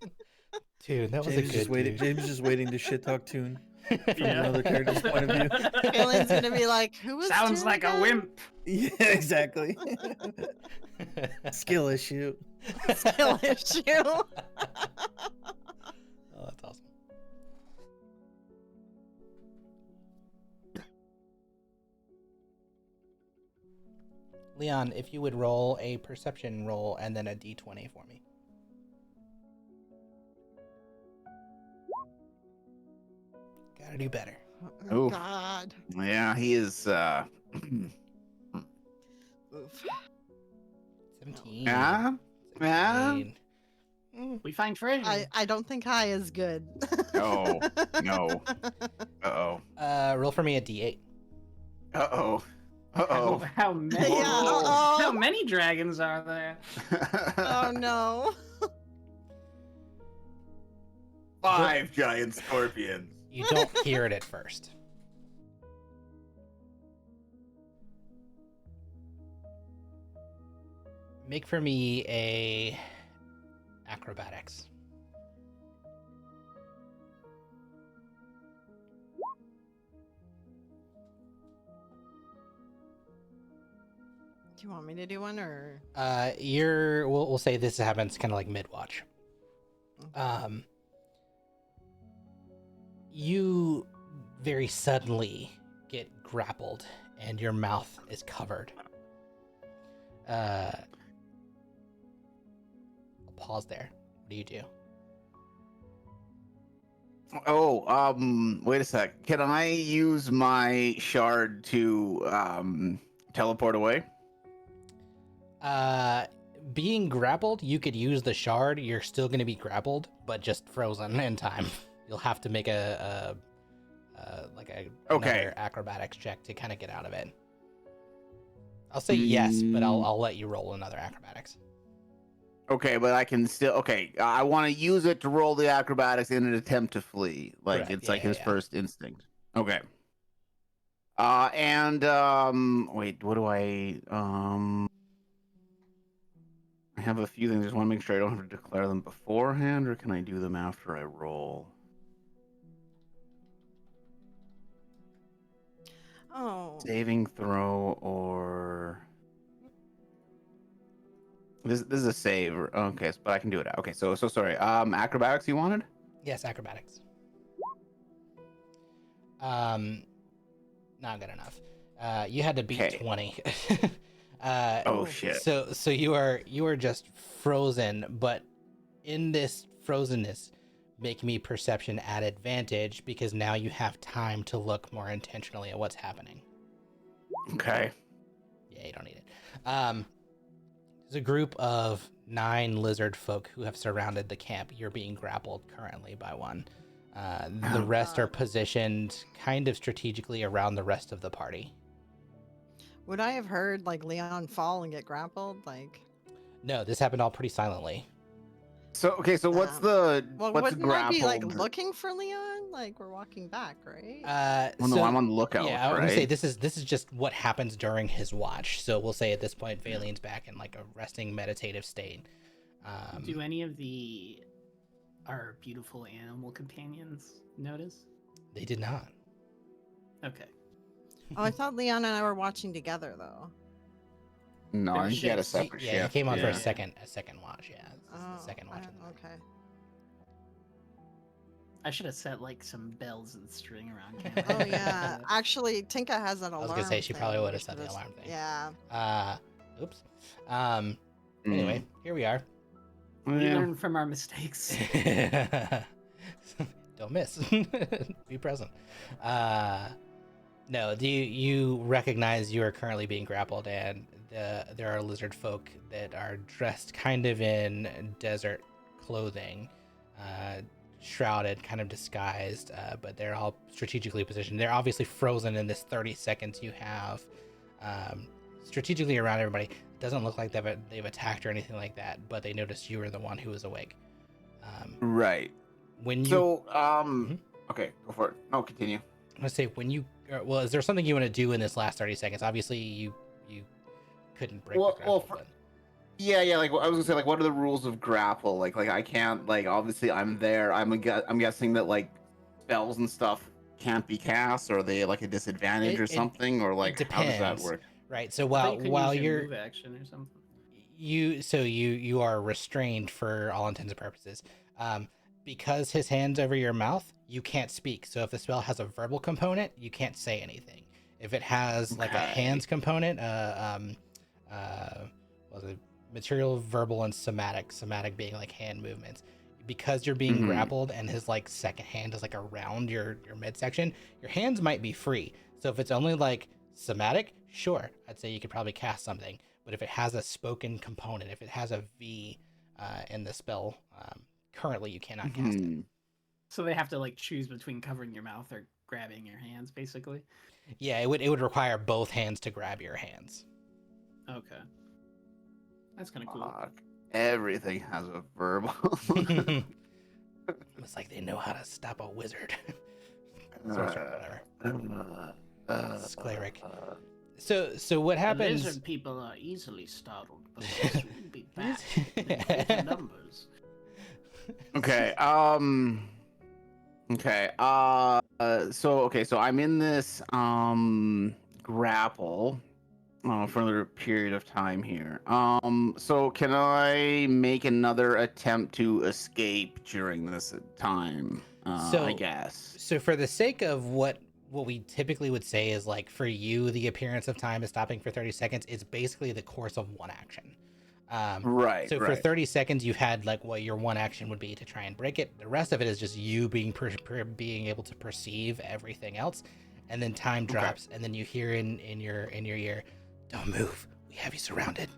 Dude, that was a James good just waiting. dude. James just waiting to shit talk Toon from Yeah. another character's point of view. Kalen's gonna be like, who was Sounds Toon like a again? wimp. Yeah, exactly. Skill issue. Skill issue. Oh, that's awesome. Leon, if you would roll a perception roll and then a d20 for me. Gotta do better. Oh, Oof. God. Yeah, he is. Oof. 17. Yeah. 17. We find treasure. I don't think high is good. No. No. Uh-oh. Roll for me a d8. Uh-oh. Uh-oh. How many? Yeah, uh-oh. How many dragons are there? Oh no. 5 giant scorpions. You don't hear it at first. Make for me a acrobatics. Do you want me to do one or? We'll say this happens kind of like mid-watch. You very suddenly get grappled and your mouth is covered. I'll pause there. What do you do? Oh, wait a sec. Can I use my shard to teleport away? Being grappled, you could use the shard. You're still going to be grappled, but just frozen in time. You'll have to make another acrobatics check to kind of get out of it. I'll say yes, but I'll let you roll another acrobatics. Okay, but I can still. Okay, I want to use it to roll the acrobatics in an attempt to flee. Like Correct, it's yeah, like his yeah. first instinct. Okay. Wait, what do I I have a few things. I just want to make sure I don't have to declare them beforehand, or can I do them after I roll? Oh. Saving throw or this is a save. Okay, but I can do it. Okay, so sorry. Acrobatics you wanted? Yes, acrobatics. Not good enough. You had to beat Okay. 20. Oh shit. So you are just frozen, but in this frozenness, make me perception at advantage because now you have time to look more intentionally at what's happening. Okay. Yeah, you don't need it. There's a group of 9 lizard folk who have surrounded the camp. You're being grappled currently by one. The rest are positioned kind of strategically around the rest of the party. Would I have heard like Leon fall and get grappled? Like, No, this happened all pretty silently. So okay, so what's Um, the well, what's wouldn't I be like grappled? looking for Leon? Like we're walking back, right? Well, no, I'm on the lookout. Yeah, I was right? gonna say this is just what happens during his watch. So we'll say at this point, Valen's back in like a resting meditative state. Do any of our beautiful animal companions notice? They did not. Okay. Oh, I thought Leon and I were watching together though. No, I think he had a Shifts. separate Yeah, he shift. came on for a Yeah. second watch. Yeah, this is Oh, the second watch. Of the night. okay. I should have set like some bells and string around. Oh yeah, actually, Tinka has an I alarm. was gonna say she probably thing. would We have set the should've- alarm thing. Yeah. Oops. Anyway, here we are. We Yeah. learn from our mistakes. Don't miss. Be present. No, do you recognize you are currently being grappled, and there are lizard folk that are dressed kind of in desert clothing, shrouded, kind of disguised, but they're all strategically positioned. They're obviously frozen in this 30 seconds you have, strategically around everybody. Doesn't look like they've attacked or anything like that, but they noticed you were the one who was awake. Right. When you So, Mhm. okay, go for it. No, continue. I'm gonna say when you well, is there something you want to do in this last 30 seconds? Obviously, you couldn't break Well- the grapple, well, Yeah, like I was gonna say, like, what are the rules of grapple? Like I can't, like, obviously I'm there. I'm guessing that like spells and stuff can't be cast, or are they like a disadvantage or It something, or like how does that depends. work? right? So I thought while you couldn't while use your you're move action or something. you are restrained for all intents and purposes. Because his hand's over your mouth, you can't speak. So if the spell has a verbal component, you can't say anything. If it has like a Okay. hands component, was it material, verbal, and somatic? Somatic being like hand movements. Because you're being Mhm. grappled and his like second hand is like around your midsection, your hands might be free. So if it's only like somatic, sure, I'd say you could probably cast something. But if it has a spoken component, if it has a V in the spell, currently you cannot cast it. Mhm. So they have to like choose between covering your mouth or grabbing your hands, basically. Yeah, it would require both hands to grab your hands. Okay. That's kind of cool. Fuck. Everything has a verbal. It's like they know how to stop a wizard. Sorcerer, whatever. It's cleric. So what The happens? lizard people are easily startled, but this will be back in greater numbers. Okay. Okay. So I'm in this grapple for another period of time here. So can I make another attempt to escape during this time? I guess. So for the sake of what we typically would say is like for you, the appearance of time is stopping for 30 seconds. It's basically the course of one action. Right. So for right. 30 seconds, you've had like what your one action would be to try and break it. The rest of it is just you being being able to perceive everything else, and then time drops, and then you hear in your ear, "Don't move. We have you surrounded."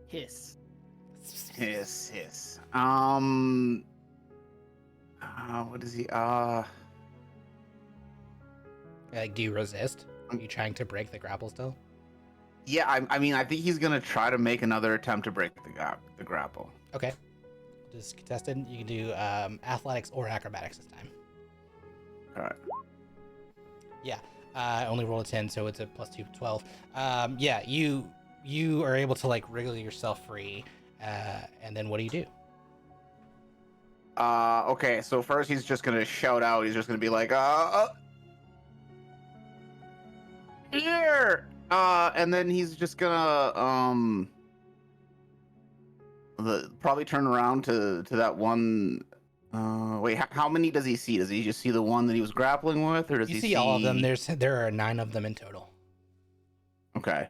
Hiss. Yes. What is he? Like, do you resist? Are you trying to break the grapple still? Yeah. I mean, I think he's gonna try to make another attempt to break the grapple. Okay. Just contested. You can do athletics or acrobatics this time. All right. Yeah. Only roll a 10, so it's a +2, 12. Yeah, you are able to like wriggle yourself free, and then what do you do? Okay, so first he's just gonna shout out. He's just gonna be like, here! And then he's just gonna, probably turn around to that one Wait, how many does he see? Does he just see the one that he was grappling with, or does You he see all of them. There are 9 of them in total. Okay.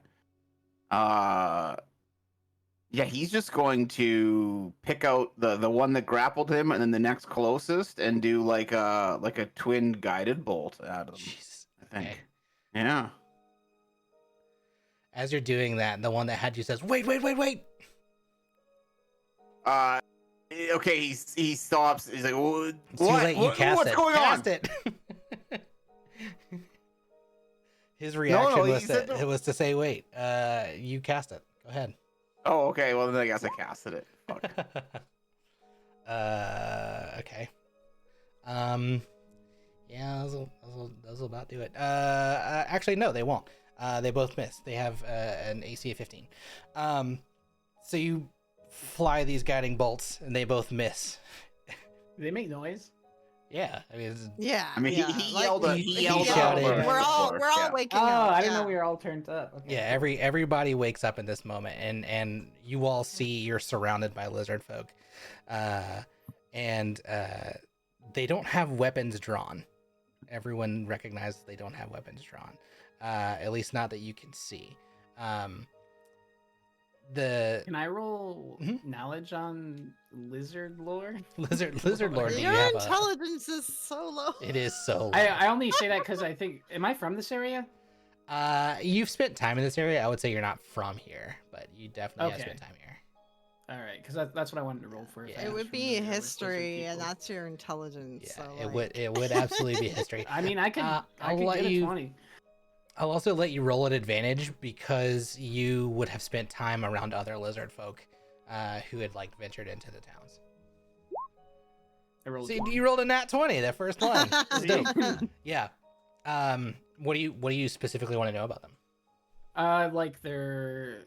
Yeah, he's just going to pick out the one that grappled him, and then the next closest, and do like a twin guided bolt at him. Jeez. I think. Okay. Yeah. As you're doing that, the one that had you says, "Wait, wait, wait, wait." Okay, he stops. He's like, "What? It's too late. You cast What's it. going Cast on?" it. His reaction no, he was said that no. it was to say, "Wait, you cast it. Go ahead." Oh, okay. Well, then I guess I casted it. Fuck. Okay. Yeah, those will about do it. Actually, no, they won't. They both miss. They have an AC of 15. So you fly these guiding bolts, and they both miss. Do they make noise? Yeah, I mean, Yeah. I mean, yeah. he like, yelled. he Yelled shouted. out, We're all yeah. waking Oh, up. I didn't know yeah. we were all turned up. Okay, yeah. cool. Everybody wakes up in this moment, and you all see you're surrounded by lizard folk, and they don't have weapons drawn. Everyone recognizes they don't have weapons drawn, at least not that you can see. The Can I roll Mhm. knowledge on lizard lore? lizard lord. Do you Your have a? intelligence is so low. It is so. I only say that because I think. Am I from this area? You've spent time in this area. I would say you're not from here, but you definitely have Okay. spent time here. All right, because that's what I wanted to roll for. if Yeah. I It was would be familiar with lizard history, and people. that's your intelligence. Yeah, so, it would absolutely be history. I mean, I could. I I'll could let get a you. 20. I'll also let you roll an advantage because you would have spent time around other lizard folk, who had like ventured into the towns. I rolled. See, 20. you rolled a nat 20, that first one. That's See? dope. Yeah. What do you specifically want to know about them? Like their,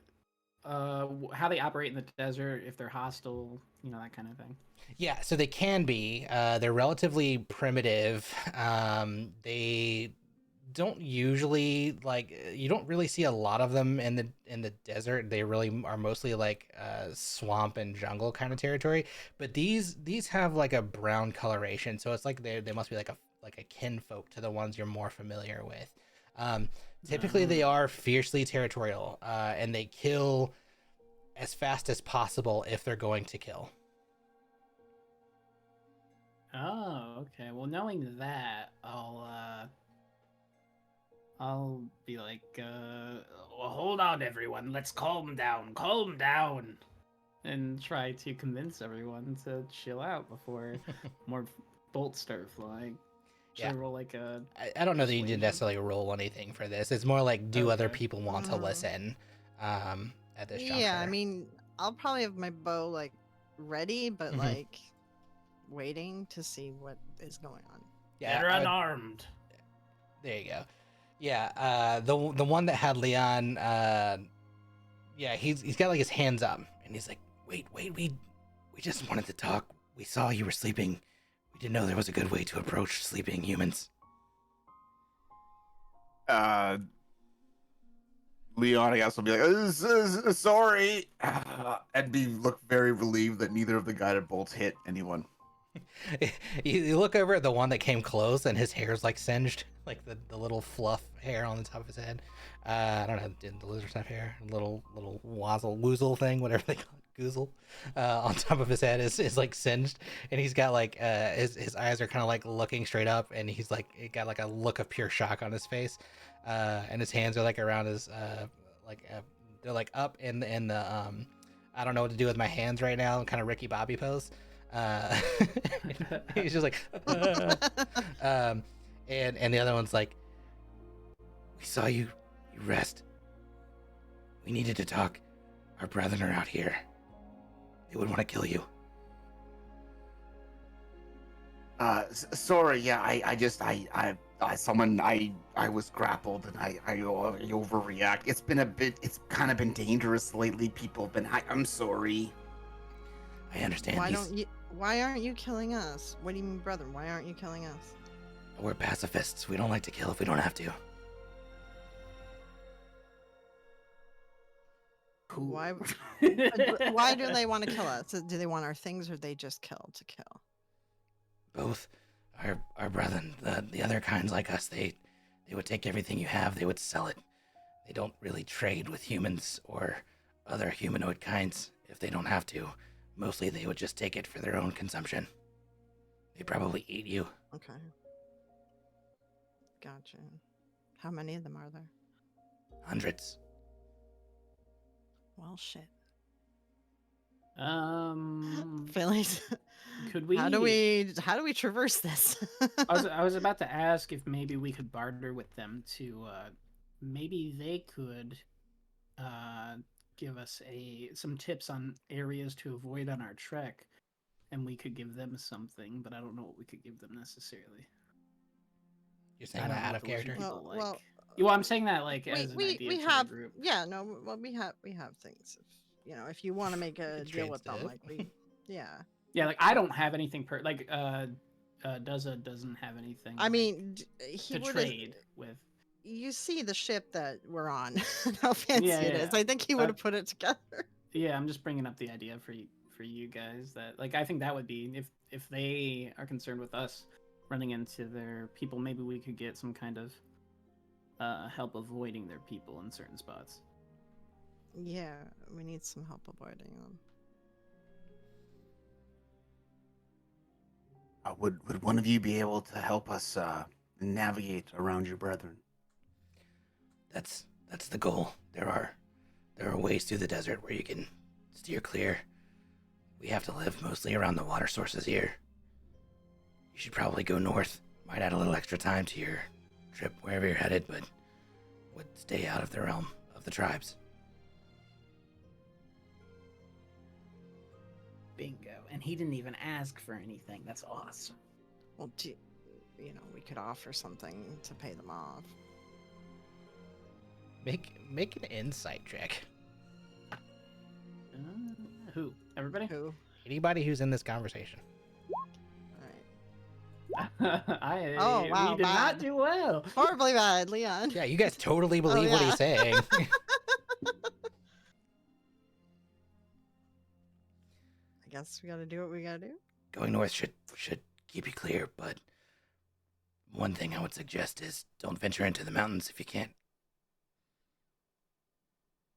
how they operate in the desert, if they're hostile, that kind of thing. Yeah, so they can be. They're relatively primitive. They don't usually you don't really see a lot of them in the desert. They really are mostly like swamp and jungle kind of territory. But these have like a brown coloration, so it's like they must be like a kinfolk to the ones you're more familiar with. Typically, they are fiercely territorial, and they kill as fast as possible if they're going to kill. Oh, okay. Well, knowing that, I'll be like, well, hold on, everyone. Let's calm down, and try to convince everyone to chill out before more bolts start flying. Should I Yeah. roll like a? I don't know that you need to Persuasion? necessarily roll anything for this. It's more like, do other Okay. people want to Mhm. listen at this juncture? Yeah, I mean, I'll probably have my bow like ready, but Mhm. like waiting to see what is going on. Yeah, They're unarmed. there you go. Yeah, the one that had Leon, yeah, he's got like his hands up, and he's like, wait, we just wanted to talk. We saw you were sleeping. We didn't know there was a good way to approach sleeping humans. Leon, I guess, will be like, sorry, and look very relieved that neither of the guided bolts hit anyone. You look over at the one that came close, and his hair's like singed, like the little fluff hair on the top of his head. I don't know, did the lizards have hair? Little woozle thing, whatever they call it, goozle, on top of his head is like singed, and he's got like his eyes are kind of like looking straight up, and he's like got like a look of pure shock on his face, and his hands are like around his they're like up in the I don't know what to do with my hands right now, kind of Ricky Bobby pose. He's just like and the other one's like, we saw you rest. We needed to talk. Our brethren are out here. They would want to kill you. Sorry, yeah, I was grappled and I overreact. It's kind of been dangerous lately. People have been, I'm sorry. I understand. Why aren't you killing us? What do you mean, brother? Why aren't you killing us? We're pacifists. We don't like to kill if we don't have to. Cool. Why do they want to kill us? Do they want our things, or they just kill to kill? both our brethren. The other kinds like us, they would take everything you have. They would sell it. They don't really trade with humans or other humanoid kinds if they don't have to. Mostly they would just take it for their own consumption. They probably eat you. Okay. Gotcha. How many of them are there? Hundreds. Well, shit. Phillies. Phillies. Could we? How do we traverse this? I was about to ask if maybe we could barter with them to maybe they could give us some tips on areas to avoid on our trek, and we could give them something, but I don't know what we could give them necessarily. You're saying I don't that know out what of the lizard character? people Well, like. Well, I'm saying that like as an idea we to have the group. yeah no well we have things if you want to make a could deal trade with them stuff. like we yeah Yeah, like I don't have anything doesn't have anything. I like, mean he to would trade with. you see the ship that we're on how fancy Yeah, it is. yeah. I think he would have put it together. Yeah, I'm just bringing up the idea for you guys that like I think that would be if they are concerned with us running into their people, maybe we could get some kind of help avoiding their people in certain spots. Yeah, we need some help avoiding them. Would one of you be able to help us navigate around your brethren? That's the goal. There are ways through the desert where you can steer clear. We have to live mostly around the water sources here. You should probably go north. Might add a little extra time to your trip wherever you're headed, but would stay out of the realm of the tribes. Bingo. And he didn't even ask for anything. That's awesome. Well, we could offer something to pay them off. Make an insight check. Who? Everybody? Who? Anybody who's in this conversation. All right. Oh, wow, We did bad. not do well. Horribly bad, Leon. Yeah, you guys totally believe what yeah. he's saying. I guess we gotta do what we gotta do. Going north should keep you clear, but one thing I would suggest is don't venture into the mountains if you can't.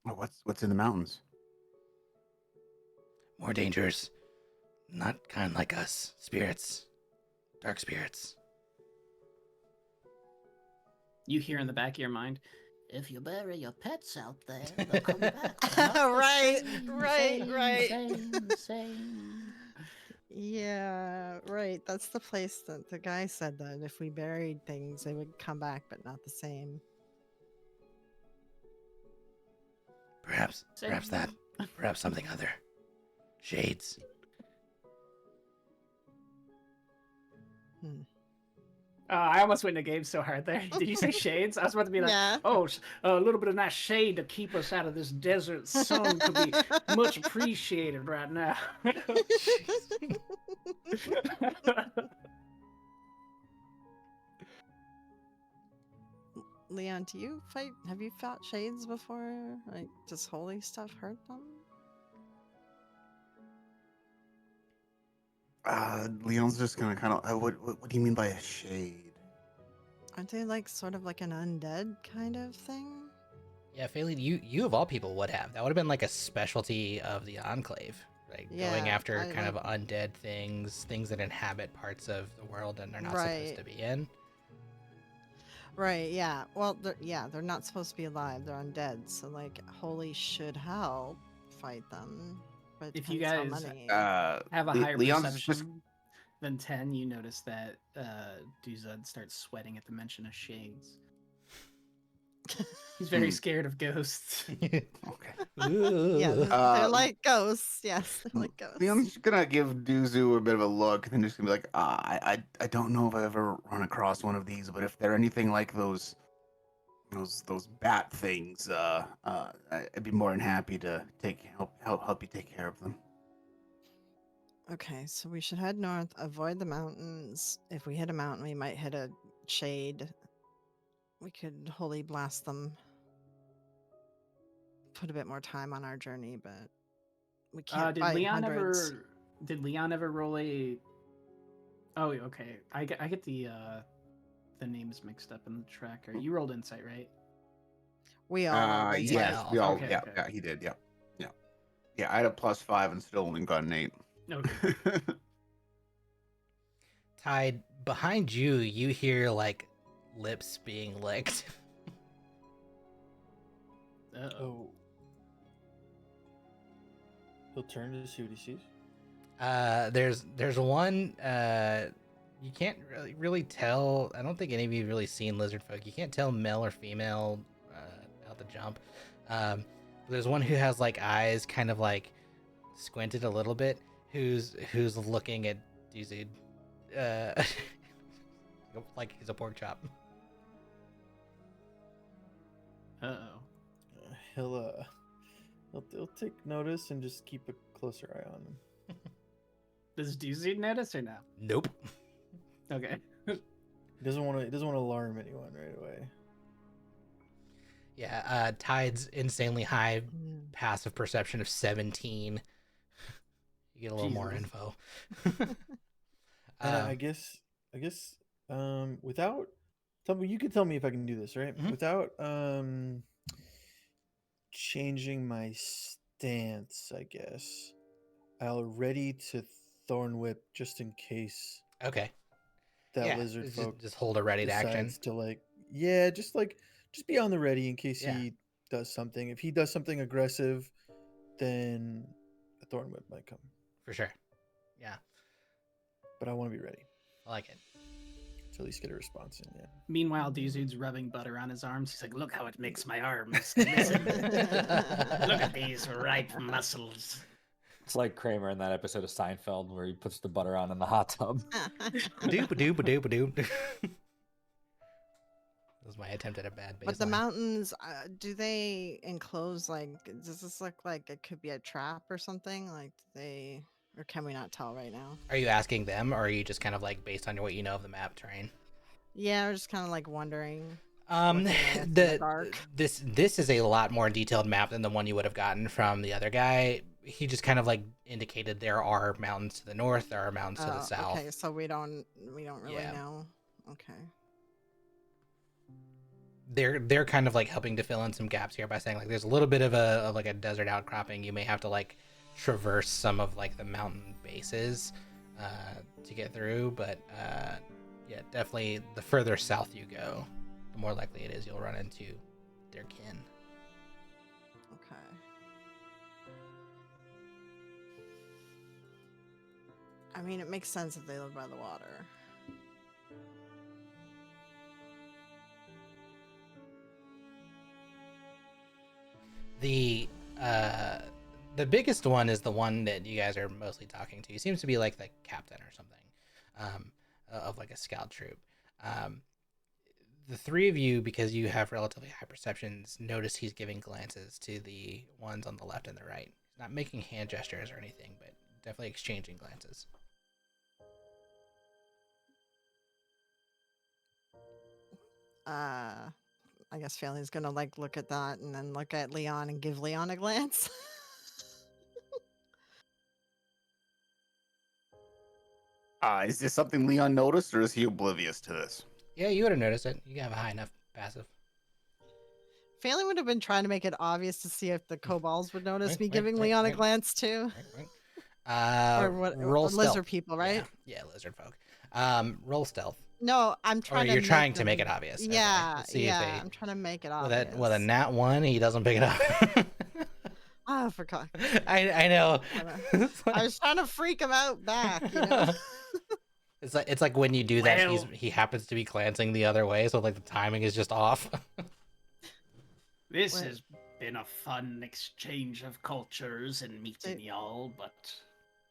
Oh, what's in the mountains? More dangers. Not kind like us. Spirits. Dark spirits. You hear in the back of your mind, if you bury your pets out there, they'll come back. Right, right. Same. Yeah, right. That's the place that the guy said that if we buried things, they would come back, but not the same. Perhaps that. Perhaps something other. Shades. I almost went into game so hard there. Did you say shades? I was about to be like, Yeah. oh, a little bit of nice shade to keep us out of this desert sun could be much appreciated right now. Leon, have you fought shades before? Like, does holy stuff hurt them? Leon's just gonna kind of. What do you mean by a shade? Aren't they like sort of like an undead kind of thing? Yeah, Phelan, you of all people would have. That would have been like a specialty of the Enclave. Like going Yeah, after I kind of like- undead things that inhabit parts of the world and they're not Right. supposed to be in. Right, yeah. Well, they're not supposed to be alive. They're undead. So, like, holy should help fight them. But it If you depends how guys, many. have a higher Leon's perception than 10, you notice that Duzud starts sweating at the mention of shades. He's very scared of ghosts. Okay. Yeah, they're Uh, like ghosts. Yes, they're like ghosts. Leon's just gonna give Duzu a bit of a look, and then just gonna be like, I don't know if I've ever run across one of these, but if they're anything like those bat things, I'd be more than happy to help you take care of them. Okay, so we should head north, avoid the mountains. If we hit a mountain, we might hit a shade. We could holy blast them. Put a bit more time on our journey, but we can't Did fight Leon hundreds. ever roll a Oh, okay. I get the names mixed up in the tracker. You rolled insight, right? We all rolled insight. Yes, we all. Okay, Yeah, okay. yeah, he did. Yeah, yeah, yeah. I had a +5 and still only got an 8. Okay. Tide, behind you, you hear like lips being licked. Uh-oh. Oh. He'll turn to see what he sees. There's one. You can't really tell. I don't think any of you have really seen lizard folk. You can't tell male or female out the jump. There's one who has like eyes kind of like squinted a little bit. Who's looking at Duzid, like he's a pork chop. Uh-oh. He'll take notice and just keep a closer eye on him. Does Doozy notice or no? Nope. Okay. He doesn't want to alarm anyone right away. Yeah. Tide's insanely high Mm. passive perception of 17. You get a little more Jesus. info. And I guess without you can tell me if I can do this, right? Mhm. Without changing my stance, I guess I'll ready to thorn whip just in case Okay. that Yeah, lizard just- folk just hold a ready to action. decides to just be on the ready in case Yeah. he does something. If he does something aggressive, then a thorn whip might come. For sure. Yeah, But I want to be ready I like it. to at least get a response in. Yeah. Meanwhile, Doozy's rubbing butter on his arms. He's like, look how it makes my arms. Listen. Look at these ripe muscles. It's like Kramer in that episode of Seinfeld where he puts the butter on in the hot tub. Doop doop doop doop. That was my attempt at a bad baseline. But the mountains, do they enclose, like, does this look like it could be a trap or something? Like, or can we not tell right now? Are you asking them, or are you just kind of like based on what you know of the map terrain? Yeah, we're just kind of like wondering. Looking at it in the dark. this is a lot more detailed map than the one you would have gotten from the other guy. He just kind of like indicated there are mountains to the north, there are mountains to the south. Okay, so we don't really Yeah. know. Okay. They're kind of like helping to fill in some gaps here by saying like there's a little bit of a desert outcropping. You may have to like traverse some of like the mountain bases to get through, but yeah, definitely the further south you go, the more likely it is you'll run into their kin. Okay. I mean, it makes sense if they live by the water. The biggest one is the one that you guys are mostly talking to. He seems to be like the captain or something of like a scout troop. The three of you, because you have relatively high perceptions, notice he's giving glances to the ones on the left and the right. He's not making hand gestures or anything, but definitely exchanging glances. I guess Faily's gonna like look at that and then look at Leon and give Leon a glance. Is this something Leon noticed, or is he oblivious to this? Yeah, you would have noticed it. You have a high enough passive. Faily would have been trying to make it obvious to see if the kobolds would notice Right, me right, giving right, Leon a right. glance too. Or what? Roll lizard stealth. people, right? Yeah, lizard folk. Roll stealth. No, I'm Or trying to. you're trying to them- make it obvious. Okay, Yeah, let's see if yeah. they- I'm trying to make it With obvious. a nat 1, he doesn't pick it up. Oh, for God. I know. It's I like, was trying to freak him out back. You know? it's like when you do that, Well- he happens to be glancing the other way, so like the timing is just off. This What? has been a fun exchange of cultures and meeting y'all, but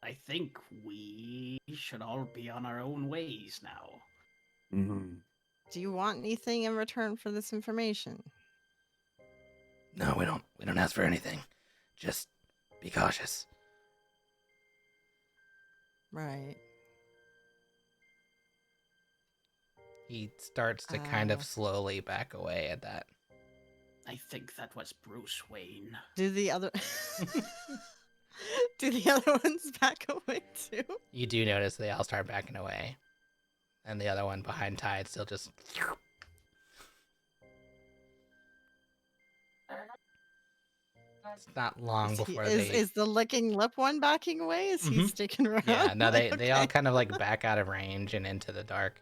I think we should all be on our own ways now. Mm-hmm. Do you want anything in return for this information? No, we don't. We don't ask for anything. Just be cautious. Right. He starts to kind Uh. of slowly back away at that. I think that was Bruce Wayne. Do the other do the other ones back away too? You do notice they all start backing away. and the other one behind Tide still just. It's not long before they. Is the licking lip one backing away? Is he Mhm. sticking around? Yeah, no, Like, they all okay. kind of like back out of range and into the dark.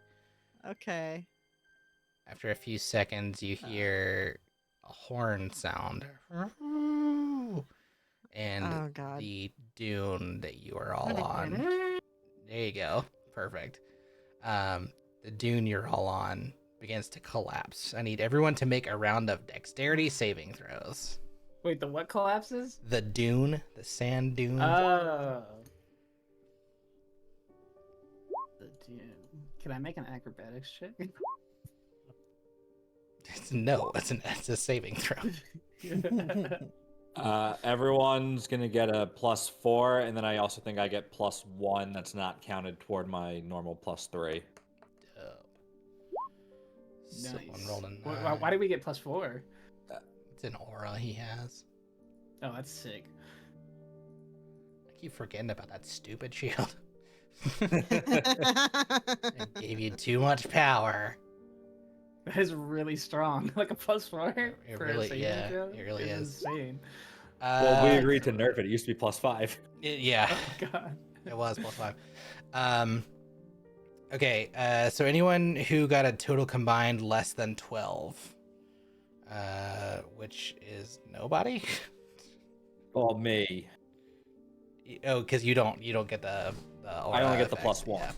Okay. After a few seconds, you hear a horn sound. And Oh god. the dune that you are all on. There you go. Perfect. The dune you're all on begins to collapse. I need everyone to make a round of dexterity saving throws. Wait, the what collapses? The dune, the sand dune. Oh. The dune. Can I make an acrobatics check? No, it's a saving throw. Everyone's gonna get a +4, and then I also think I get +1. That's not counted toward my normal +3. Dope. Nice. Someone rolled a Why did we get +4? It's an aura he has. Oh, that's sick. I keep forgetting about that stupid shield. It gave you too much power. That is really strong. Like a +4. It for a really- saving yeah, throw it really is. Insane. Well, we agreed to nerf it. It used to be +5. Yeah. Oh god. It was +5. Okay, so anyone who got a total combined less than 12, which is nobody. Well, me. Oh, because you don't get the I only get the effect. +1. Yeah.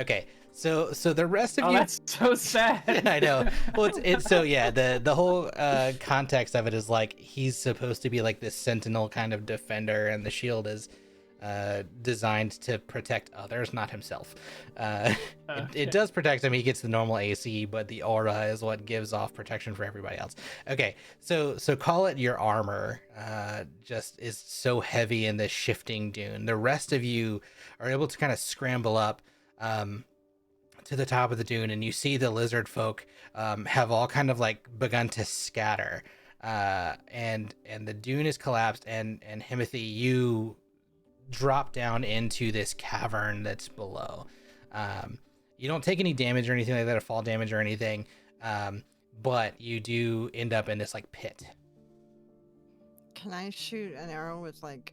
Okay, so the rest of Oh, you. that's so sad. I know. Well, it's so yeah. The whole context of it is like he's supposed to be like this sentinel kind of defender, and the shield is designed to protect others, not himself. It does protect him. He gets the normal AC, but the aura is what gives off protection for everybody else. Okay, so call it your armor. Just is so heavy in this shifting dune. The rest of you are able to kind of scramble up. To the top of the dune, and you see the lizard folk have all kind of like begun to scatter, and the dune is collapsed, and Himothy, you drop down into this cavern that's below. You don't take any damage or anything like that, or fall damage or anything, but you do end up in this like pit. Can I shoot an arrow with like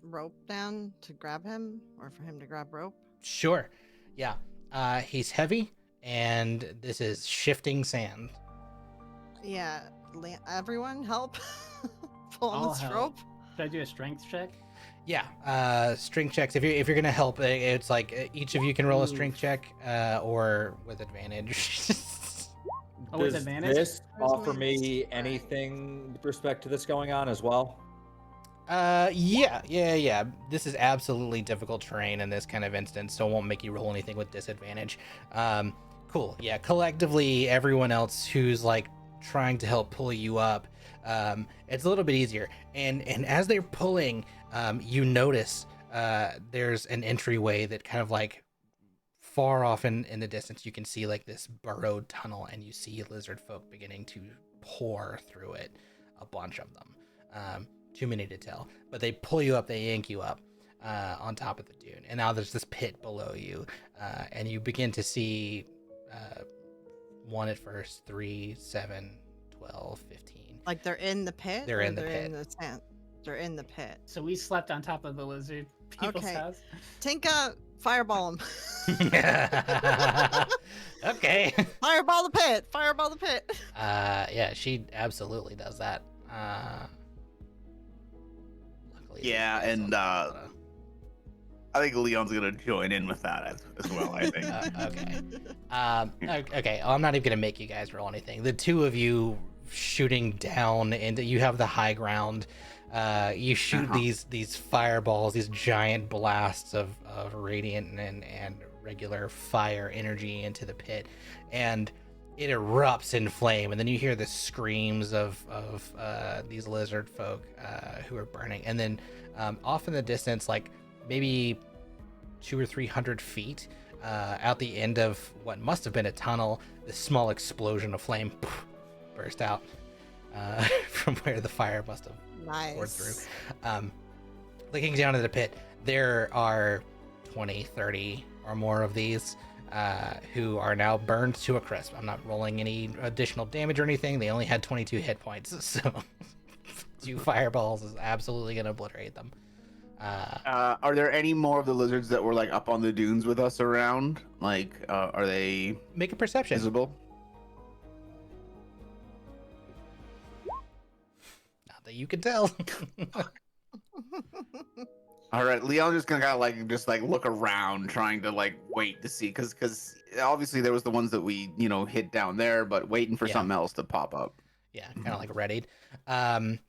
rope down to grab him, or for him to grab rope? Sure, yeah. He's heavy, and this is shifting sand. Yeah, everyone help pull on I'll this help. rope. Should I do a strength check? Yeah, strength checks. If you're gonna help, it's like each of you can roll a strength check, or with advantage. Oh, with Does advantage? this Where's offer my me strength? anything with respect to this going on as well? Yeah. This is absolutely difficult terrain in this kind of instance, so it won't make you roll anything with disadvantage. Cool. Yeah, collectively, everyone else who's like trying to help pull you up, it's a little bit easier. And as they're pulling, you notice there's an entryway that kind of like far off in the distance, you can see like this burrowed tunnel, and you see lizard folk beginning to pour through it, a bunch of them. Too many to tell, but they pull you up, they yank you up on top of the dune, and now there's this pit below you, and you begin to see 1 at first, 3, 7, 12, 15. Like they're in the pit. They're or in the they're pit. in the sand. They're in the pit. So we slept on top of the lizard people's Okay. house. Tinka, fireball him. Okay. Fireball the pit. Fireball the pit. Yeah, she absolutely does that. Luckily, Yeah, it's and, on I think Leon's gonna join in with that as well. I think. okay. Okay. I'm not even gonna make you guys roll anything. The two of you shooting down, and you have the high ground. You shoot these fireballs, these giant blasts of radiant and regular fire energy into the pit, and it erupts in flame. And then you hear the screams of these lizard folk who are burning, and then off in the distance, like maybe 200 or 300 feet out the end of what must have been a tunnel, this small explosion of flame burst out from where the fire must have poured through. Nice. Looking down at the pit, there are 20, 30 or more of these. who are now burned to a crisp. I'm not rolling any additional damage or anything. They only had 22 hit points, so 2 fireballs is absolutely going to obliterate them. Are there any more of the lizards that were like up on the dunes with us around? Like, are they Make a perception. visible? Not that you can tell. All right, Leon just gonna kind of just look around, trying to like wait to see, because obviously there was the ones that we hit down there, but waiting for Yeah. something else to pop up. Yeah, kind of like readied. Mhm.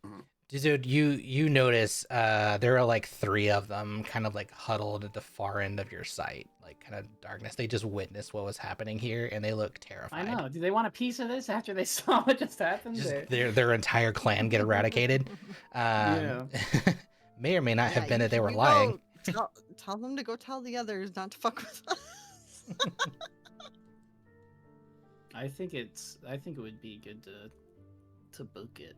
Dude, you notice there are like 3 of them kind of like huddled at the far end of your sight, like kind of darkness. They just witnessed what was happening here and they look I terrified. know. Do they want a piece of this after they saw what just happened? Just Or- their entire clan get eradicated. Yeah. May or may not have Yeah, been that they were you lying. go tell them to go tell the others not to fuck with us. I think it would be good to book it.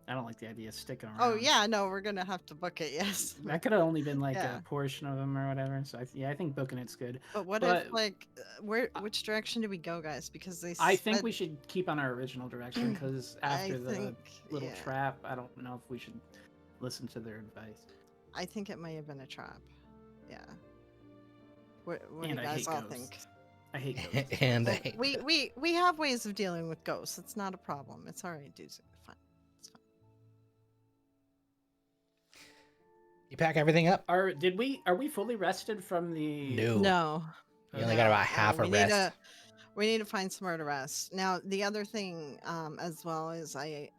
I don't like the idea of sticking around. Oh yeah, no, we're gonna have to book it. Yes. That could have only been like Yeah. a portion of them or whatever. So I think booking it's good. But what But- if like which direction do we go, guys? Because they. I think said- we should keep on our original direction because after I the think, little yeah. trap, I don't know if we should listen to their advice. I think it may have been a trap. Yeah. What do And you I guys hate all ghosts. think? I hate ghosts. And Well, we have ways of dealing with ghosts. It's not a problem. It's all right, dudes. Fine. It's fine. you pack everything up. Are we fully rested from the? No. No. You only got about half a we rest. We need to find somewhere to rest. Now, the other thing, as well, is I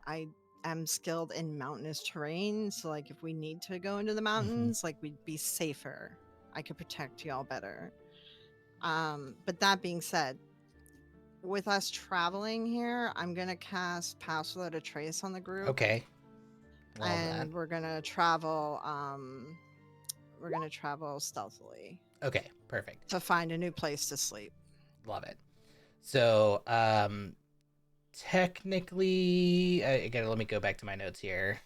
am skilled in mountainous terrain. So, like, if we need to go into the mountains, like, we'd be safer. I could protect y'all better. But that being said, with us traveling here, I'm gonna cast Pass Without a Trace on the group. Okay. Love And that. we're gonna travel. We're gonna travel stealthily Okay, perfect. to find a new place to sleep. Love it. So, technically, again, let me go back to my notes here.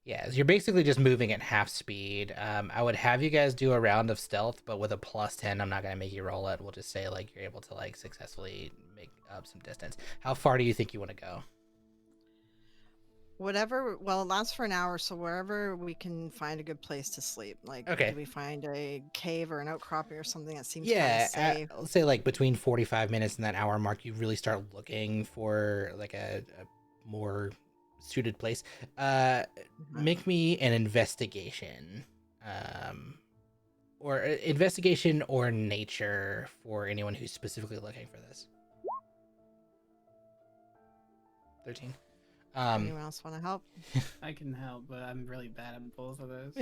Yeah, so you're basically just moving at half speed. I would have you guys do a round of stealth, but with a +10, I'm not gonna make you roll it. We'll just say like you're able to like successfully make up some distance. How far do you think you want to go? Whatever. Well, it lasts for an hour, so wherever we can find a good place to sleep. Like, Okay. do we find a cave or an outcropping or something that seems Yeah, kind of safe? let's say like between 45 minutes and that hour mark, you really start looking for like a more suited place. Make me an investigation, or investigation or nature for anyone who's specifically looking for this. 13. Anyone else want to help? I can help, but I'm really bad at both of those.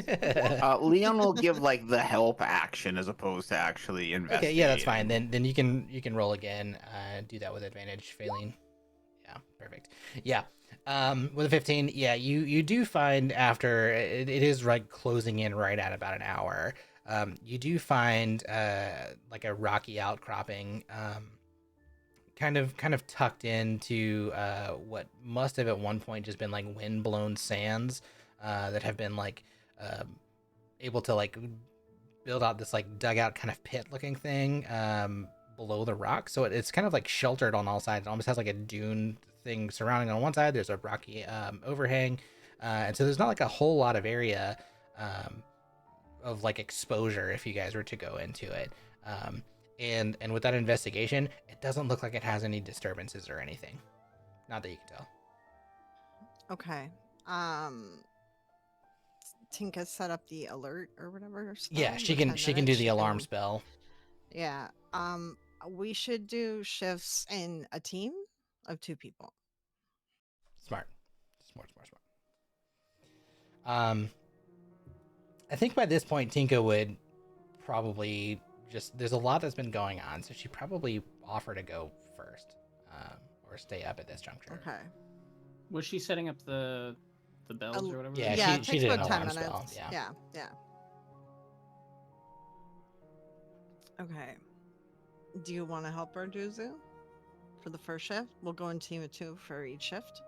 Leon will give like the help action as opposed to actually investigate. Okay, yeah, that's fine. Then you can roll again. Do that with advantage, Faline. Yeah, perfect. Yeah. With a 15, yeah, you do find after it is like closing in right at about an hour. You do find like a rocky outcropping, kind of tucked into what must have at one point just been like wind-blown sands that have been like able to like build out this like dugout kind of pit looking thing below the rock. So it's kind of like sheltered on all sides. It almost has like a dune thing surrounding on one side. There's a rocky overhang, and so there's not like a whole lot of area of like exposure if you guys were to go into it. And with that investigation, it doesn't look like it has any disturbances or anything. Not that you can tell. Okay. Tinka set up the alert or whatever. Yeah, spell, she the can 10 do minutes. the alarm spell. Yeah. We should do shifts in a team of 2 people. Smart. I think by this point Tinka would probably just, there's a lot that's been going on, so she probably offer to go first, or stay up at this juncture. Okay. Was she setting up the bells or whatever? Yeah, Yeah, she it takes did an about 10 alarm minutes. spell, yeah. Yeah. Okay. Do you want to help her, Duzu? For the first shift? We'll go in team of 2 for each shift.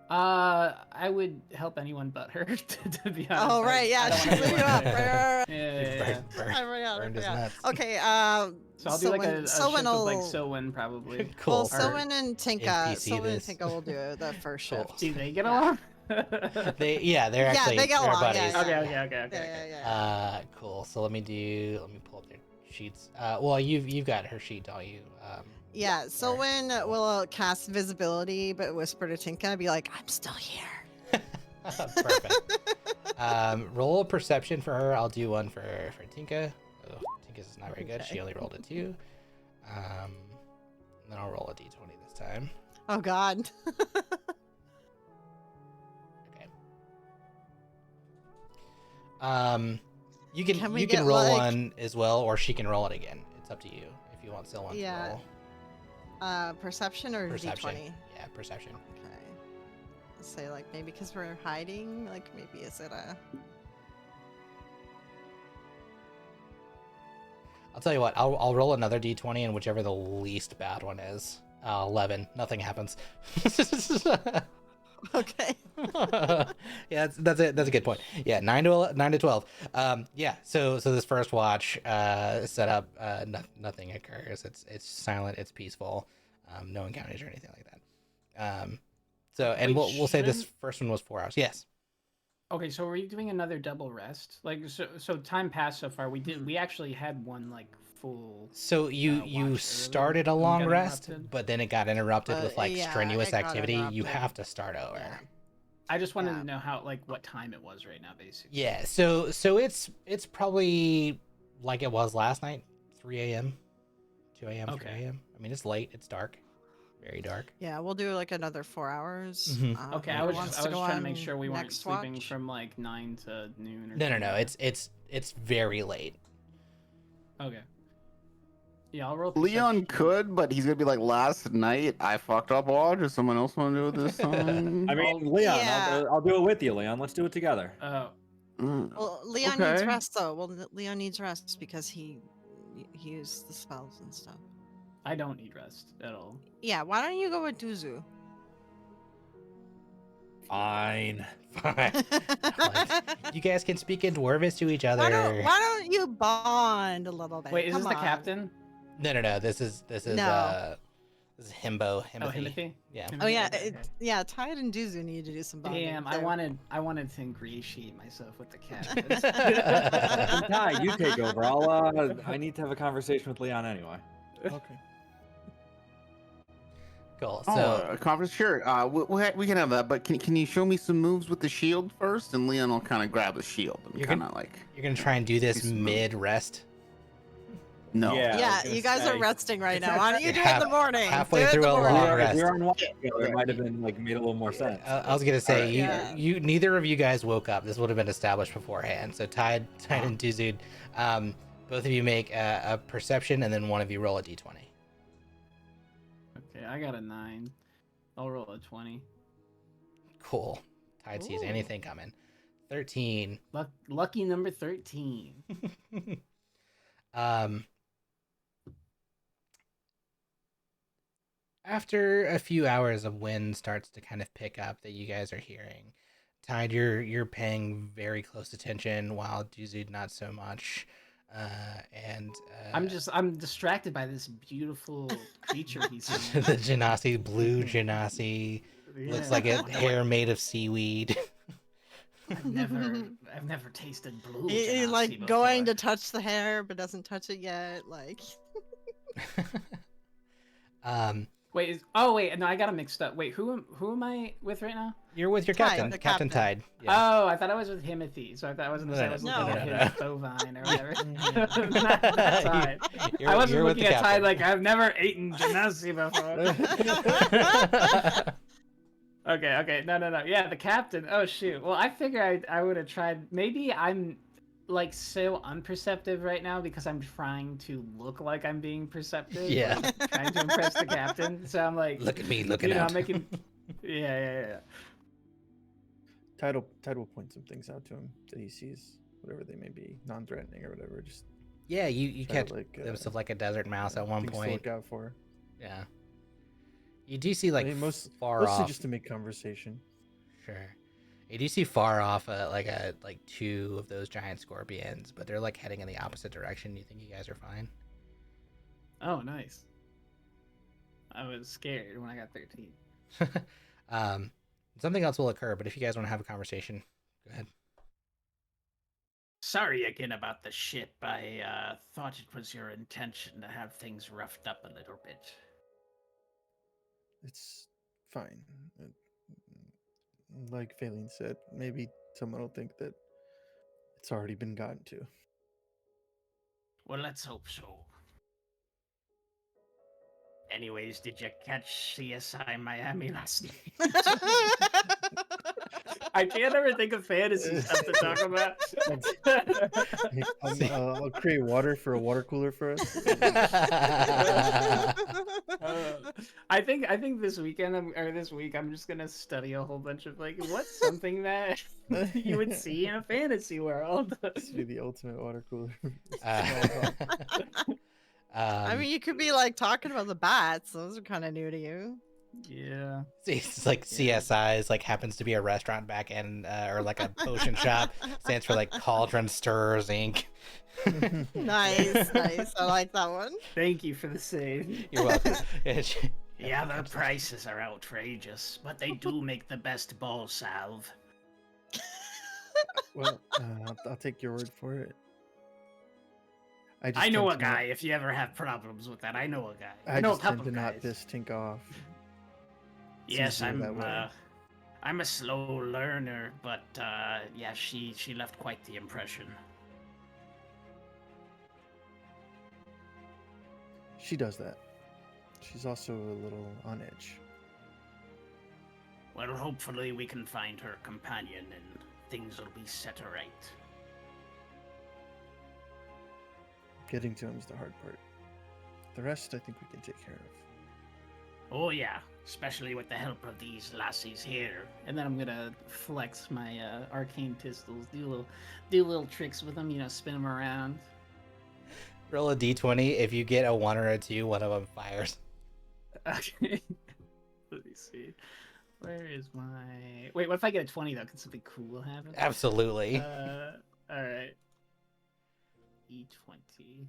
I would help anyone but her. To be honest. Oh right, I yeah, don't she wanna blew be you one up. there. Right. Yeah, Dude, yeah, yeah. I forgot. burned his nuts. Okay. So I'll do like a Someone shift with like will. Sowen probably. Cool. Well, Or Someone and Tinka. NPC Someone and this. Tinka will do the first Cool. shift. Do they get Yeah. along? they're Yeah, actually they get they're along, buddies. yeah, Okay, yeah. okay, okay, okay. Yeah, yeah, yeah. Cool. So let me pull up their sheets. Well, you've got her sheet, don't you? Yeah, Or- Sowen will cast visibility, but whisper to Tinka, be like, "I'm still here." Perfect. Roll a perception for her. I'll do one for Tinka. Oh, Tinka's is not very good. Okay. She only rolled a 2. Then I'll roll a d20 this time. Oh God. Okay. You can Can we you can get, roll like- one as well, or she can roll it again. It's up to you if you want someone Yeah. to roll. Perception or Perception. D20? Yeah, perception. Okay. Let's say like maybe because we're hiding, like maybe is it a? I'll tell you what. I'll roll another d20, and whichever the least bad one is. 11. Nothing happens. Okay. Yeah, that's it. That's a good point. Yeah, 9 to 12. Yeah. So this first watch set up, nothing occurs. It's silent. It's peaceful. No encounters or anything like that. So and Wait, we'll say this shouldn't- first one was 4 hours. Yes. Okay, so were you doing another double rest? Like, so time passed so far. We actually had one like full. So you watch you earlier, started a and we long got rest, interrupted. but then it got interrupted with like yeah, strenuous it got activity. You interrupted. have to start over. Yeah. I just wanted Yeah. to know how like what time it was right now, basically. Yeah, so it's probably like it was last night, 3 a.m., 2 a.m., 3 Okay. a.m. I mean, it's late, it's dark, very dark. Yeah, we'll do like another 4 hours. Mhm. Okay, I whoever was wants just, I was go trying to on make sure we weren't next sleeping watch? from like 9 to noon. Or No, something. it's very late. Okay. Yeah, I'll roll. Leon perception. could, but he's gonna be like, last night I fucked up watch. Does someone else want to do it this time? I mean, Leon, Yeah. I'll do it with you, Leon. Let's do it together. Well, Leon needs Okay. rest though. Well, Leon needs rest because he used the spells and stuff. I don't need rest at all. Yeah, why don't you go with Duzu? Fine. Fine. You guys can speak in Dwarvish to each other. Why don't you bond a little bit? Wait, is Come this the on. captain? No. This is No. this is Himbo. Oh, Himothy. Yeah. Oh yeah, Okay, okay. yeah. Tide and Duzu need to do some bonding. Damn, I too. wanted to ingratiate myself with the captain. Ty, you take over. I need to have a conversation with Leon anyway. Okay. Cool. Oh, So a conference, sure. We can have that, but can you show me some moves with the shield first, and Leon will kind of grab the shield and You're kind gonna- of like you're gonna try and do this Do some mid rest. no. Yeah. I was Yeah, gonna you guys are say, resting right now. Why don't you do it in Half- the morning? halfway Do it in through the a morning. long If rest. you're on watch together, it might have been like made a little more sense. I was gonna say Alright. you Yeah. neither of you guys woke up. This would have been established beforehand. So Tide and Duzud, both of you make a perception, and then one of you roll a d20. Okay, I got a 9. I'll roll a 20. Cool. Tide sees Ooh. anything coming. 13. Lucky number 13. After a few hours of wind starts to kind of pick up that you guys are hearing, Tide, you're paying very close attention, while Duzud not so much. I'm distracted by this beautiful creature he's seeing. the Genasi, blue Genasi, looks like a Yeah. hair made of seaweed. I've never tasted blue. He Genasi like going to before. touch the hair, but doesn't touch it yet. Like, Wait, no, I got him mixed up. Wait, who am I with right now? You're with your Tide, captain, the Captain captain. Tide. Yeah. Oh, I thought I was with Himothy, so I thought I was No, I was no, looking no. at No. his bovine or whatever. You- Not Tide. you're- I wasn't you're with looking the at Tide captain. like I've never eaten Genasi before. Okay, no. Yeah, the captain. Oh shoot. Well, I figure I would have tried. Maybe I'm like so unperceptive right now because I'm trying to look like I'm being perceptive. Yeah. like, trying to impress the captain. So I'm like, Look at me, looking you know, out. I'm making. Yeah. Tide will point some things out to him that he sees, whatever they may be, non-threatening or whatever. Just Yeah, you try to, catch like, glimpse of like a desert mouse at one things to point. look out for. Yeah. You do see like I mean, far mostly off. just to make conversation. Sure. You do see far off, like two of those giant scorpions, but they're like heading in the opposite direction. You think you guys are fine? Oh, nice. I was scared when I got 13. um, something else will occur, but if you guys want to have a conversation, go ahead. Sorry again about the ship. I thought it was your intention to have things roughed up a little bit. It's fine. Like Faline said, maybe someone will think that it's already been gotten to. Well, let's hope so. Anyways, did you catch CSI Miami last night? I can't ever think of fantasy stuff to talk about. I'll create water for a water cooler for us. I think this weekend or this week I'm just gonna study a whole bunch of like what's something that you would see in a fantasy world. This would be the ultimate water cooler. I mean, you could be like talking about the bats. Those are kind of new to you. Yeah. It's like CSI is like happens to be a restaurant back end or like a potion shop. Stands for like Cauldron Stirrers Inc. Nice, nice. I like that one. Thank you for the save. You're welcome. Yeah, the prices are outrageous, but they do make the best ball salve. Well, I'll take your word for it. I know a tend to guy. If you ever have problems with that, I know a guy. I know a just tend couple to not guys. piss Tink off. It's Yes, easier that way. I'm a slow learner, but yeah, she left quite the impression. She does that. She's also a little on edge. Well, hopefully we can find her companion and things will be set right. Getting to him is the hard part. The rest, I think we can take care of. Oh yeah, especially with the help of these lassies here. And then I'm gonna flex my arcane pistols, do little tricks with them, spin them around. Roll a d20. If you get a 1 or a 2, one of them fires. Okay. Let me see. Where is my... Wait, what if I get a 20 though? Can something cool happen? Absolutely. Alright. E20.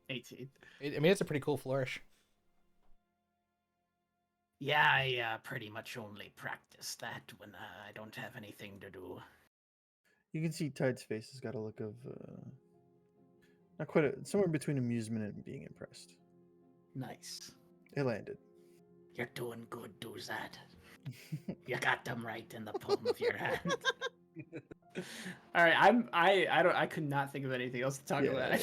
18. I mean, it's a pretty cool flourish. Yeah, I pretty much only practice that when I don't have anything to do. You can see Tide's face has got a look of not quite somewhere between amusement and being impressed. Nice. It landed. You're doing good, Duzat. You got them right in the palm of your hand. All right, I could not think of anything else to talk about.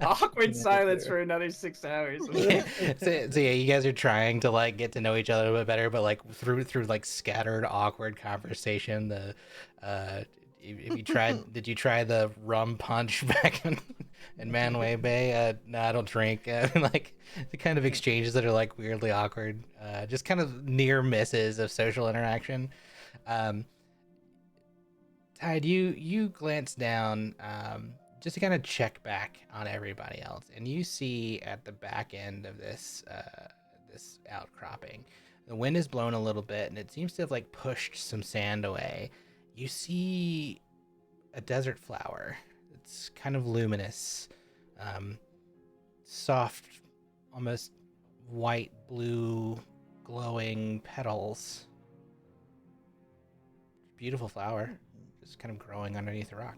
Awkward silence for another 6 hours. So yeah, you guys are trying to like get to know each other a bit better, but like through like scattered awkward conversation. The if you tried, did you try the rum punch back in Manway Bay? No, I don't drink. Like the kind of exchanges that are like weirdly awkward, just kind of near misses of social interaction. Tide, you glance down just to kind of check back on everybody else, and you see at the back end of this this outcropping, the wind has blown a little bit, and it seems to have like pushed some sand away. You see a desert flower. It's kind of luminous, soft, almost white, blue, glowing petals. Beautiful flower, just kind of growing underneath the rock.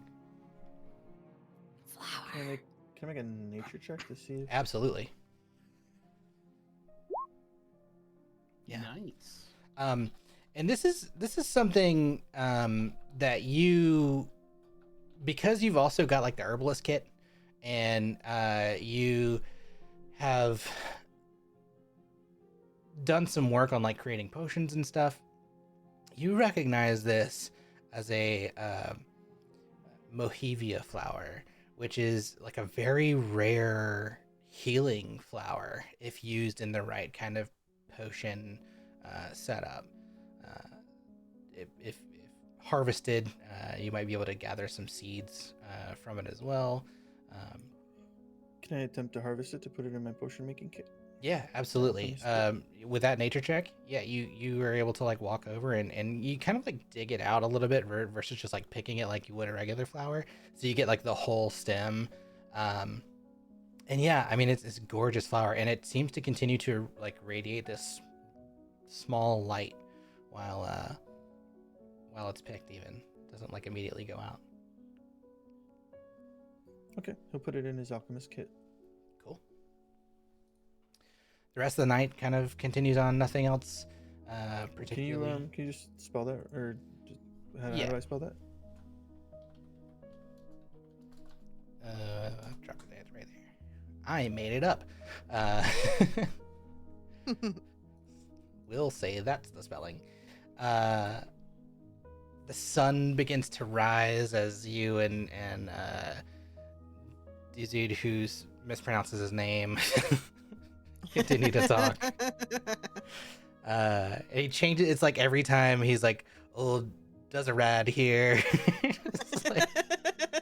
Flower. Can I make a nature check to see if... Absolutely. Yeah. Nice. And this is something that you, because you've also got like the herbalist kit, and you have done some work on like creating potions and stuff. You recognize this as a Mohevia flower, which is like a very rare healing flower if used in the right kind of potion setup. If harvested, you might be able to gather some seeds from it as well. Can I attempt to harvest it to put it in my potion making kit? Yeah, absolutely. With that nature check, yeah, you are able to like walk over and you kind of like dig it out a little bit versus just like picking it like you would a regular flower. So you get like the whole stem. And yeah, I mean it's a gorgeous flower, and it seems to continue to like radiate this small light while it's picked. Even doesn't like immediately go out. Okay, he'll put it in his alchemist kit. Cool. The rest of the night kind of continues on. Nothing else particularly. Can you just spell that, or just, how Yeah. do I spell that? Drop it right there. I made it up. We'll say that's the spelling. The sun begins to rise as you and the dude who's mispronounces his name continue to talk. He changes. It's like every time he's like, "Oh, does a rad here." It's like,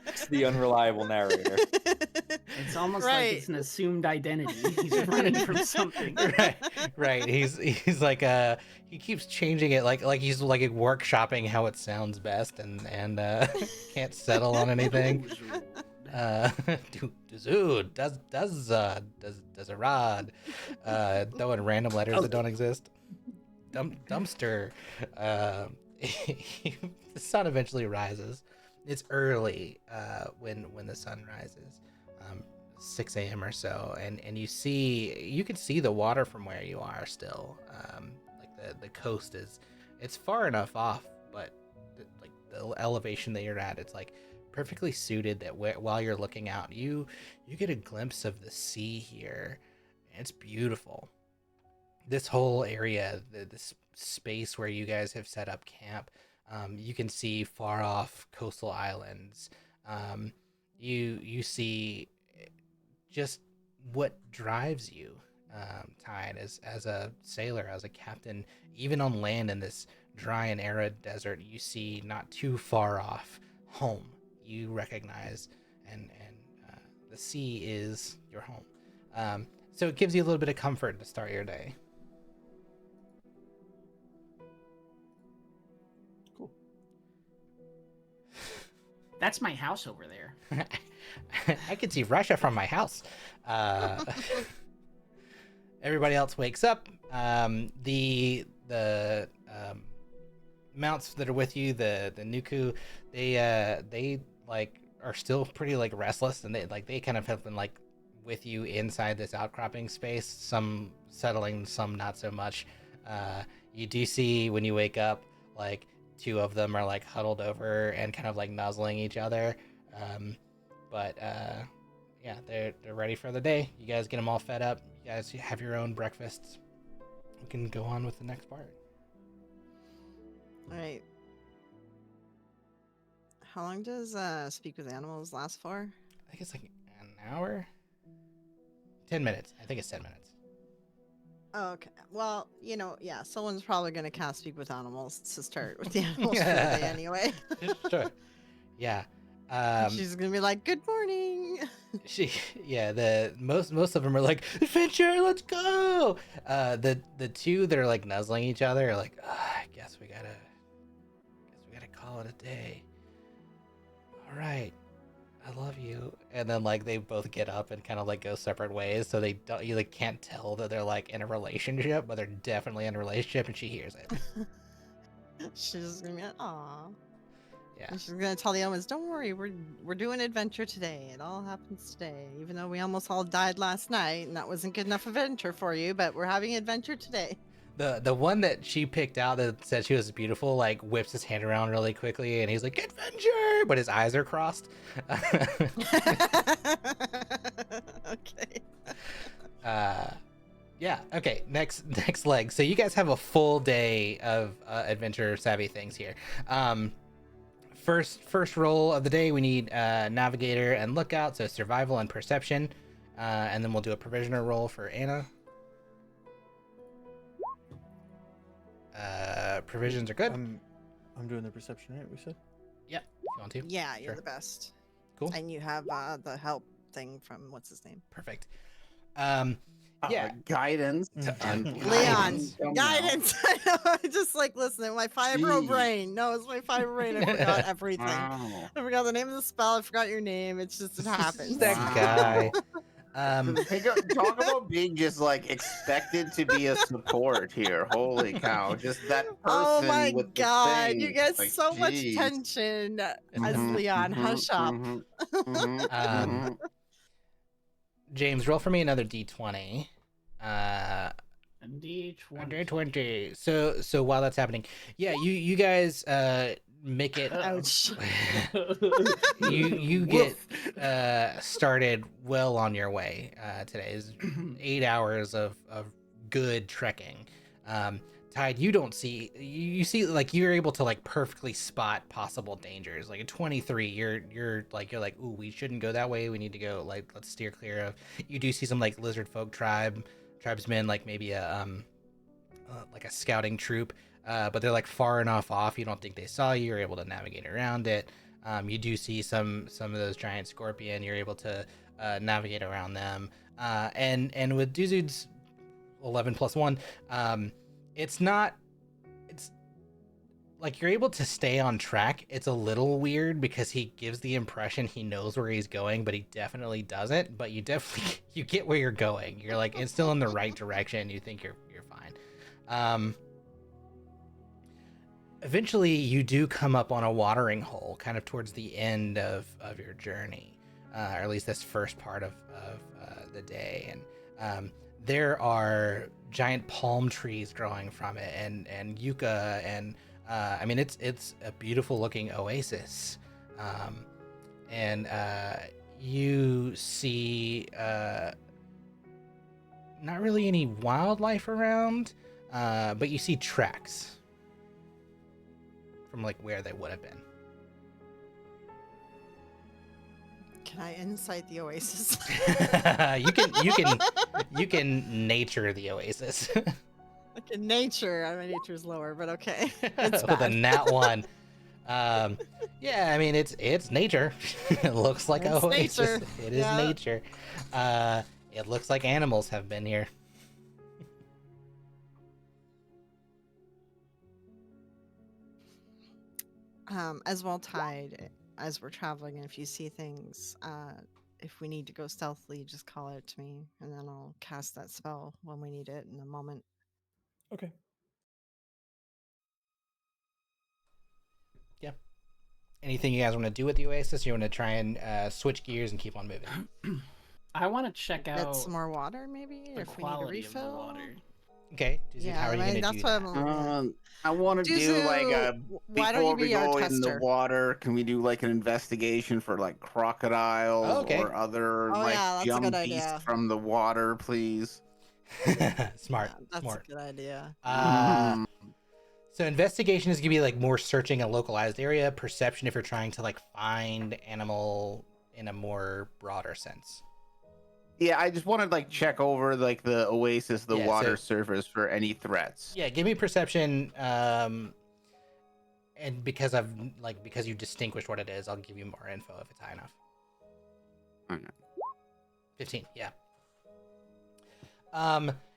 It's the unreliable narrator. It's almost Right. like it's an assumed identity. He's running from something. right. He's like he keeps changing it like he's like workshopping how it sounds best and can't settle on anything. Dude, does a rod, throwing random letters that don't exist. Dumpster. The sun eventually rises. It's early when the sun rises, 6 a.m. or so, and you can see the water from where you are still. Like the coast it's far enough off, but the elevation that you're at, it's like perfectly suited that while you're looking out, you get a glimpse of the sea here. It's beautiful. This whole area, this space where you guys have set up camp, you can see far off coastal islands. You see just what drives you, Tide, as a sailor, as a captain, even on land in this dry and arid desert. You see not too far off home. You recognize, and the sea is your home. So it gives you a little bit of comfort to start your day. Cool. That's my house over there. I can see Russia from my house. Everybody else wakes up. The mounts that are with you, the Nuku, they like are still pretty like restless, and they kind of have been like with you inside this outcropping space. Some settling, some not so much. You do see when you wake up, like two of them are like huddled over and kind of like nuzzling each other. But yeah, they're ready for the day. You guys get them all fed up. You guys have your own breakfasts. We can go on with the next part. All right. How long does Speak with Animals last for? I think it's like an hour. 10 minutes. I think it's 10 minutes. Oh, okay. Well, yeah, someone's probably going to cast Speak with Animals to start with the animals for the day anyway. Sure. Yeah. She's going to be like, "Good morning." The most of them are like, "Adventure, let's go." The two that are like nuzzling each other are like, I guess we gotta call it a day. All right, I love you. And then like they both get up and kind of like go separate ways, so you like can't tell that they're like in a relationship, but they're definitely in a relationship, and she hears it. She's going to be like, "Aw." Yeah. And she's going to tell the omens, "Don't worry, we're doing adventure today. It all happens today. Even though we almost all died last night, and that wasn't good enough adventure for you, but we're having adventure today." The one that she picked out that said she was beautiful, like whips his hand around really quickly, and he's like, "Adventure!" But his eyes are crossed. Okay. Yeah. Okay. Next leg. So you guys have a full day of adventure savvy things here. First roll of the day, we need navigator and lookout, so survival and perception, and then we'll do a provisioner roll for Anna. Provisions are good. I'm doing the perception, right? We said. Yep. If you want to. Yeah, you're Sure. the best. Cool. And you have the help thing from what's his name? Perfect. Yeah, guidance and Leon. Come Guidance. I know. I just like listen. My fibro Jeez. brain. No, it's my fibro brain. I forgot everything. Wow. I forgot the name of the spell. I forgot your name. It's just it happens. That Wow. guy. Talk about being just like expected to be a support here. Holy cow! Just that person Oh my with god, the thing. you get like, so much jeez. tension as Mhm, Leon. mhm, Hush up. mhm, mhm, Um, mhm. James, roll for me another d20. D20. 120. So while that's happening, yeah, you guys make it. Ouch. You get started well on your way today. Is 8 hours of good trekking. Tide, you don't see you see like you're able to like perfectly spot possible dangers. Like at 23, you're like ooh, we shouldn't go that way. We need to go like let's steer clear of. You do see some like lizard folk tribesmen, like maybe a like a scouting troop, but they're like far enough off. You don't think they saw you. You're able to navigate around it. You do see some of those giant scorpion. You're able to navigate around them. And with Duzud's 11 plus 1, it's like you're able to stay on track. It's a little weird because he gives the impression he knows where he's going, but he definitely doesn't. But you definitely you get where you're going. You're like it's still in the right direction. You think you're fine. Eventually you do come up on a watering hole kind of towards the end of your journey, or at least this first part of the day. And there are giant palm trees growing from it and yucca and I mean it's a beautiful looking oasis. And you see not really any wildlife around, but you see tracks from like where they would have been. Can I insight the oasis? you can nature the oasis. Like in nature, my nature's lower, but okay. It's With a bad. nat one. Yeah, I mean it's nature. It looks like It's a oasis. nature. It is Yeah. nature. It looks like animals have been here. As well, Tide, as we're traveling, and if you see things, if we need to go stealthily, just call it to me, and then I'll cast that spell when we need it in a moment. Okay. Yeah. Anything you guys want to do with the oasis? You want to try and switch gears and keep on moving? I want to check Get out some more water, maybe, the if we need a quality of the refill. water. Okay. Dizzy, Yeah, how are you I mean, gonna that's do what that? I'm. I want to do like a Why don't before you we be our go in the tester? water. Can we do like an investigation for like crocodiles Okay. or other Oh, like yeah, that's a young good beasts idea. from the water, please? Smart. Yeah, that's Smart. a good idea. Mhm. So investigation is gonna be like more searching a localized area. Perception if you're trying to like find animal in a more broader sense. Yeah, I just want to like check over like the oasis, the Yeah, water so- surface for any threats. Yeah, give me perception. And because because you distinguished what it is, I'll give you more info if it's high enough. Okay. 15. Yeah.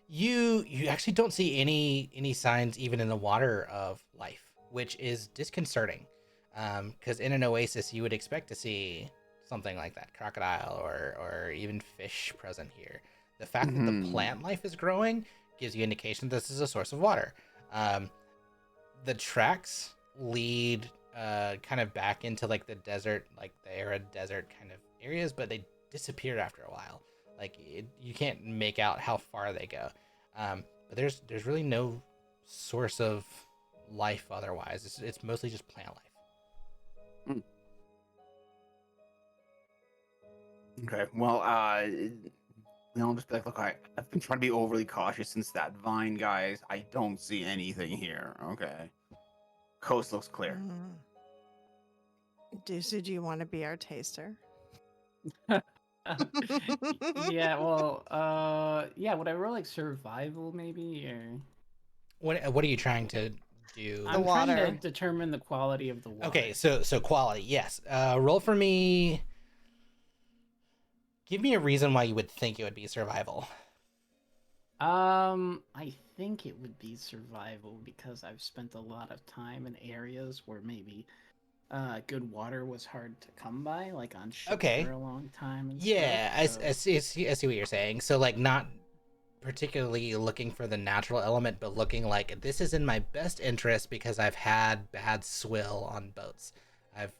You actually don't see any signs even in the water of life, which is disconcerting. Because in an oasis you would expect to see something like that, crocodile or even fish present here. The fact that the Mhm. plant life is growing gives you indication this is a source of water. The tracks lead kind of back into like the desert, like the arid desert kind of areas, but they disappear after a while. Like you can't make out how far they go. But there's really no source of life otherwise. It's mostly just plant life. Okay. Well, I'll just be like, look, I've been trying to be overly cautious since that vine, guys. I don't see anything here. Okay. Coast looks clear. Dusu, do you want to be our taster? Yeah, well, yeah, would I roll like survival maybe, or What are you trying to do? The I'm trying to water. determine the quality of the water. Okay, so quality, yes. Roll for me. Give me a reason why you would think it would be survival. I think it would be survival because I've spent a lot of time in areas where maybe good water was hard to come by, like on ships Okay. for a long time and Yeah, stuff. I see what you're saying. So like not particularly looking for the natural element, but looking like this is in my best interest because I've had bad swill on boats.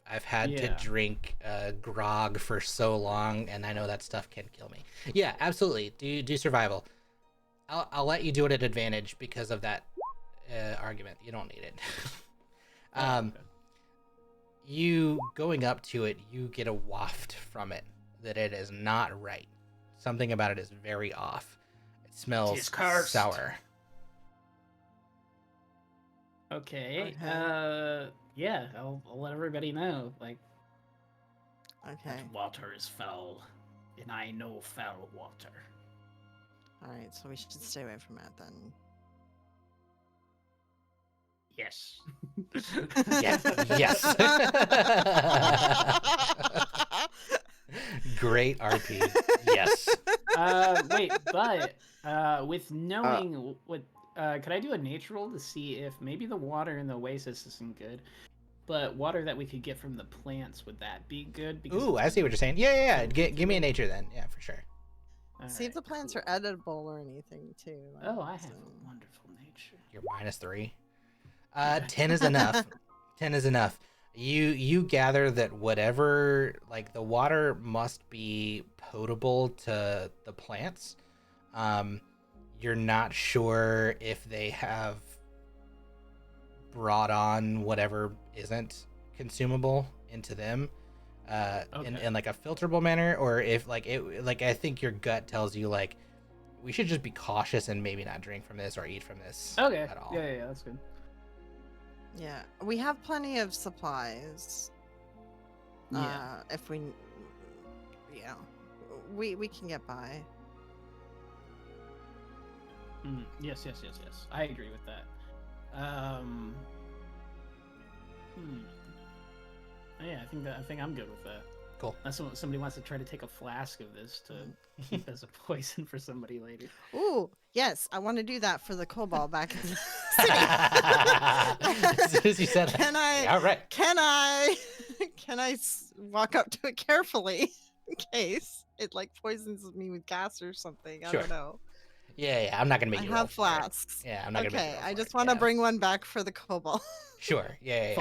I've had to Yeah. drink grog for so long, and I know that stuff can kill me. Yeah, absolutely. Do survival. I'll let you do it at advantage because of that argument. You don't need it. Okay. You going up to it, you get a waft from it that it is not right. Something about it is very off. It smells Tis cursed. sour. Okay. Okay. Yeah, I'll let everybody know. Like, Okay. that water is foul, and I know foul water. All right. So we should stay away from it then. Yes. Yes. Great RP. Yes. Wait, but with knowing what, could I do a nature roll to see if maybe the water in the oasis isn't good, but water that we could get from the plants, would that be good? Because Ooh, it's I see what you're saying. Yeah. so Give me a good. nature then. Yeah, for sure. See if the Alright, plants cool. are edible or anything too. Oh, I have so- a wonderful nature. You're -3. 10 is enough. 10 is enough. You gather that whatever, like, the water must be potable to the plants. You're not sure if they have brought on whatever isn't consumable into them Okay. in like a filterable manner, or if like it, like, I think your gut tells you like we should just be cautious and maybe not drink from this or eat from this Okay. at all. Yeah, that's good. Yeah, we have plenty of supplies. Yeah. If we, yeah, we can get by. Yes. I agree with that. Yeah, I think I'm good with that. Cool. Unless somebody wants to try to take a flask of this to keep as a poison for somebody later. Ooh, yes, I want to do that for the kobold back in the As soon as you said that. Can I? Yeah, all right. Can I walk up to it carefully in case it like poisons me with gas or something? I Sure. don't know. Yeah. I'm not gonna make I you roll have for it. flasks. Yeah, I'm not gonna make you Okay, roll I for just it. want to Yeah. bring one back for the kobold. Sure. Yeah.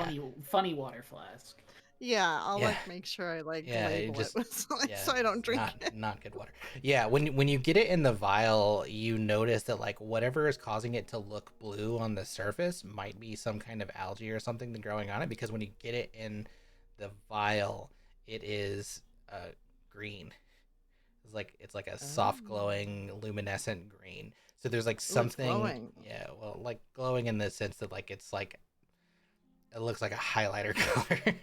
Funny water flask. Yeah, I'll Yeah. like make sure I like Yeah, it label just- it so, yeah, so I don't drink not, it. Not good water. Yeah, when you get it in the vial, you notice that like whatever is causing it to look blue on the surface might be some kind of algae or something growing on it, because when you get it in the vial, it is green. It's like a soft glowing luminescent green. So there's like Ooh, it's something, glowing. yeah, well, like glowing in the sense that like it's like it looks like a highlighter color.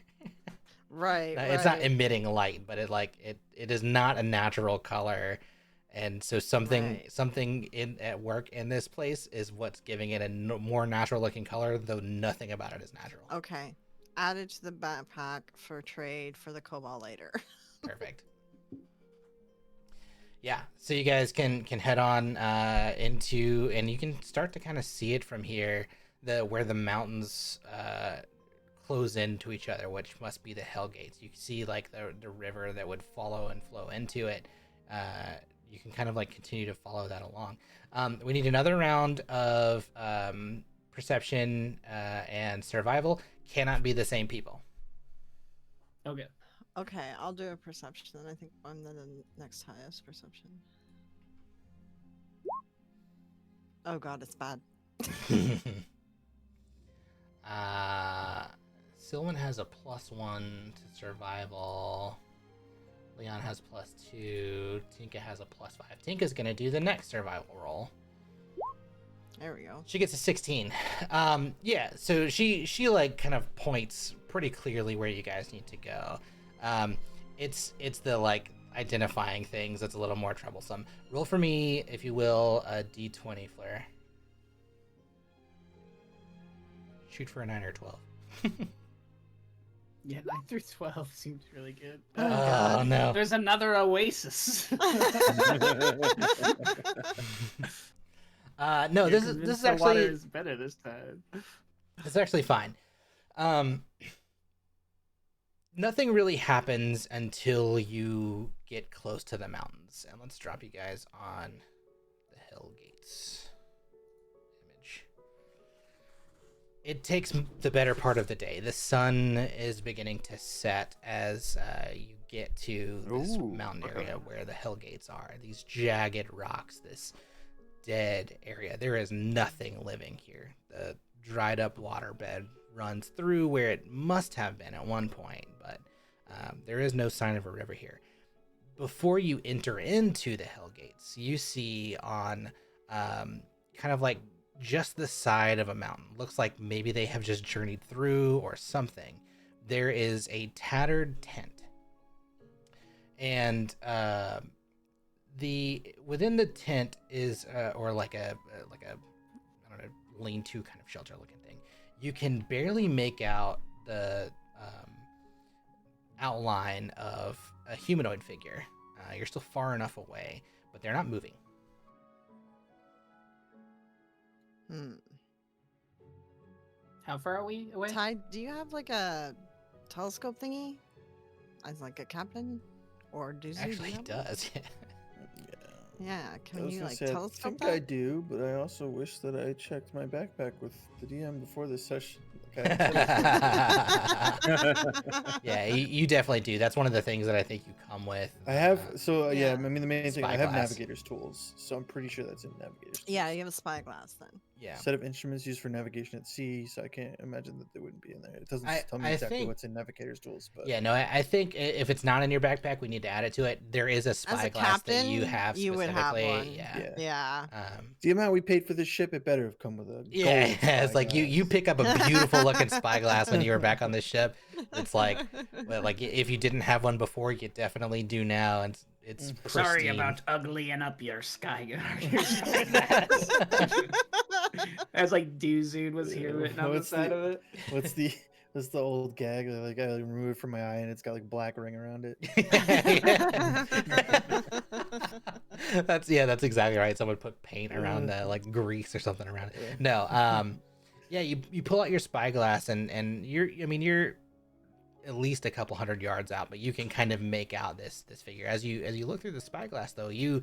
Right, It's not right. emitting light, but it is not a natural color, and so something Right. in at work in this place is what's giving it a more natural looking color, though nothing about it is natural. Okay. Add it to the backpack for trade for the kobold later. Perfect. Yeah, so you guys can head on into, and you can start to kind of see it from here, where the mountains close into each other, which must be the Hell Gates. You can see like the river that would follow and flow into it. You can kind of like continue to follow that along. We need another round of perception and survival. Cannot be the same people. Okay. Okay, I'll do a perception, and I think I'm the next highest perception. Oh god, it's bad. Sylvan has a +1 to survival. Leon has +2. Tinka has a +5. Tinka's gonna do the next survival roll. There we go. She gets a 16. Yeah, so she like kind of points pretty clearly where you guys need to go. It's the like identifying things that's a little more troublesome. Roll for me, if you will, a d20, Fleur. Shoot for a 9 or 12. Yeah, 9 through 12 seems really good. Oh, Oh God. no. There's another oasis. No, You're this convinced is the water actually is better this time. fine. Um, Nothing really happens until you get close to the mountains, and let's drop you guys on the Hell Gates image. It takes the better part of the day. The sun is beginning to set as you get to this Ooh. mountain area where the Hell Gates are. These jagged rocks, this dead area. There is nothing living here. The dried up waterbed runs through where it must have been at one point, but there is no sign of a river here. Before you enter into the Hell Gates, you see on kind of like just the side of a mountain. Looks like maybe they have just journeyed through or something. There is a tattered tent, and within the tent is or like a I don't know, lean-to kind of shelter looking thing. You can barely make out the outline of a humanoid figure. You're still far enough away, but they're not moving. How far are we away? Ty, do you have like a telescope thingy? As like a captain? Or do you Actually, have it one? does. Yeah. Yeah, I can was you gonna like say, I telescope think I that? do, but I also wish that I checked my backpack with the DM before this session. Yeah, you definitely do. That's one of the things that I think you come with. I have, yeah, Yeah. I mean, the main thing, I have Spyglass. navigator's tools, so I'm pretty sure that's in navigator's tools. Yeah, you have a spyglass then. Yeah. Set of instruments used for navigation at sea, so I can't imagine that they wouldn't be in there. It doesn't tell me I exactly think- what's in navigator's tools, but Yeah, no, I think if it's not in your backpack, we need to add it to it. There is a As a spyglass that you captain, have you would have specifically. one. Yeah. yeah. Yeah. The amount we paid for this ship, it better have come with a Yeah, gold it's like you spyglass. pick up a beautiful looking spyglass when you were back on this ship. It's like, well, like if you didn't have one before, you definitely do now, and it's Sorry pristine. about uglying up your sky. Your skyglass. As like Doozood was here written on the What's side the- of it. What's the old gag? Like I remove it from my eye and it's got like black ring around it. That's exactly right. Someone put paint around like grease or something around it. Yeah. No, yeah, you pull out your spyglass and you're at least a couple hundred yards out, but you can kind of make out this figure as you look through the spyglass. Though you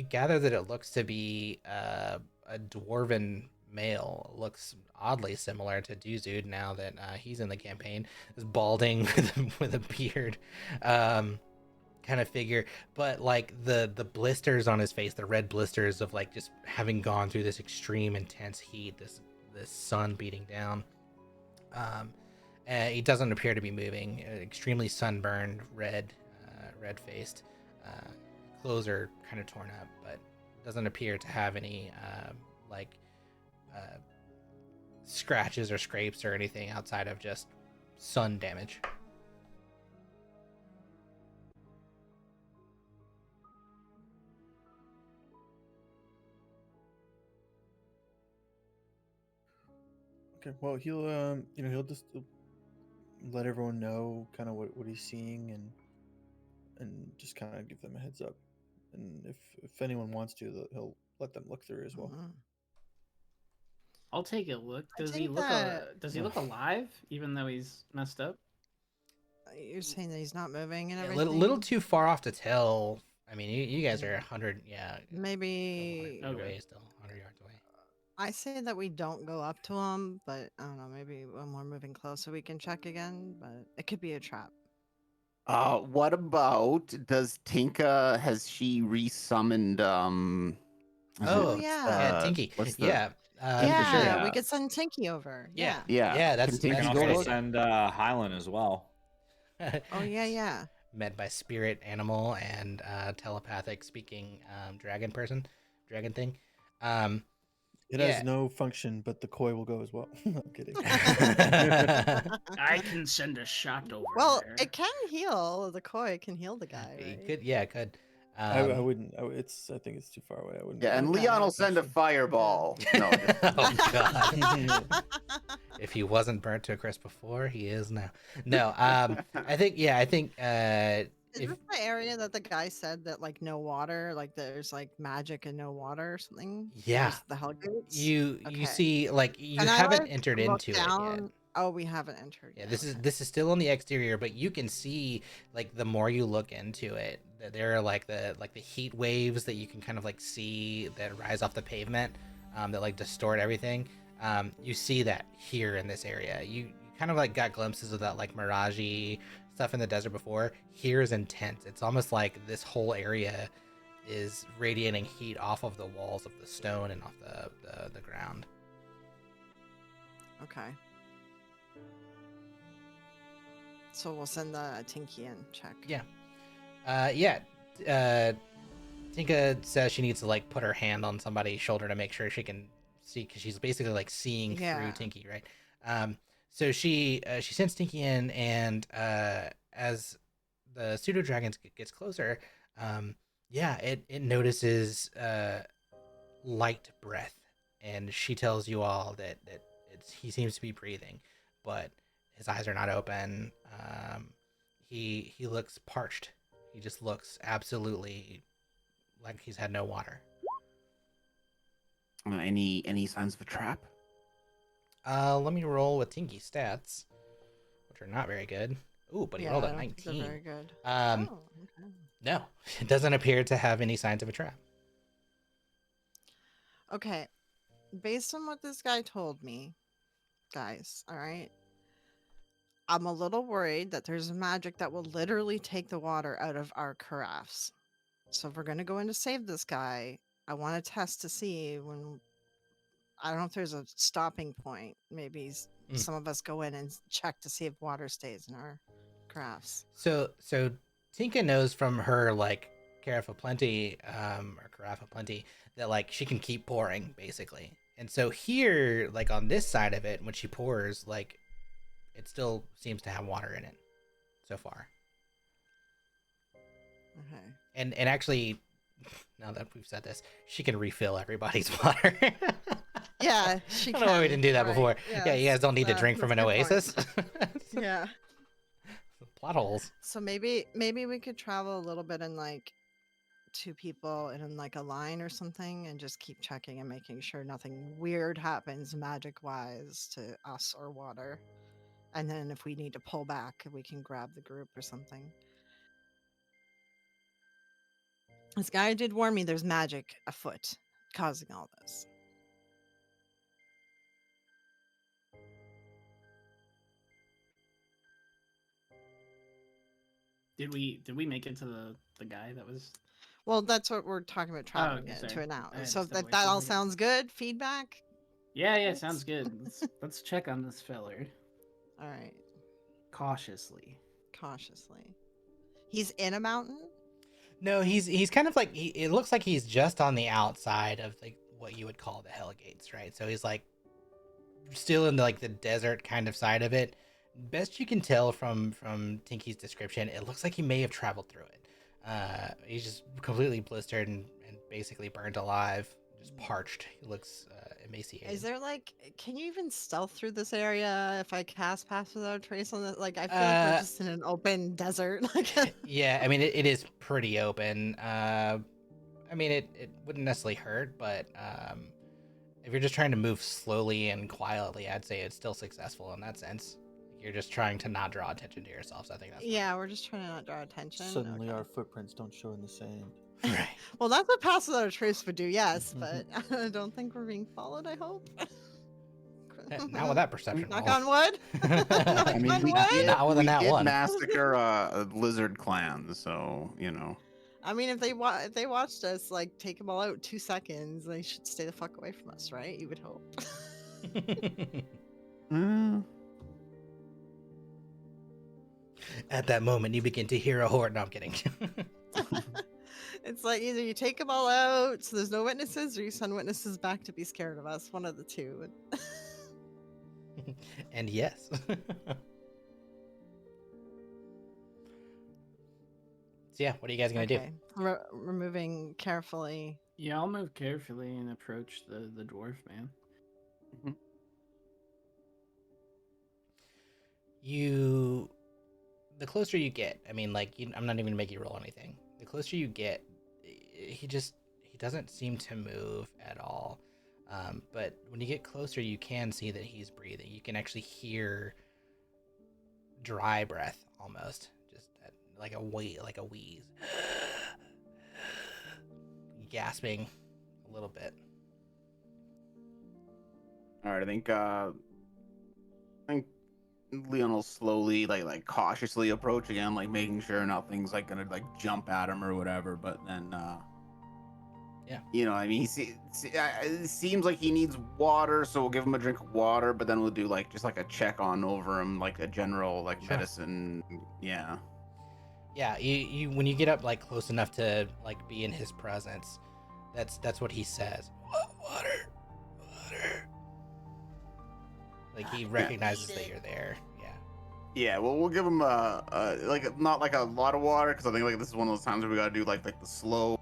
gather that it looks to be a dwarven male. It looks oddly similar to Duzud now that he's in the campaign. Is balding with a beard. Kind of figure, but like the blisters on his face, the red blisters of like just having gone through this extreme intense heat, this sun beating down. He doesn't appear to be moving. Extremely sunburned, red faced. Clothes are kind of torn up, but doesn't appear to have any scratches or scrapes or anything outside of just sun damage. Okay, well he'll just let everyone know kind of what he's seeing and just kind of give them a heads up, and if anyone wants to, he'll let them look through as well. Mhm. I'll take a look. I Does he think look? that- Does he look alive, even though he's messed up? You're saying that he's not moving and A everything? little too far off to tell. I mean, you guys are 100, yeah. Maybe 100 Okay. away still, 100 yards away. I say that we don't go up to him, but I don't know, maybe when we're moving closer we can check again, but it could be a trap. What about has she resummoned is Oh, it, yeah. Tinky. what's the- Yeah. Yeah, For sure. Yeah. we could send Tinky over. Yeah. Yeah, Yeah, that's can You that's can Tinky also go great. send Highland as well. Oh yeah, yeah. Met by spirit animal and telepathic speaking dragon thing. It Yeah. has no function, but the koi will go as well. I'm kidding. I can send a shot over Well, there. it can heal. The koi can heal the guy, You right? could, yeah, could. I wouldn't. I think it's too far away. I wouldn't. Yeah, and Okay. Leon will send a fireball. No, just- Oh god. If he wasn't burnt to a crisp before, he is now. No, I think Is if this the area that the guy said that like no water, like there's like magic and no water or something? yeah, There's the Hellgates. you Okay. see like you Can I haven't like entered look into it yet. down? Oh, we haven't entered. Yeah, Yet. this is okay. this is still on the exterior, but you can see like the more you look into it, that there are like the heat waves that you can kind of like see that rise off the pavement, that like distort everything. You see that here in this area. You kind of like got glimpses of that like mirage stuff in the desert before. Here is intense. It's almost like this whole area is radiating heat off of the walls of the stone and off the ground. Okay. So we'll send the Tinky in check. Yeah. Tinka says she needs to like put her hand on somebody's shoulder to make sure she can see, because she's basically like seeing Yeah. through Tinky, right? So she sends Tinky in, and as the pseudo dragon gets closer, it notices light breath, and she tells you all that he seems to be breathing, but his eyes are not open. He looks parched. He just looks absolutely like he's had no water. Any signs of a trap? Let me roll with Tinky's stats, which are not very good. Ooh, but he rolled I a don't think they're 19. very good. Um, Oh, okay. No, it doesn't appear to have any signs of a trap. Okay. Based on what this guy told me, guys, all right, I'm a little worried that there's magic that will literally take the water out of our carafes. So if we're going to go in to save this guy, I want to test to see when. I don't know if there's a stopping point. Maybe some of us go in and check to see if water stays in our carafes. So Tinka knows from her like carafe of plenty, that like she can keep pouring basically. And so here, like on this side of it, when she pours, like it still seems to have water in it so far. Okay. And actually, now that we've said this, she can refill everybody's water. Yeah, she I don't know why we didn't do that right, before. Yeah, you yes, guys don't need to drink from an that's a good oasis. point. Yeah. Plot holes. So maybe we could travel a little bit in like two people and in like a line or something and just keep checking and making sure nothing weird happens magic wise to us or water. And then if we need to pull back, we can grab the group or something. This guy did warn me there's magic afoot causing all this. Did we make it to the guy that was? Well, that's what we're talking about traveling okay, it sorry. to an hour. I had to So step away that for a all second. sounds good. Feedback. Yeah, Yes. sounds good. Let's check on this feller All right, cautiously. cautiously. He's in a mountain. No, he's kind of like it looks like he's just on the outside of like what you would call the Hellgates, right? So he's like still in the desert kind of side of it. Best you can tell from Tinky's description, it looks like he may have traveled through it. He's just completely blistered and basically burned alive, just parched. He looks emaciated. Is there like, can you even stealth through this area if I cast Pass Without a Trace on it? Like, I feel like we're just in an open desert. Like, Yeah, I mean it is pretty open. I mean it wouldn't necessarily hurt, but if you're just trying to move slowly and quietly, I'd say it's still successful in that sense. You're just trying to not draw attention to yourself, so I think that's fine. yeah, we're just trying to not draw attention. Suddenly, Okay. our footprints don't show in the sand. Right. Well, that's what Pass Without a Trace would do, yes, but I don't think we're being followed, I hope. Not with that perception Knock roll. on wood. Knock I mean, on we wood. did, Not with a we nat did one. massacre a lizard clan, so you know. I mean, if they watched us like take them all out in 2 seconds, they should stay the fuck away from us, right? You would hope. At that moment, you begin to hear a horde. No, I'm kidding. It's like either you take them all out, so there's no witnesses, or you send witnesses back to be scared of us. One of the two. And yes. So yeah, what are you guys gonna do? Okay. We're moving carefully. Yeah, I'll move carefully and approach the dwarf man. the closer you get, I mean, like, I'm not even gonna make you roll anything. The closer you get, he doesn't seem to move at all. But when you get closer, you can see that he's breathing. You can actually hear dry breath almost, just like a wheeze, gasping a little bit. All right, I think Leon will slowly, like cautiously approach again, like making sure nothing's like gonna like jump at him or whatever. But then, Yeah. you know, I mean, it seems like he needs water, so we'll give him a drink of water. But then we'll do like just like a check on over him, like a general like Sure. medicine. Yeah. Yeah, you when you get up like close enough to like be in his presence, that's what he says. Water. Like he recognizes that you're there. Yeah. Yeah, well, we'll give him like not like a lot of water, because I think like this is one of those times where we gotta do like the slow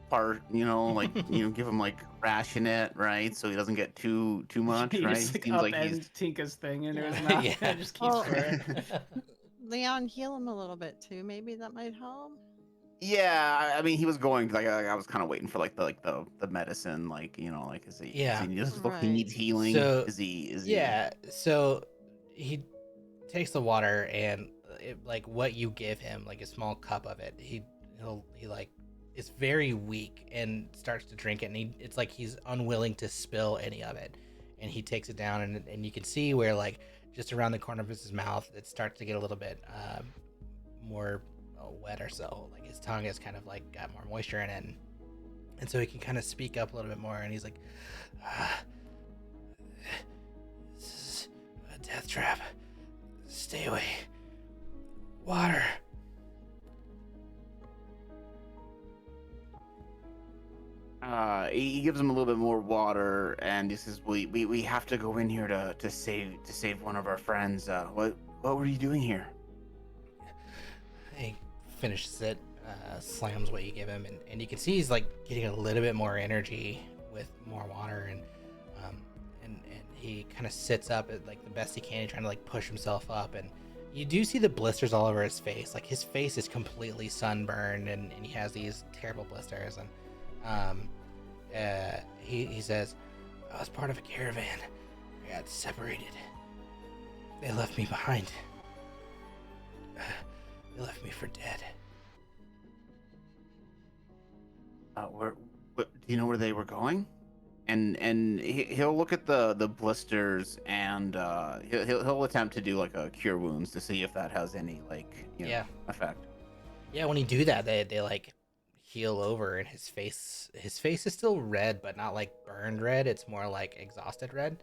part, you know, like give him like ration it, right, so he doesn't get too much, You right? just like Seems like upend he's Tinka's thing into his Yeah. mouth. Yeah. It just keeps Well- going. Leon, heal him a little bit too. Maybe that might help. yeah. I mean, he was going like I was kind of waiting for like the medicine, like you know, like is he Yeah. just look he Right. needs healing? So Is he yeah, so he takes the water and like what you give him, like a small cup of it, he like it's very weak and starts to drink it, and it's like he's unwilling to spill any of it, and he takes it down, and you can see where like just around the corner of his mouth it starts to get a little bit more wet or so, like his tongue is kind of like got more moisture in it, and so he can kind of speak up a little bit more, and he's like, this is a death trap. Stay away. Water. he gives him a little bit more water, and he says, we have to go in here to save one of our friends. What were you doing here? He finishes it, slams what you give him, and you can see he's like getting a little bit more energy with more water, and he kind of sits up at like the best he can, trying to like push himself up, and you do see the blisters all over his face. Like his face is completely sunburned, and he has these terrible blisters, and he says, I was part of a caravan. I got separated. They left me behind. They left me for dead. Do you know where they were going? And he'll look at the blisters, and he'll attempt to do like a cure wounds to see if that has any like effect. Yeah, when you do that, they like heal over, and his face is still red, but not like burned red. It's more like exhausted red.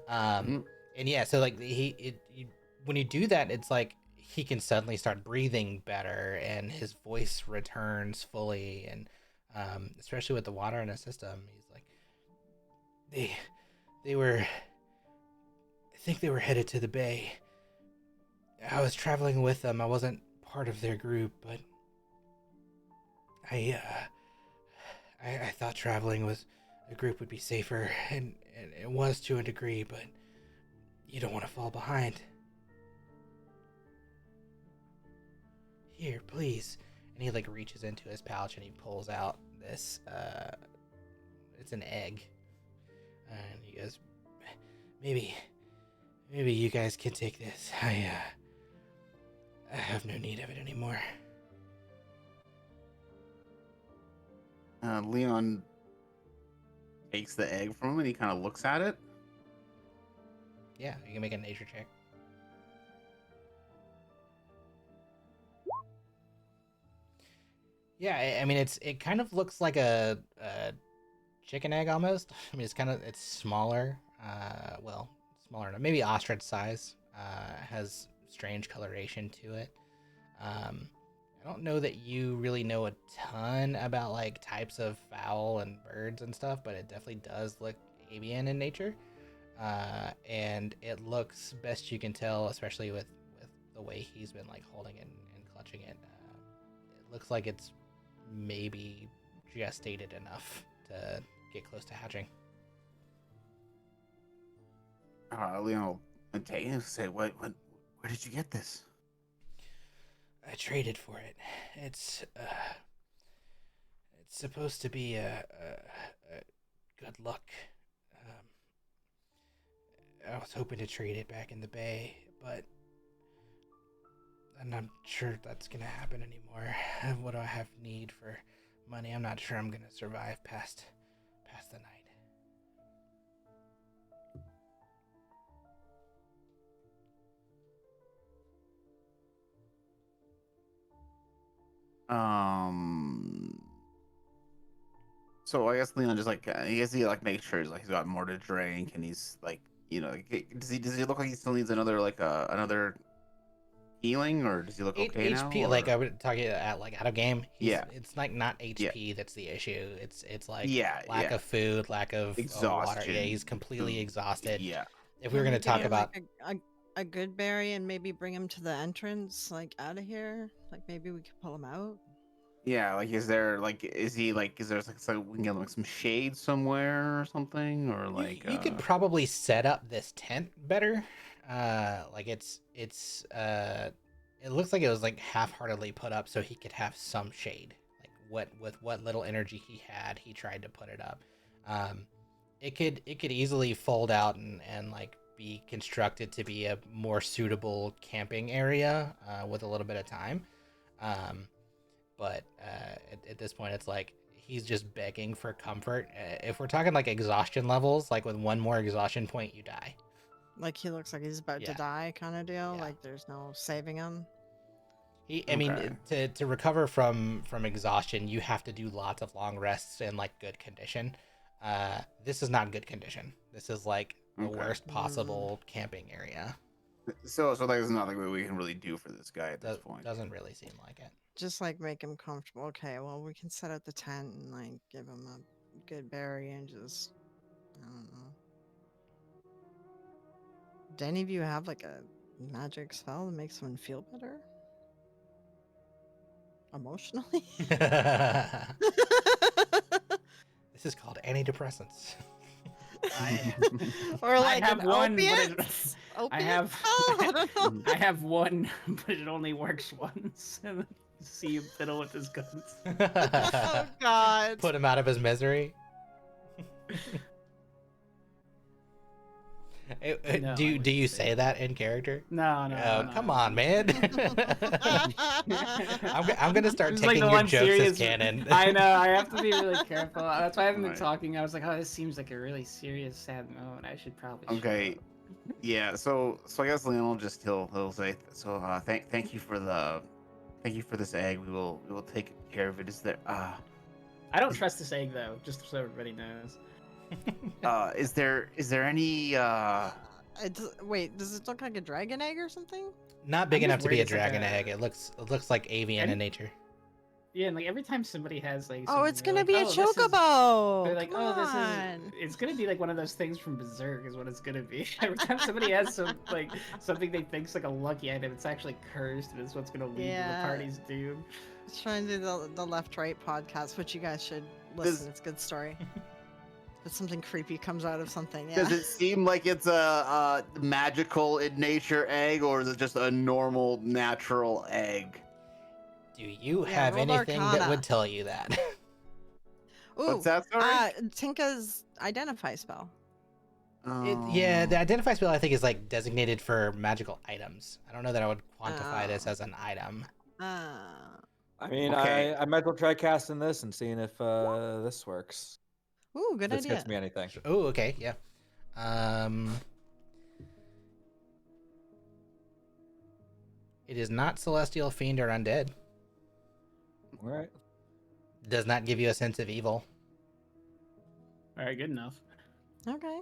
And yeah, so like when you do that, it's like he can suddenly start breathing better, and his voice returns fully, and especially with the water in his system, he's like, they were, I think they were headed to the bay. I was traveling with them. I wasn't part of their group, but I thought traveling with a group would be safer, and it was to a degree, but you don't want to fall behind. Here, please. And he like reaches into his pouch and he pulls out this it's an egg. And he goes, maybe you guys can take this. I have no need of it anymore. Leon takes the egg from him, and he kind of looks at it. Yeah, you can make a nature check. Yeah, I mean it kind of looks like a chicken egg almost. I mean it's smaller, smaller, maybe ostrich size. Has strange coloration to it. I don't know that you really know a ton about like types of fowl and birds and stuff, but it definitely does look avian in nature. And it looks, best you can tell, especially with the way he's been like holding it and clutching it, it looks like it's maybe gestated enough to get close to hatching. Leon will take it and say, what Where did you get this? I traded for it. It's supposed to be a good luck. I was hoping to trade it back in the bay, but I'm not sure that's gonna happen anymore. What do I have need for money? I'm not sure I'm gonna survive past the night. So I guess Leon just like I guess he like makes sure he's got more to drink, and he's like, does he look like he still needs another another healing, or does he look 8 okay now? HP, Or... like I would talk at like out of game. Yeah. It's like not HP that's the issue. It's like Yeah, lack yeah. of food, lack of water. Exhaustion. Yeah, he's completely Food. exhausted. Yeah. If we were Can gonna talk get, about like, a good berry and maybe bring him to the entrance, like out of here, like maybe we could pull him out. Yeah, like is there like is there like so we can get like some shade somewhere or something, or like you could probably set up this tent better. Like it looks like it was like half-heartedly put up so he could have some shade. Like what little energy he had, he tried to put it up. It could easily fold out and like be constructed to be a more suitable camping area with a little bit of time. But at this point, it's like he's just begging for comfort. If we're talking like exhaustion levels, like with one more exhaustion point, you die. Like he looks like he's about Yeah. to die, kind of deal. Yeah. Like there's no saving him. I mean, to recover from exhaustion, you have to do lots of long rests in like good condition. This is not good condition. This is like the worst possible camping area. So there's nothing that we can really do for this guy at this point. Doesn't really seem like it. Just like make him comfortable. Okay, well we can set up the tent and like give him a good berry and just I don't know. Do any of you have like a magic spell that makes someone feel better? Emotionally? This is called antidepressants. Or like I have an one, but opiates? I have I don't know. I have one, but it only works once. And then you see him fiddle with his guns. Oh god. Put him out of his misery. No, do I you wouldn't say that in character? No, no. Oh, come on, man. I'm gonna start It's taking the your one jokes serious- as canon. I know. I have to be really careful. That's why I haven't been Right. talking. I was like, oh, this seems like a really serious, sad moment. I should probably. shut Okay. up." Yeah, so I guess Leon will just he'll say so. Thank you for this egg. We will take care of it. Is there I don't trust this egg though. Just so everybody knows. is there any Wait, does it look like a dragon egg or something? Not big I'm enough just to be worried a it's like dragon a- egg. It looks like avian in nature. Yeah, and like every time somebody has like. Oh, something, it's they're gonna like, be a "Oh, this is-" chocobo. They're like, Come oh, this on. is. It's gonna be like one of those things from Berserk, is what it's gonna be. Every time somebody has something they think's like a lucky item, it's actually cursed, and it's what's gonna lead to Yeah. the party's doom. It's trying to do the left right podcast, which you guys should listen. It's a good story. But something creepy comes out of something. Yeah. does it seem like it's a magical in nature egg, or is it just a normal natural egg? Do you Yeah, have roll anything that Arcana. would tell you that? Ooh, What's that, sorry? Tinka's identify spell. Yeah, the identify spell I think is like designated for magical items. I don't know that I would quantify this Oh. as an item. I mean, Okay. I might as well try casting this and seeing if this works. Ooh, good If this idea. gets me anything. Oh, okay, yeah. It is not celestial, fiend, or undead. All right. Does not give you a sense of evil. All right, good enough. Okay.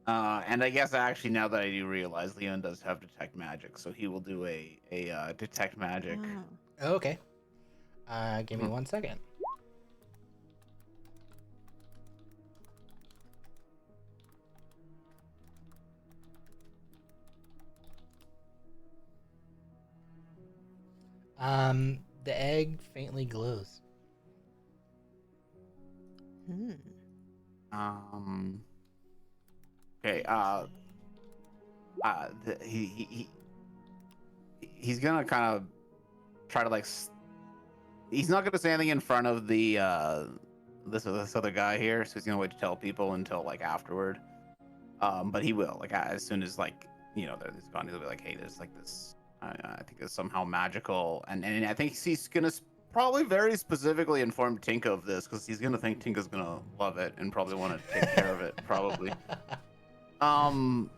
And I guess actually now that I do realize Leon does have detect magic, so he will do a detect magic. Oh. Oh, okay. Give me 1 second. The egg faintly glows. Hmm. Okay. He he's gonna kind of try to like. He's not gonna say anything in front of the this other guy here, so he's gonna wait to tell people until like afterward. But he will like as soon as like that he's gone, he'll be like, hey, there's like this. I think it's somehow magical, and I think he's gonna probably very specifically inform Tinka of this because he's gonna think Tinka's gonna love it and probably want to take care of it, probably. And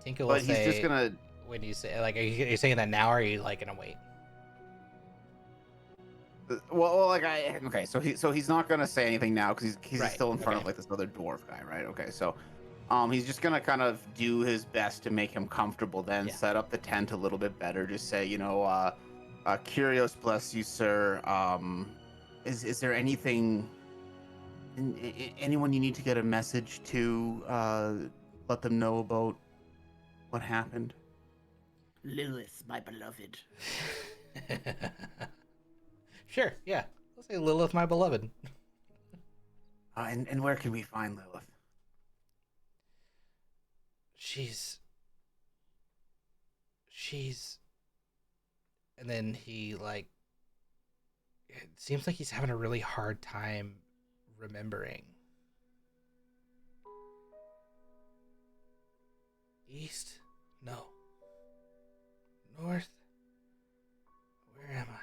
Tinka will but say. he's just gonna. When you say like, are you saying that now, or are you like gonna wait? Well, like okay, so he's not gonna say anything now because he's Right, still in front okay. of like this other dwarf guy, right? Okay, so he's just gonna kind of do his best to make him comfortable, then Yeah. set up the tent a little bit better. Just say, Kyrios bless you, sir. Is there anything, anyone you need to get a message to, let them know about what happened? Lilith, my beloved. Sure, yeah. I'll say Lilith, my beloved. And where can we find Lilith? She's. And then he, like. It seems like he's having a really hard time remembering. East? No. North? Where am I?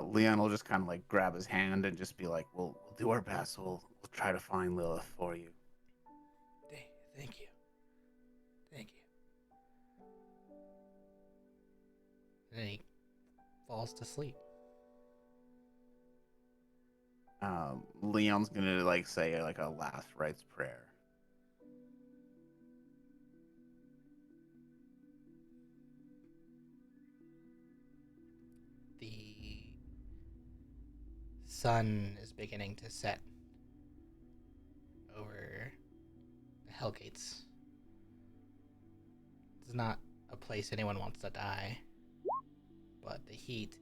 Leon will just kind of like grab his hand and just be like, "We'll do our best. We'll try to find Lilith for you." Thank you. Thank you. And then he falls to sleep. Leon's gonna like say like a last rites prayer. The sun is beginning to set over the Hellgates. It's not a place anyone wants to die, but the heat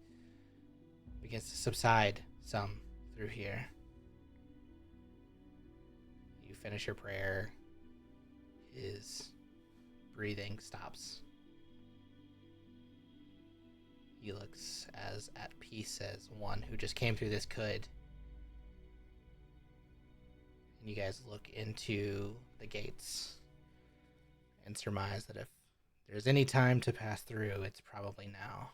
begins to subside some through here. You finish your prayer. His breathing stops. He looks as at peace as one who just came through this could. And you guys look into the gates and surmise that if there's any time to pass through, it's probably now.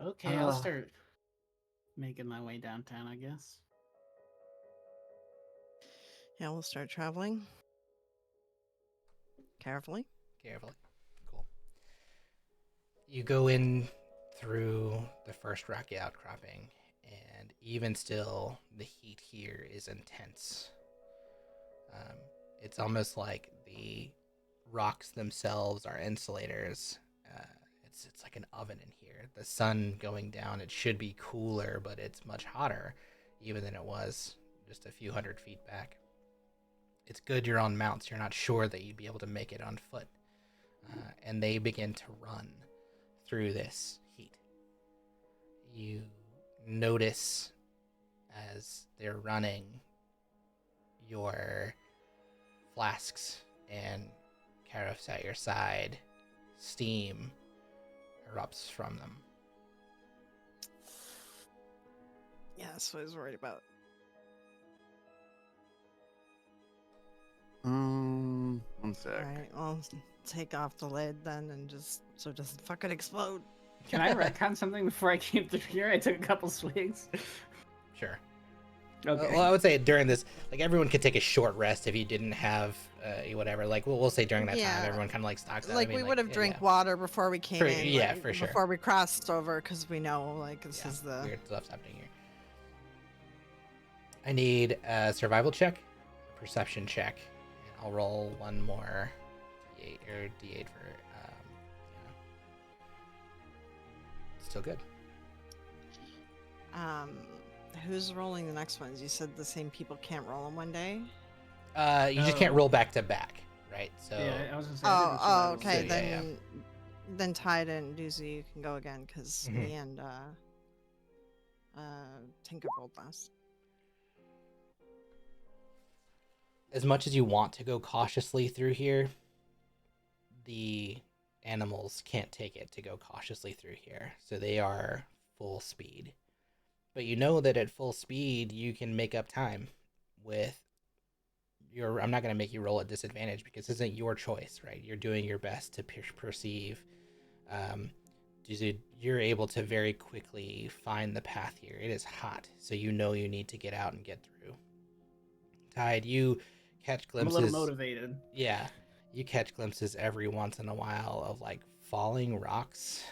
Okay, I'll start making my way downtown, I guess. Yeah, we'll start traveling. Carefully. Carefully. Cool. You go in through the first rocky outcropping, and even still, the heat here is intense. It's almost like the rocks themselves are insulators. It's like an oven in here. The sun going down, it should be cooler, but it's much hotter, even than it was just a few hundred feet back. It's good you're on mounts. You're not sure that you'd be able to make it on foot. And they begin to run through this heat. You notice as they're running, your flasks and Kyrios at your side, steam erupts from them. Yeah, that's what I was worried about. One sec. Alright, I'll take off the lid then and just so it doesn't fucking explode. Can I retcon something before I came through here? I took a couple swigs. Sure. Okay. Well, I would say during this, like, everyone could take a short rest if you didn't have whatever. Like, we'll say during that Yeah. time, everyone kind of like stocks up. Like, I mean, we would have yeah, drank yeah. water before we came For- in. yeah, like, for sure. Before we crossed over, because we know, like, this Yeah, is the... weird stuff's happening here. I need a survival check, a perception check, and I'll roll one more D8 or D8 for still good. Who's rolling the next ones? You said the same people can't roll them one day? You just can't roll back to back, right? So Yeah, I was gonna say. I didn't Oh, survival okay. So, yeah, Then then Tide and Doozy, you can go again because Mhm. me and Tinker rolled last. As much as you want to go cautiously through here, the animals can't take it to go cautiously through here, so they are full speed. But you know that at full speed, you can make up time with your. I'm not going to make you roll at disadvantage because this isn't your choice, right? You're doing your best to perceive. Um, you're able to very quickly find the path here. It is hot, so you know you need to get out and get through. Tide, you catch I'm a glimpses. little motivated. Yeah, you catch glimpses every once in a while of like falling rocks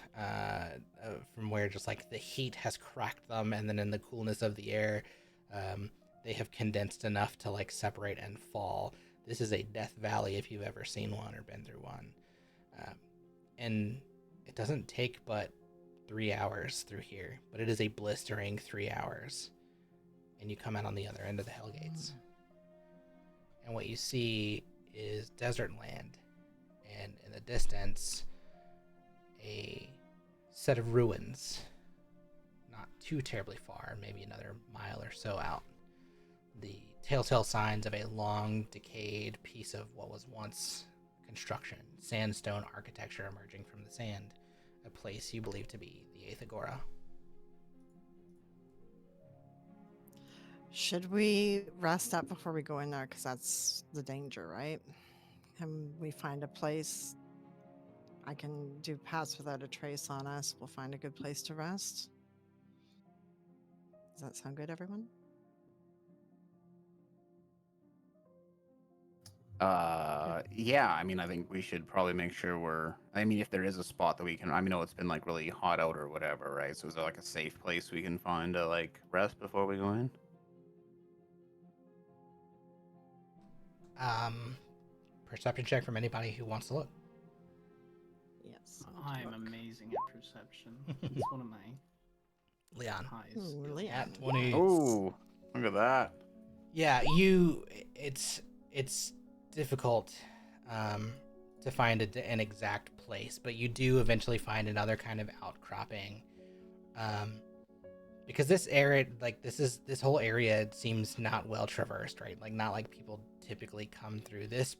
from where just like the heat has cracked them, and then in the coolness of the air, um, they have condensed enough to like separate and fall. This is a death valley if you've ever seen one or been through one, um, and it doesn't take but 3 hours through here, but it is a blistering 3 hours, and you come out on the other end of the Hellgates. And what you see is desert land, and in the distance, a set of ruins, not too terribly far, maybe another mile or so out. The telltale signs of a long, decayed piece of what was once construction, sandstone architecture emerging from the sand, a place you believe to be the Eighth Agora. Should we rest up before we go in there? Because that's the danger, right? Can we find a place? I can do pass without a trace on us. We'll find a good place to rest. Does that sound good, everyone? Yeah, I mean, I think we should probably make sure I mean, if there is a spot that we can, I know it's been like really hot out or whatever, right? So is there like a safe place we can find to like rest before we go in? Perception check from anybody who wants to look. Yes. I'm amazing at perception. It's one of my Leon. high Ooh, skills. Leon. At 20. Oh, look at that. Yeah, it's difficult to find an exact place, but you do eventually find another kind of outcropping, because this area, like this whole area seems not well traversed, right? Like not like people typically come through this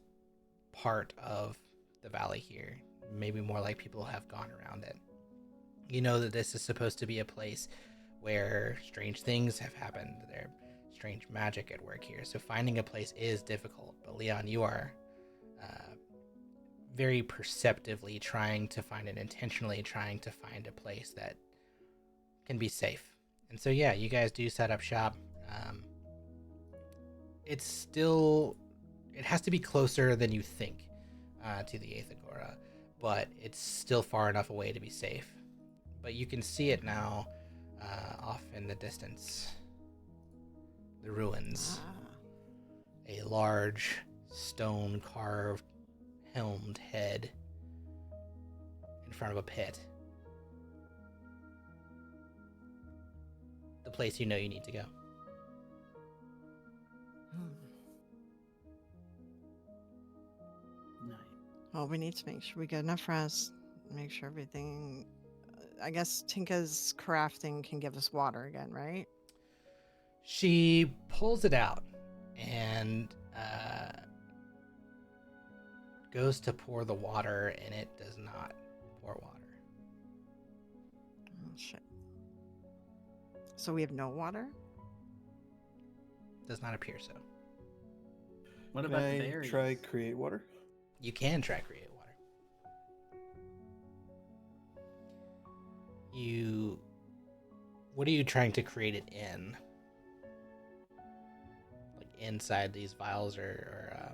part of the valley here. Maybe more like people have gone around it. You know that this is supposed to be a place where strange things have happened. There strange magic at work here. So finding a place is difficult. But Leon, you are very perceptively trying to find and intentionally trying to find a place that can be safe. And so yeah, you guys do set up shop. It's still, it has to be closer than you think to the Eighth Agora, but it's still far enough away to be safe. But you can see it now off in the distance. The ruins. A large stone carved helmed head in front of a pit. The place you know you need to go. Nice. Well, we need to make sure we get enough rest. Make sure everything. I guess Tinka's crafting can give us water again, right? She pulls it out and goes to pour the water, and it does not pour water. Oh, shit. So we have no water? Does not appear so. What Can about I the berries? try create water? You can try create water. What are you trying to create it in? Like inside these vials or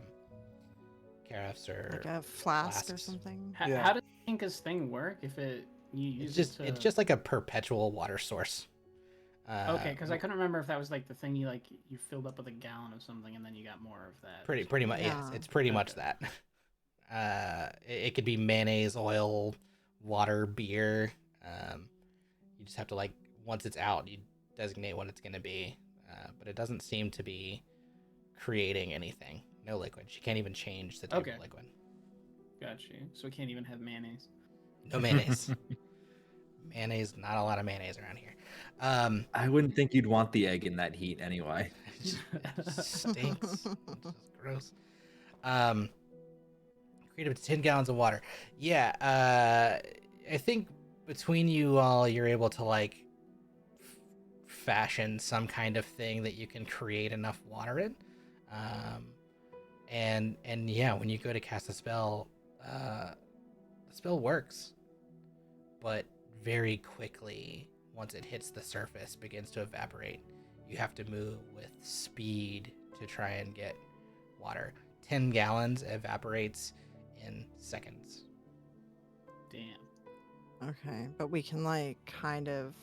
carafes or Like a flask or flasks. something? Yeah. How does Tinka's thing work if you use It's just like a perpetual water source. Okay, because I couldn't remember if that was like the thing you filled up with a gallon of something and then you got more of that. pretty much, yes, Yeah. it's pretty much Okay. that. It could be mayonnaise, oil, water, beer. You just have to like once it's out, you designate what it's gonna be. But it doesn't seem to be creating anything. No liquid. She can't even change the type Okay. of liquid. Got you. So we can't even have mayonnaise. No mayonnaise. Mayonnaise, not a lot of mayonnaise around here. I wouldn't think you'd want the egg in that heat anyway. It just stinks. It's just gross. Create up to 10 gallons of water. Yeah, I think between you all, you're able to like fashion some kind of thing that you can create enough water in. And yeah, when you go to cast a spell, the spell works, but very quickly, once it hits the surface, begins to evaporate. You have to move with speed to try and get water. 10 gallons evaporates in seconds. Damn. Okay, but we can like kind of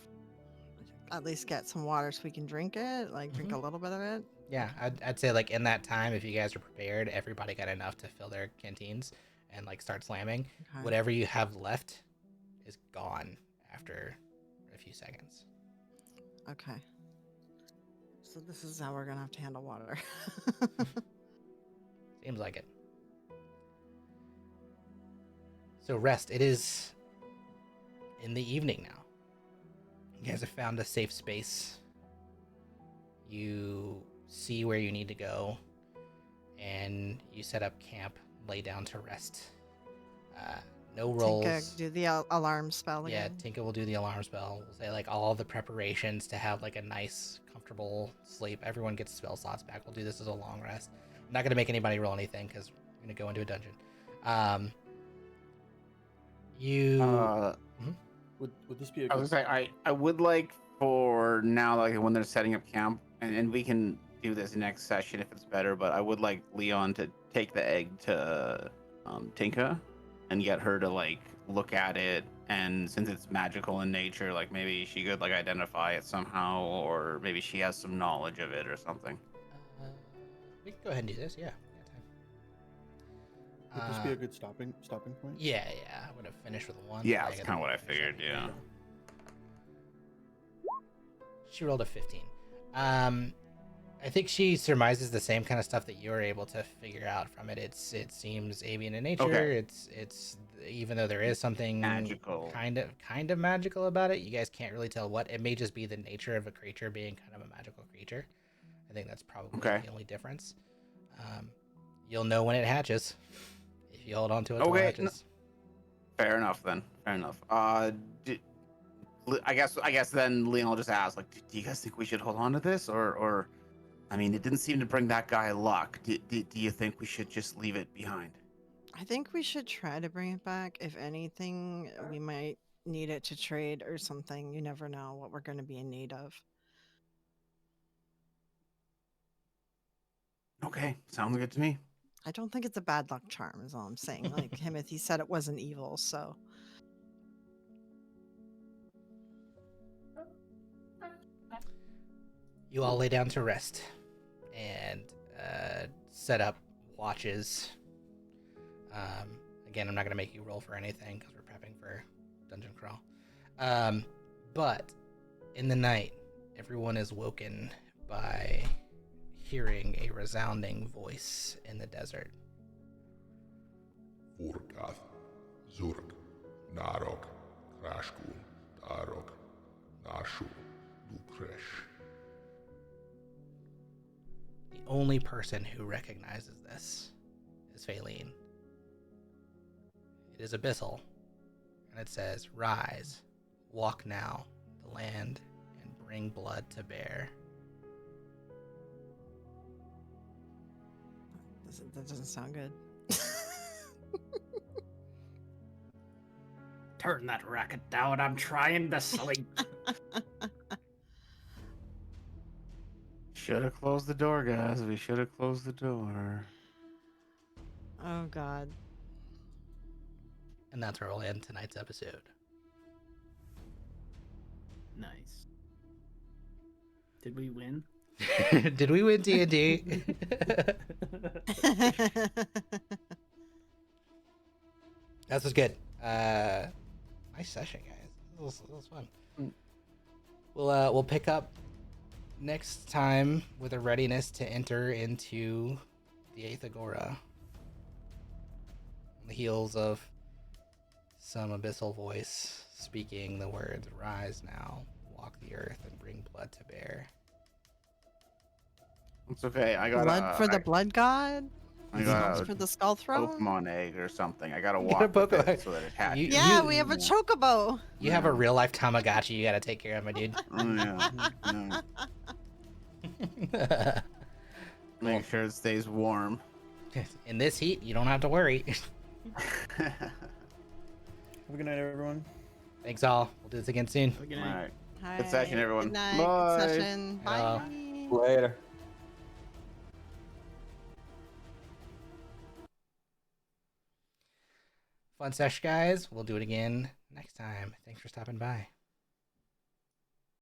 at least get some water so we can drink it, like drink a little bit of it. Yeah, I'd say like in that time, if you guys are prepared, everybody got enough to fill their canteens and like start slamming. Okay. Whatever you have left is gone after a few seconds. Okay. So this is how we're gonna have to handle water. Seems like it. So rest. It is in the evening now. You guys have found a safe space. You see where you need to go, and you set up camp, lay down to rest. No rolls. Tinka, do the alarm spell Yeah, again. Tinka will do the alarm spell. We'll say like all the preparations to have like a nice, comfortable sleep. Everyone gets spell slots back. We'll do this as a long rest. I'm not gonna make anybody roll anything because we're gonna go into a dungeon. Would this be a I good was gonna say I would like for now, like when they're setting up camp, and we can do this next session if it's better. But I would like Leon to take the egg to Tinka and get her to like look at it, and since it's magical in nature, like maybe she could like identify it somehow, or maybe she has some knowledge of it or something. We can go ahead and do this. Yeah. Would this be a good stopping point? Yeah. I'm gonna finish with one. Yeah, so that's get kind of the what I second. figured. Yeah. She rolled a 15. I think she surmises the same kind of stuff that you were able to figure out from it. It seems avian in nature. Okay. It's even though there is something Magical. kind of magical about it, you guys can't really tell what. It may just be the nature of a creature being kind of a magical creature. I think that's probably Okay. the only difference. You'll know when it hatches if you hold on to it till it Okay, hatches. Fair enough then. Fair enough. I guess then Leon will just ask, like, do you guys think we should hold on to this, or, I mean, it didn't seem to bring that guy luck. Do you think we should just leave it behind? I think we should try to bring it back. If anything, we might need it to trade or something. You never know what we're going to be in need of. Okay, sounds good to me. I don't think it's a bad luck charm, is all I'm saying. Like Timothy said, it wasn't evil, so. You all lay down to rest and set up watches. Again, I'm not going to make you roll for anything because we're prepping for Dungeon Crawl. But in the night, everyone is woken by hearing a resounding voice in the desert. Furkath, Zurk, Narok, Krashkul, Darok, Nashu, Lukresh. The only person who recognizes this is Faeline. It is abyssal, and it says, "Rise, walk now, the land, and bring blood to bear." That doesn't sound good. Turn that racket down. I'm trying to sleep. Should have closed the door, guys. We should have closed the door. Oh, God. And that's where we'll end tonight's episode. Nice. Did we win? Did we win D&D? That was good. Nice session, guys. This was fun. We'll pick up next time with a readiness to enter into the 8th Agora. On the heels of some abyssal voice speaking the words, "Rise now, walk the earth, and bring blood to bear." It's okay. I got Blood for the blood god? I Skulls got a for the skull throne? Pokemon egg or something. I gotta You got a walk with Pokemon- it so that it hatches. You- Yeah, we have a chocobo. You have a real life Tamagotchi you gotta take care of, my dude. Yeah. Make sure it stays warm. In this heat, you don't have to worry. Have a good night, everyone. Thanks all. We'll do this again soon. Have a good All night. right. Good session, everyone. Good night. Bye. Good session. Hello. Bye. Later. Fun sesh, guys. We'll do it again next time. Thanks for stopping by.